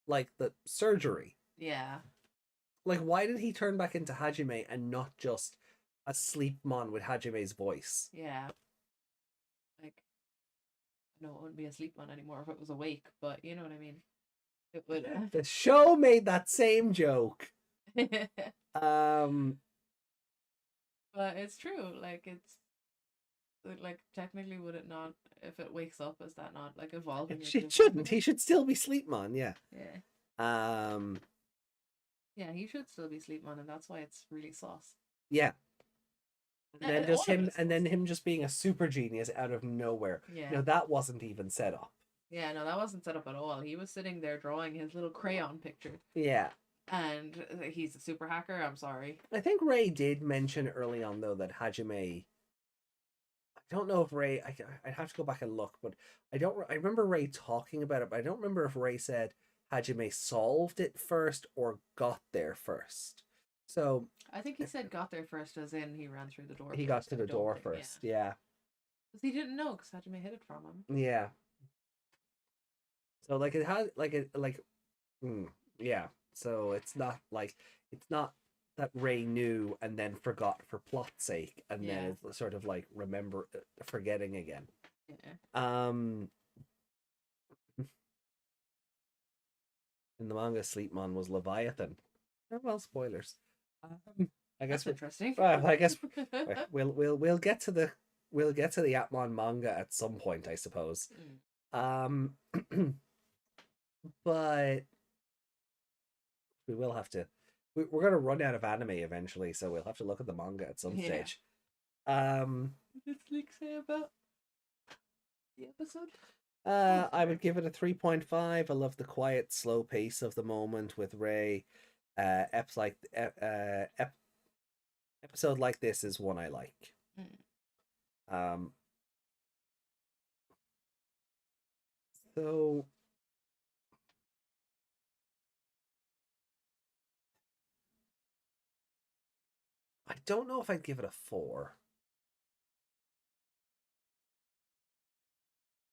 like the surgery? Yeah. Like, why did he turn back into Hajime and not just a sleepmon with Hajime's voice? Yeah. Like, no, it wouldn't be a sleepmon anymore if it was awake, but you know what I mean. It would. The show made that same joke. But it's true. Like, it's like technically, would it not? If it wakes up, is that not like evolving? It shouldn't. He should still be sleepmon. Yeah. Yeah. Yeah, he should still be sleepmon, and that's why it's really sauce. Yeah. And then just him, and then him just being a super genius out of nowhere. Yeah. No, that wasn't even set up. Yeah, no, that wasn't set up at all. He was sitting there drawing his little crayon picture. Yeah. And he's a super hacker. I'm sorry. I think Ray did mention early on though that Hajime. I don't know if Ray. I'd have to go back and look, but I don't. I remember Ray talking about it, but I don't remember if Ray said Hajime solved it first or got there first. So I think he said got there first, as in he ran through the door. He got to the door first. Yeah. Because he didn't know, because Hajime hid it from him. Yeah. So like it has yeah. So it's not that Ray knew and then forgot for plot's sake, and then it's sort of like forgetting again. Yeah. In the manga, Sleepmon was Leviathan. Oh, well, spoilers. I guess that's interesting. I guess we'll get to the Appmon manga at some point, I suppose. But we will have to. We're going to run out of anime eventually, so we'll have to look at the manga at some stage. What did Nick say about the episode? I would give it a 3.5. I love the quiet, slow pace of the moment with Ray. Episode like this is one I like. So I don't know if I'd give it a 4.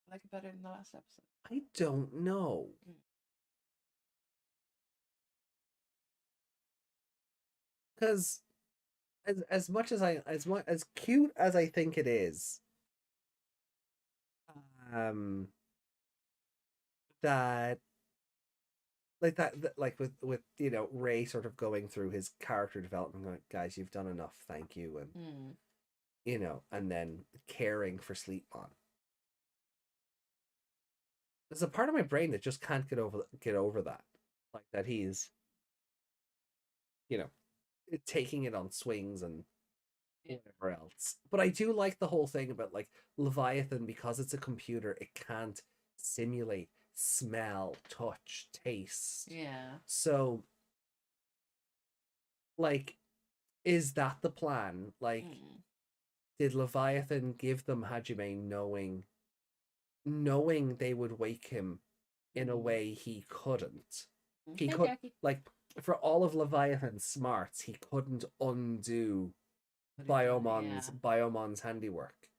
I like it better than the last episode. I don't know. Because as much as as cute as I think it is, that with Ray sort of going through his character development, like, guys, you've done enough, thank you, and and then caring for Sleepmon. There's a part of my brain that just can't get over that, like that he's taking it on swings and whatever else. But I do like the whole thing about like Leviathan, because it's a computer, it can't simulate smell, touch, taste. Yeah. So like, is that the plan? Like, did Leviathan give them Hajime knowing they would wake him in a way he couldn't? He could, like, for all of Leviathan's smarts, he couldn't undo Biomon's handiwork.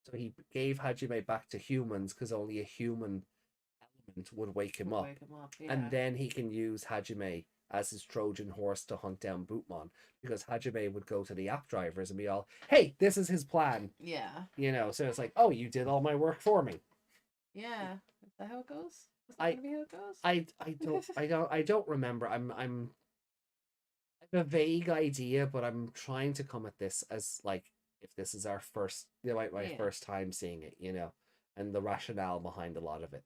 So he gave Hajime back to humans because only a human element would wake him up. And then he can use Hajime as his Trojan horse to hunt down Bootmon, because Hajime would go to the app drivers and be all, hey, this is his plan. Yeah. So it's like, oh, you did all my work for me. Yeah. Is that how it goes? Is that gonna be how it goes? I don't remember. I have a vague idea, but I'm trying to come at this as like, if this is our first, my first time seeing it, and the rationale behind a lot of it.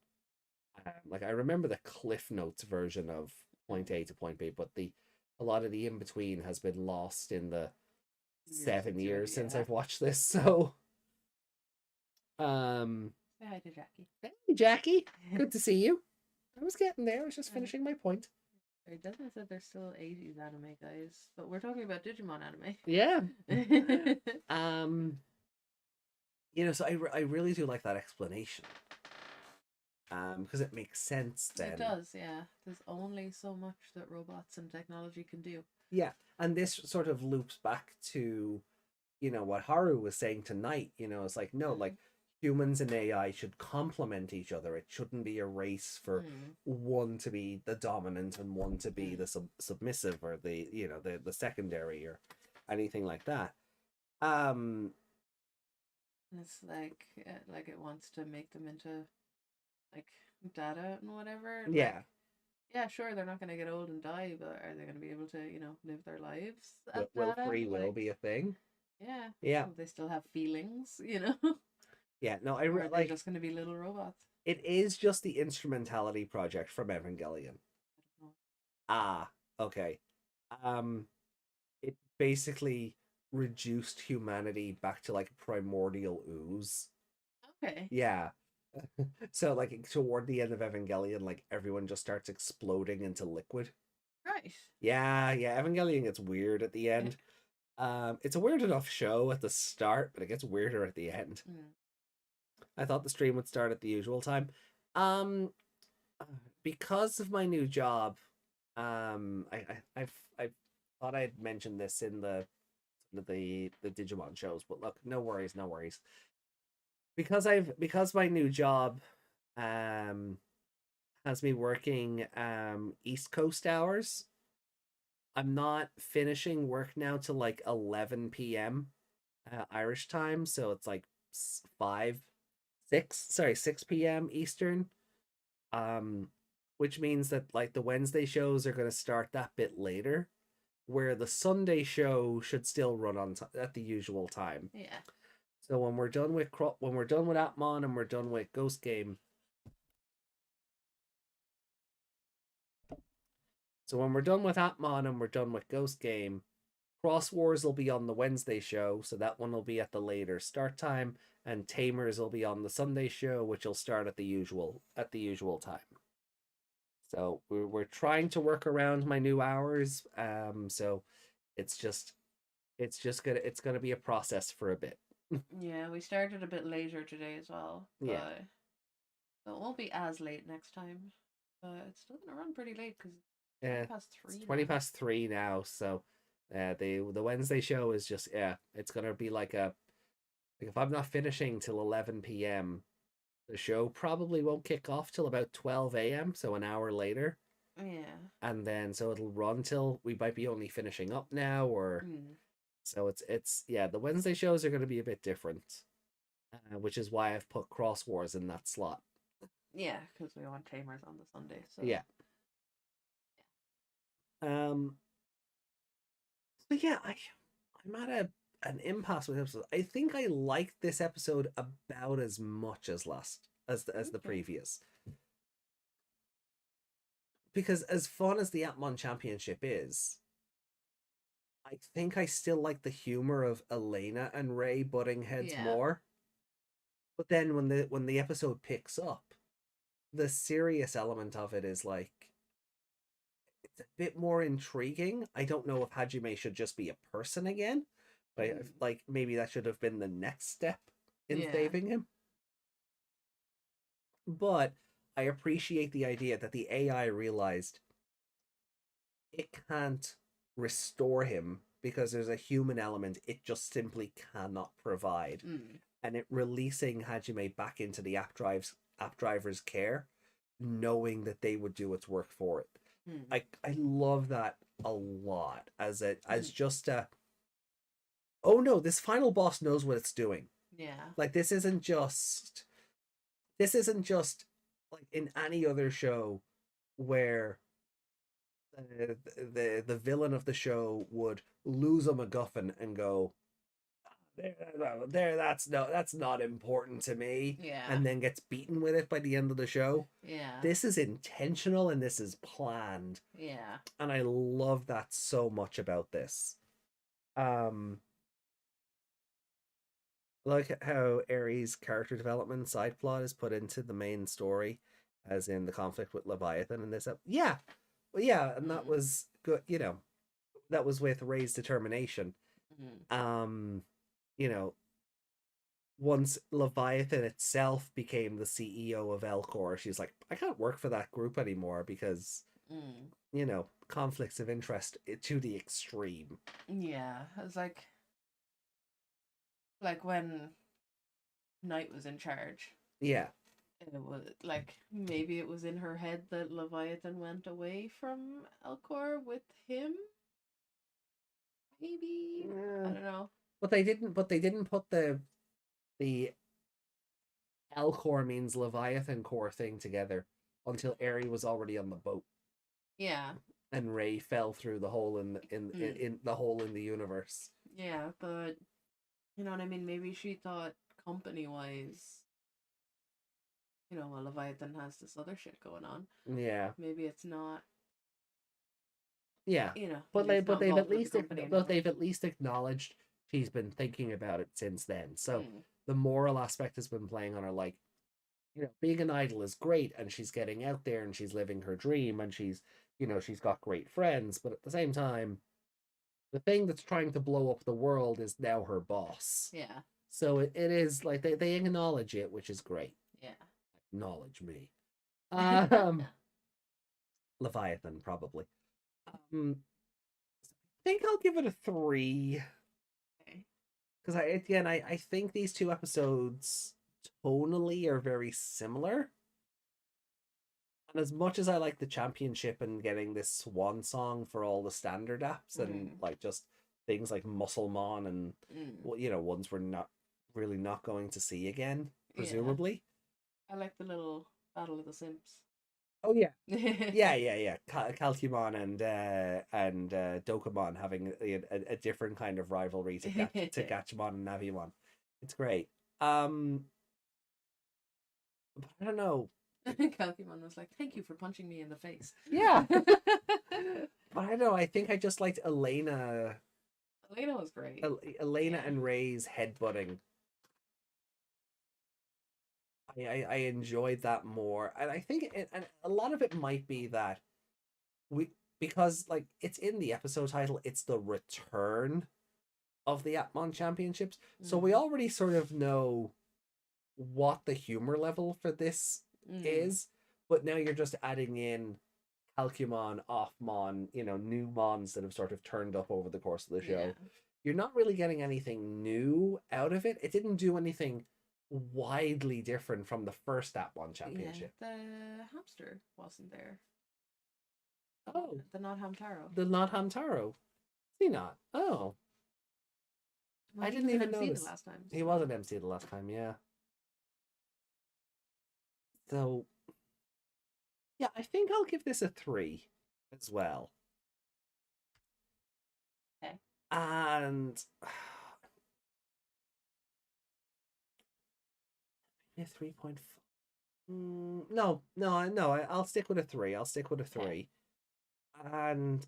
Like, I remember the Cliff Notes version of point A to point B, but a lot of the in between has been lost in the 7 years since I've watched this. So, say hi to Jackie. Hey, Jackie. Good to see you. I was getting there. I was just finishing my point. It doesn't said there's still 80s anime, guys, but we're talking about Digimon anime. Yeah. So I really do like that explanation. Because it makes sense then. It does, yeah. There's only so much that robots and technology can do. Yeah, and this sort of loops back to, what Haru was saying tonight. It's like, no, like humans and AI should complement each other. It shouldn't be a race for one to be the dominant and one to be the submissive, or the secondary, or anything like that. It's like it wants to make them into like data and whatever. Yeah. Like, yeah, sure, they're not going to get old and die, but are they going to be able to, live their lives as Will data? free will be a thing? Yeah. Yeah. Will they still have feelings, Yeah, no, or are they just going to be little robots? It is just the instrumentality project from Evangelion. Ah, okay. It basically reduced humanity back to like primordial ooze. Okay. Yeah. So like toward the end of Evangelion, like everyone just starts exploding into liquid. Right. Yeah, Evangelion gets weird at the end. It's a weird enough show at the start, but it gets weirder at the end. I thought the stream would start at the usual time. Because of my new job, I've thought I'd mentioned this in the Digimon shows, but look, no worries. Because my new job has me working East Coast hours. I'm not finishing work now till like 11 p.m. Irish time, so it's like 6 p.m. Eastern. Which means that like the Wednesday shows are going to start that bit later, where the Sunday show should still run on at the usual time. Yeah. So when we're done with Appmon and we're done with Ghost Game, Cross Wars will be on the Wednesday show, so that one will be at the later start time, and Tamers will be on the Sunday show, which will start at the usual time. So we're trying to work around my new hours. So it's gonna be a process for a bit. Yeah, we started a bit later today as well. Yeah. So it won't be as late next time. But it's still gonna run pretty late because Yeah, 3. It's 20 past 3 now. So the Wednesday show is just it's gonna be like if I'm not finishing till 11 p.m. the show probably won't kick off till about 12 a.m. So an hour later. Yeah. And then so it'll run till we might be only finishing up now, or so it's the Wednesday shows are going to be a bit different, which is why I've put Cross Wars in that slot. Yeah, because we want Tamers on the Sunday. So yeah. But yeah, I'm at an impasse with episodes. I think I liked this episode about as much as the previous. Because as fun as the Appmon Championship is, I think I still like the humor of Elena and Ray butting heads more. But then when the episode picks up, the serious element of it is like it's a bit more intriguing. I don't know if Hajime should just be a person again, but like maybe that should have been the next step in saving him. But I appreciate the idea that the AI realized it can't restore him because there's a human element it just simply cannot provide. And it releasing Hajime back into the app driver's care, knowing that they would do its work for it. I love that a lot as just a, oh no, this final boss knows what it's doing. Yeah. Like this isn't just like in any other show where the villain of the show would lose a MacGuffin and go, that's not important to me. Yeah. And then gets beaten with it by the end of the show. Yeah. This is intentional and this is planned. Yeah. And I love that so much about this. Like how Aries' character development side plot is put into the main story, as in the conflict with Leviathan in this. Yeah, Well, yeah, and that Mm. was good. That was with Ray's determination. Mm. Um, you know, once Leviathan itself became the CEO of Elcor, she's like, I can't work for that group anymore because Mm. conflicts of interest to the extreme. Yeah, it's like when Knight was in charge. Yeah, It was like maybe it was in her head that Leviathan went away from Elcor with him. Maybe I yeah. don't know. But they didn't. But they didn't put the Elcor means Leviathan core thing together until Eri was already on the boat Yeah. and Ray fell through the hole Mm. in the hole in the universe. Yeah, but you know what I mean. Maybe she thought company wise, well, Leviathan has this other shit going on. Yeah, Maybe it's not. yeah. Maybe it's But not they've at involved with the least company anymore. acknowledged she's been thinking about it since then. So Mm. the moral aspect has been playing on her, like, being an idol is great and she's getting out there and she's living her dream and she's got great friends, but at the same time, the thing that's trying to blow up the world is now her boss. Yeah. So it is like they acknowledge it, which is great. Yeah. Acknowledge me. Um Leviathan, probably. I think I'll give it a 3. Okay. Because I think these two episodes tonally are very similar. And as much as I like the championship and getting this swan song for all the standard apps and Mm. like just things like Musclemon and Mm. well, ones we're not really not going to see again, Yeah. presumably. I like the little Battle of the Simps. Oh yeah. Yeah. Calcumon and Dokemon having a different kind of rivalry to Gatchmon and Navimon. It's great. But I don't know. Calcumon was like, "Thank you for punching me in the face." Yeah, but I don't know. I think I just liked Elena was great. Elena Yeah. and Ray's headbutting. I enjoyed that more, and I think and a lot of it might be that we because like it's in the episode title, it's the return of the Appmon Championships, so we Mm. already sort of know what the humor level for this Mm. is, but now you're just adding in Calcumon, Offmon, new Mons that have sort of turned up over the course of the Yeah. show. You're not really getting anything new out of it. It didn't do anything widely different from the first Appmon Yeah. Championship. The hamster wasn't there. Oh, The not Hamtaro. the not Hamtaro. Is he not? Oh, Well, I he didn't was an even MC the notice. last time. He So. was an MC the last time, yeah. So, yeah, I think I'll give this a 3 as well. Okay. And yeah, 3.5. No. I'll stick with a 3. I'll stick with a Okay. 3. And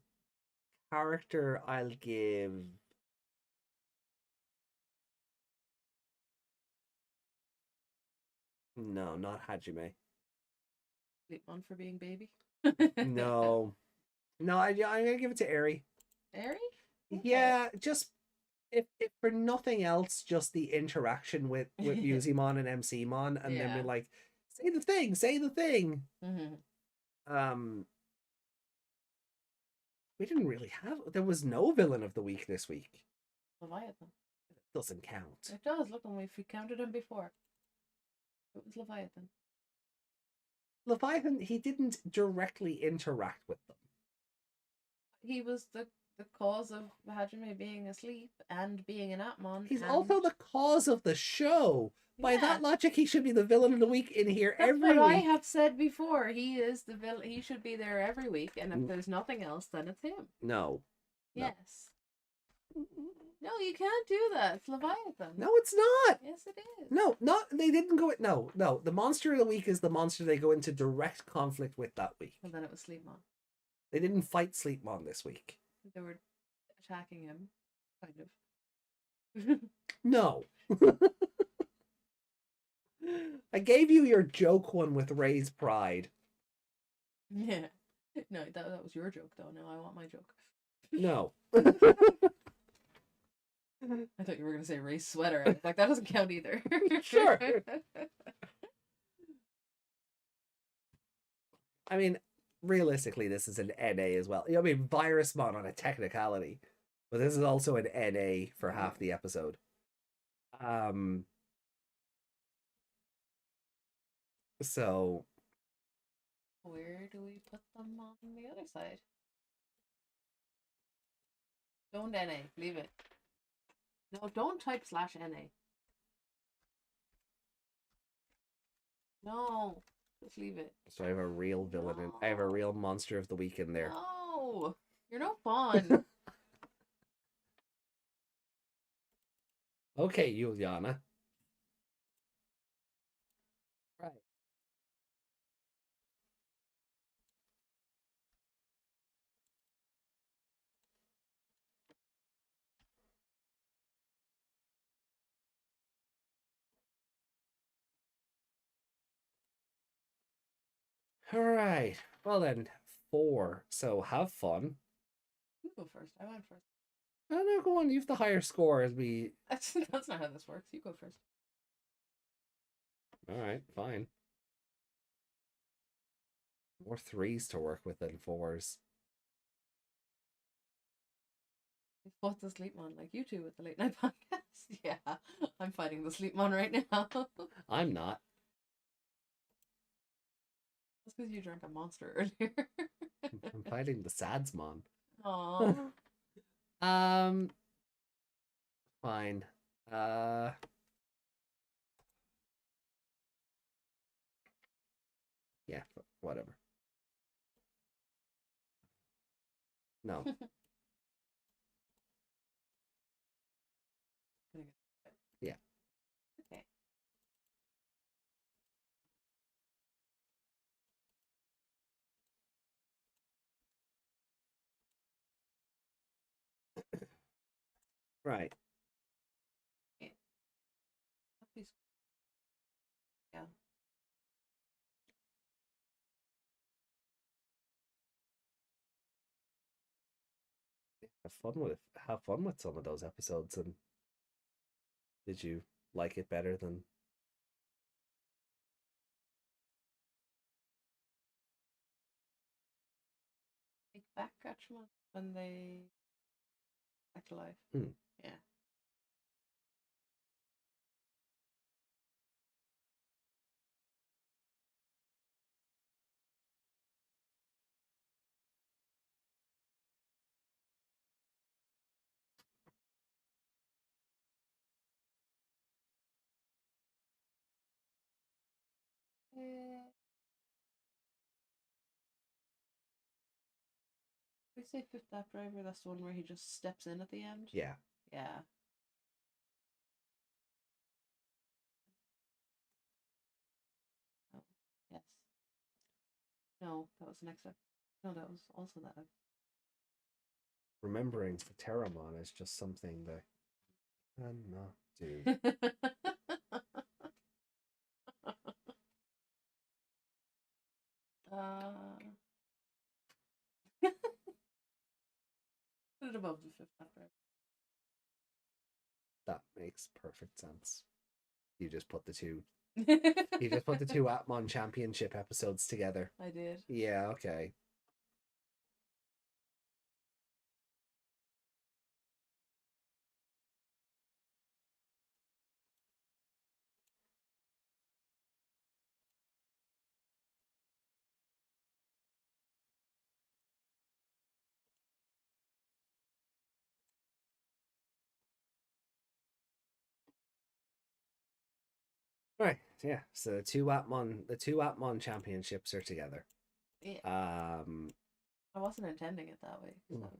character, I'll give. No, not Hajime. Sleepmon for being baby. No, no. I'm gonna give it to Eri. Airy? Okay. Yeah, just if for nothing else, just the interaction with Musimon and MCmon, and then we're Yeah. like, say the thing. Mm-hmm. Um, we didn't really have. There was no villain of the week this week. Leviathan. Doesn't count. It does. Look, and we counted him before. It was Leviathan. Leviathan, he didn't directly interact with them. He was the cause of Hajime being asleep and being an Atmon. He's And also the cause of the show. By yeah, that logic, he should be the villain of the week in here that's every what I week. have said before. He is the villain. He should be there every week. And if there's nothing else, then it's him. No. Yes. No, you can't do that. It's Leviathan. No, it's not. Yes, it is. No, not they didn't go. No. The monster of the week is the monster they go into direct conflict with that week. Well, then it was Sleepmon. They didn't fight Sleepmon this week. They were attacking him, kind of. No. I gave you your joke one with Ray's pride. Yeah. No, that was your joke though. Now I want my joke. No. I thought you were gonna say race sweater. I was like, that doesn't count either. Sure. I mean, realistically, this is an NA as well. I mean, Virusmon on a technicality, but this is also an NA for half the episode. So where do we put them on the other side? Don't NA. Leave it. No, don't type /NA. No. Just leave it. So I have a real villain and I have a real monster of the week in there. No. You're no fun. Okay, Juliana. Right. All right. Well then, 4. So have fun. You go first. I went first. No, go on. You have the higher score as we. That's not how this works. You go first. All right, fine. More 3s to work with than 4s. Fought the Sleepmon like you two with the late night podcast. Yeah, I'm fighting the Sleepmon right now. I'm not. That's because you drank a monster earlier. I'm fighting the Sadsmon. Aww. Fine. Yeah, whatever. No. Yeah. Okay. Right. Yeah. Have fun with some of those episodes. And did you like it better than? Like back Gatchman when they back to life. Yeah. We say Fifth Lap Driver. That's the one where he just steps in at the end. Yeah. Yeah. Oh, yes. No, that was the next episode. No, that was also that episode. Remembering Terramon is just something that I cannot do. Put it above the Fifth Lap Driver. That makes perfect sense. You just put the two. You just put the two Appmon Championship episodes together. I did. Yeah. Okay. Right. Yeah. So the two Appmon championships are together. Yeah. I wasn't intending it that way. So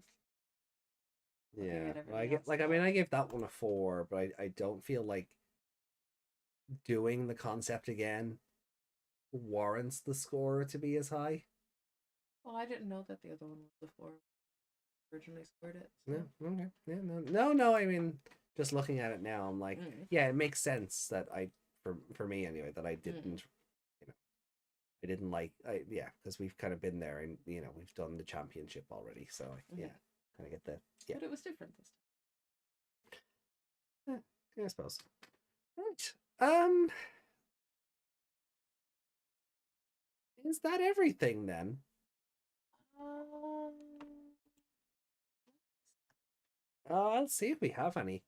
yeah. Well, I gave that one a 4, but I don't feel like doing the concept again warrants the score to be as high. Well, I didn't know that the other one was the 4 originally scored it. So. Yeah. Okay. Yeah. No. I mean, just looking at it now, I'm like, yeah, it makes sense that for me anyway, that I didn't, I didn't like. Yeah, because we've kind of been there, and we've done the championship already. So yeah, kind of get the yeah. But it was different this Yeah, I suppose. Right. Is that everything then? time. I'll see if we have any.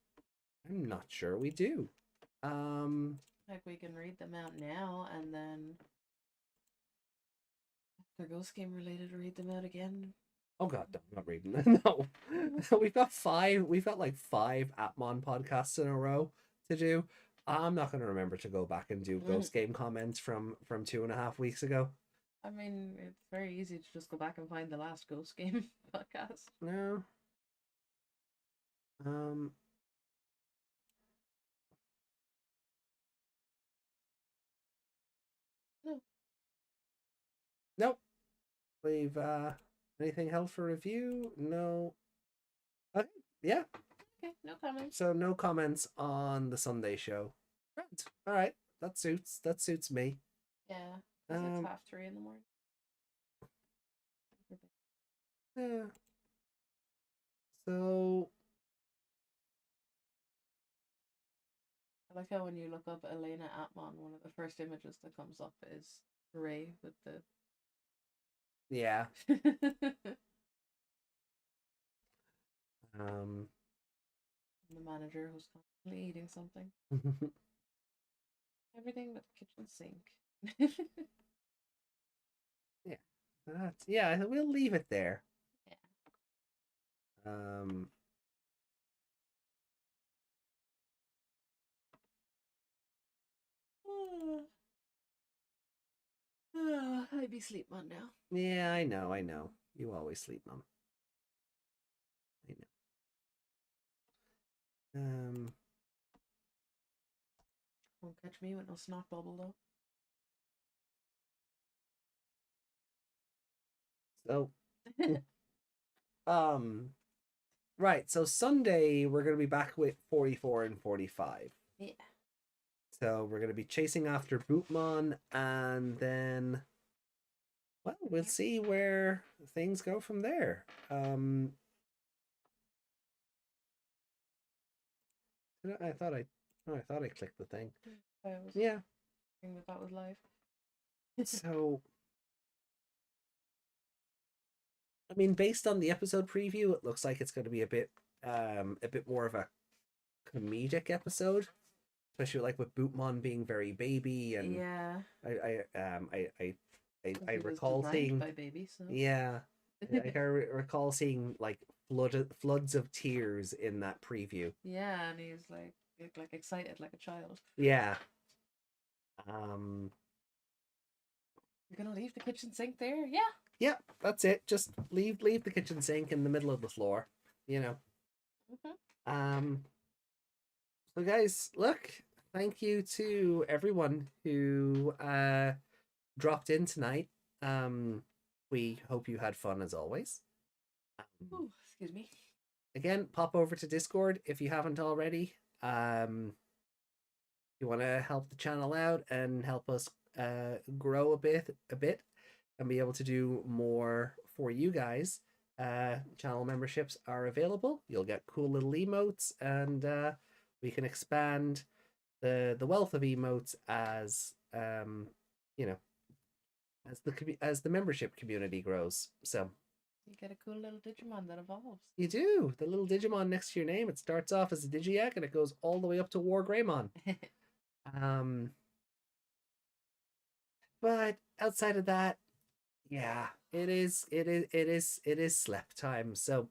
I'm not sure we do. Like we can read them out now, and then if they're ghost game related, read them out again. Oh god, no, I'm not reading that. No. We've got like 5 Appmon podcasts in a row to do. I'm not gonna remember to go back and do ghost game comments from 2.5 weeks ago. I mean, it's very easy to just go back and find the last ghost game podcast. No. Um No. Nope. We've anything held for review? No. Okay, yeah. Okay, no comments. So no comments on the Sunday show. Right. All right. That suits me. Yeah, because it's 3:30 in the morning. Yeah. So I like how when you look up Elena Appmon, one of the first images that comes up is Ray with the yeah. the manager who's constantly eating something. Everything but the kitchen sink. Yeah. We'll leave it there. Yeah. I'd be sleep on now. Yeah, I know. You always sleep, Mom. I know. Won't catch me with no snot bubble though. So, right. So Sunday we're gonna be back with 44 and 45. Yeah. So we're gonna be chasing after Bootmon, and then, well, we'll see where things go from there. I thought I clicked the thing. Yeah. That was live. So, I mean, based on the episode preview, it looks like it's going to be a bit more of a comedic episode, especially like with Bootmon being very baby, and yeah, I recall seeing by baby, so. yeah, like I recall seeing like floods of tears in that preview. Yeah, and he's like excited like a child. Yeah. You're gonna leave the kitchen sink there? Yeah. Yeah, that's it. Just leave the kitchen sink in the middle of the floor. So guys, look, thank you to everyone who dropped in tonight. We hope you had fun as always. Ooh, excuse me. Again, pop over to Discord if you haven't already. If you want to help the channel out and help us grow a bit and be able to do more for you guys, channel memberships are available. You'll get cool little emotes, and we can expand the wealth of emotes as as the membership community grows. So you get a cool little Digimon that evolves. You do. The little Digimon next to your name. It starts off as a Digi-egg and it goes all the way up to War Greymon. But outside of that, yeah, it is sleep time. So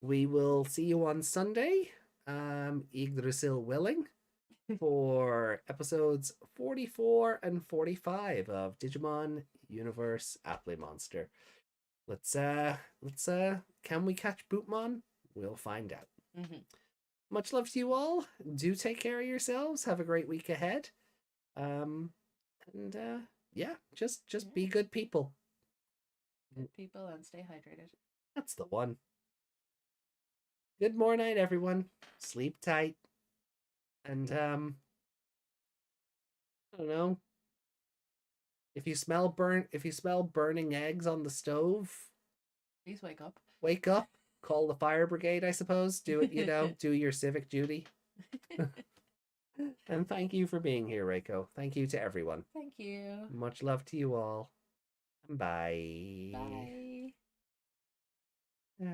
we will see you on Sunday, Yggdrasil willing, for episodes 44 and 45 of Digimon Universe Apply Monster. Let's can we catch Bootmon? We'll find out. Much love to you all. Do take care of yourselves. Have a great week ahead. Yeah, just be good people. Good people and stay hydrated. That's the one. Good morning, everyone. Sleep tight. And I don't know. If you smell burning eggs on the stove, Please wake up. wake up, call the fire brigade, I suppose. Do it, do your civic duty. And thank you for being here, Reiko. Thank you to everyone. Thank you. Much love to you all. Bye. Bye. Yeah.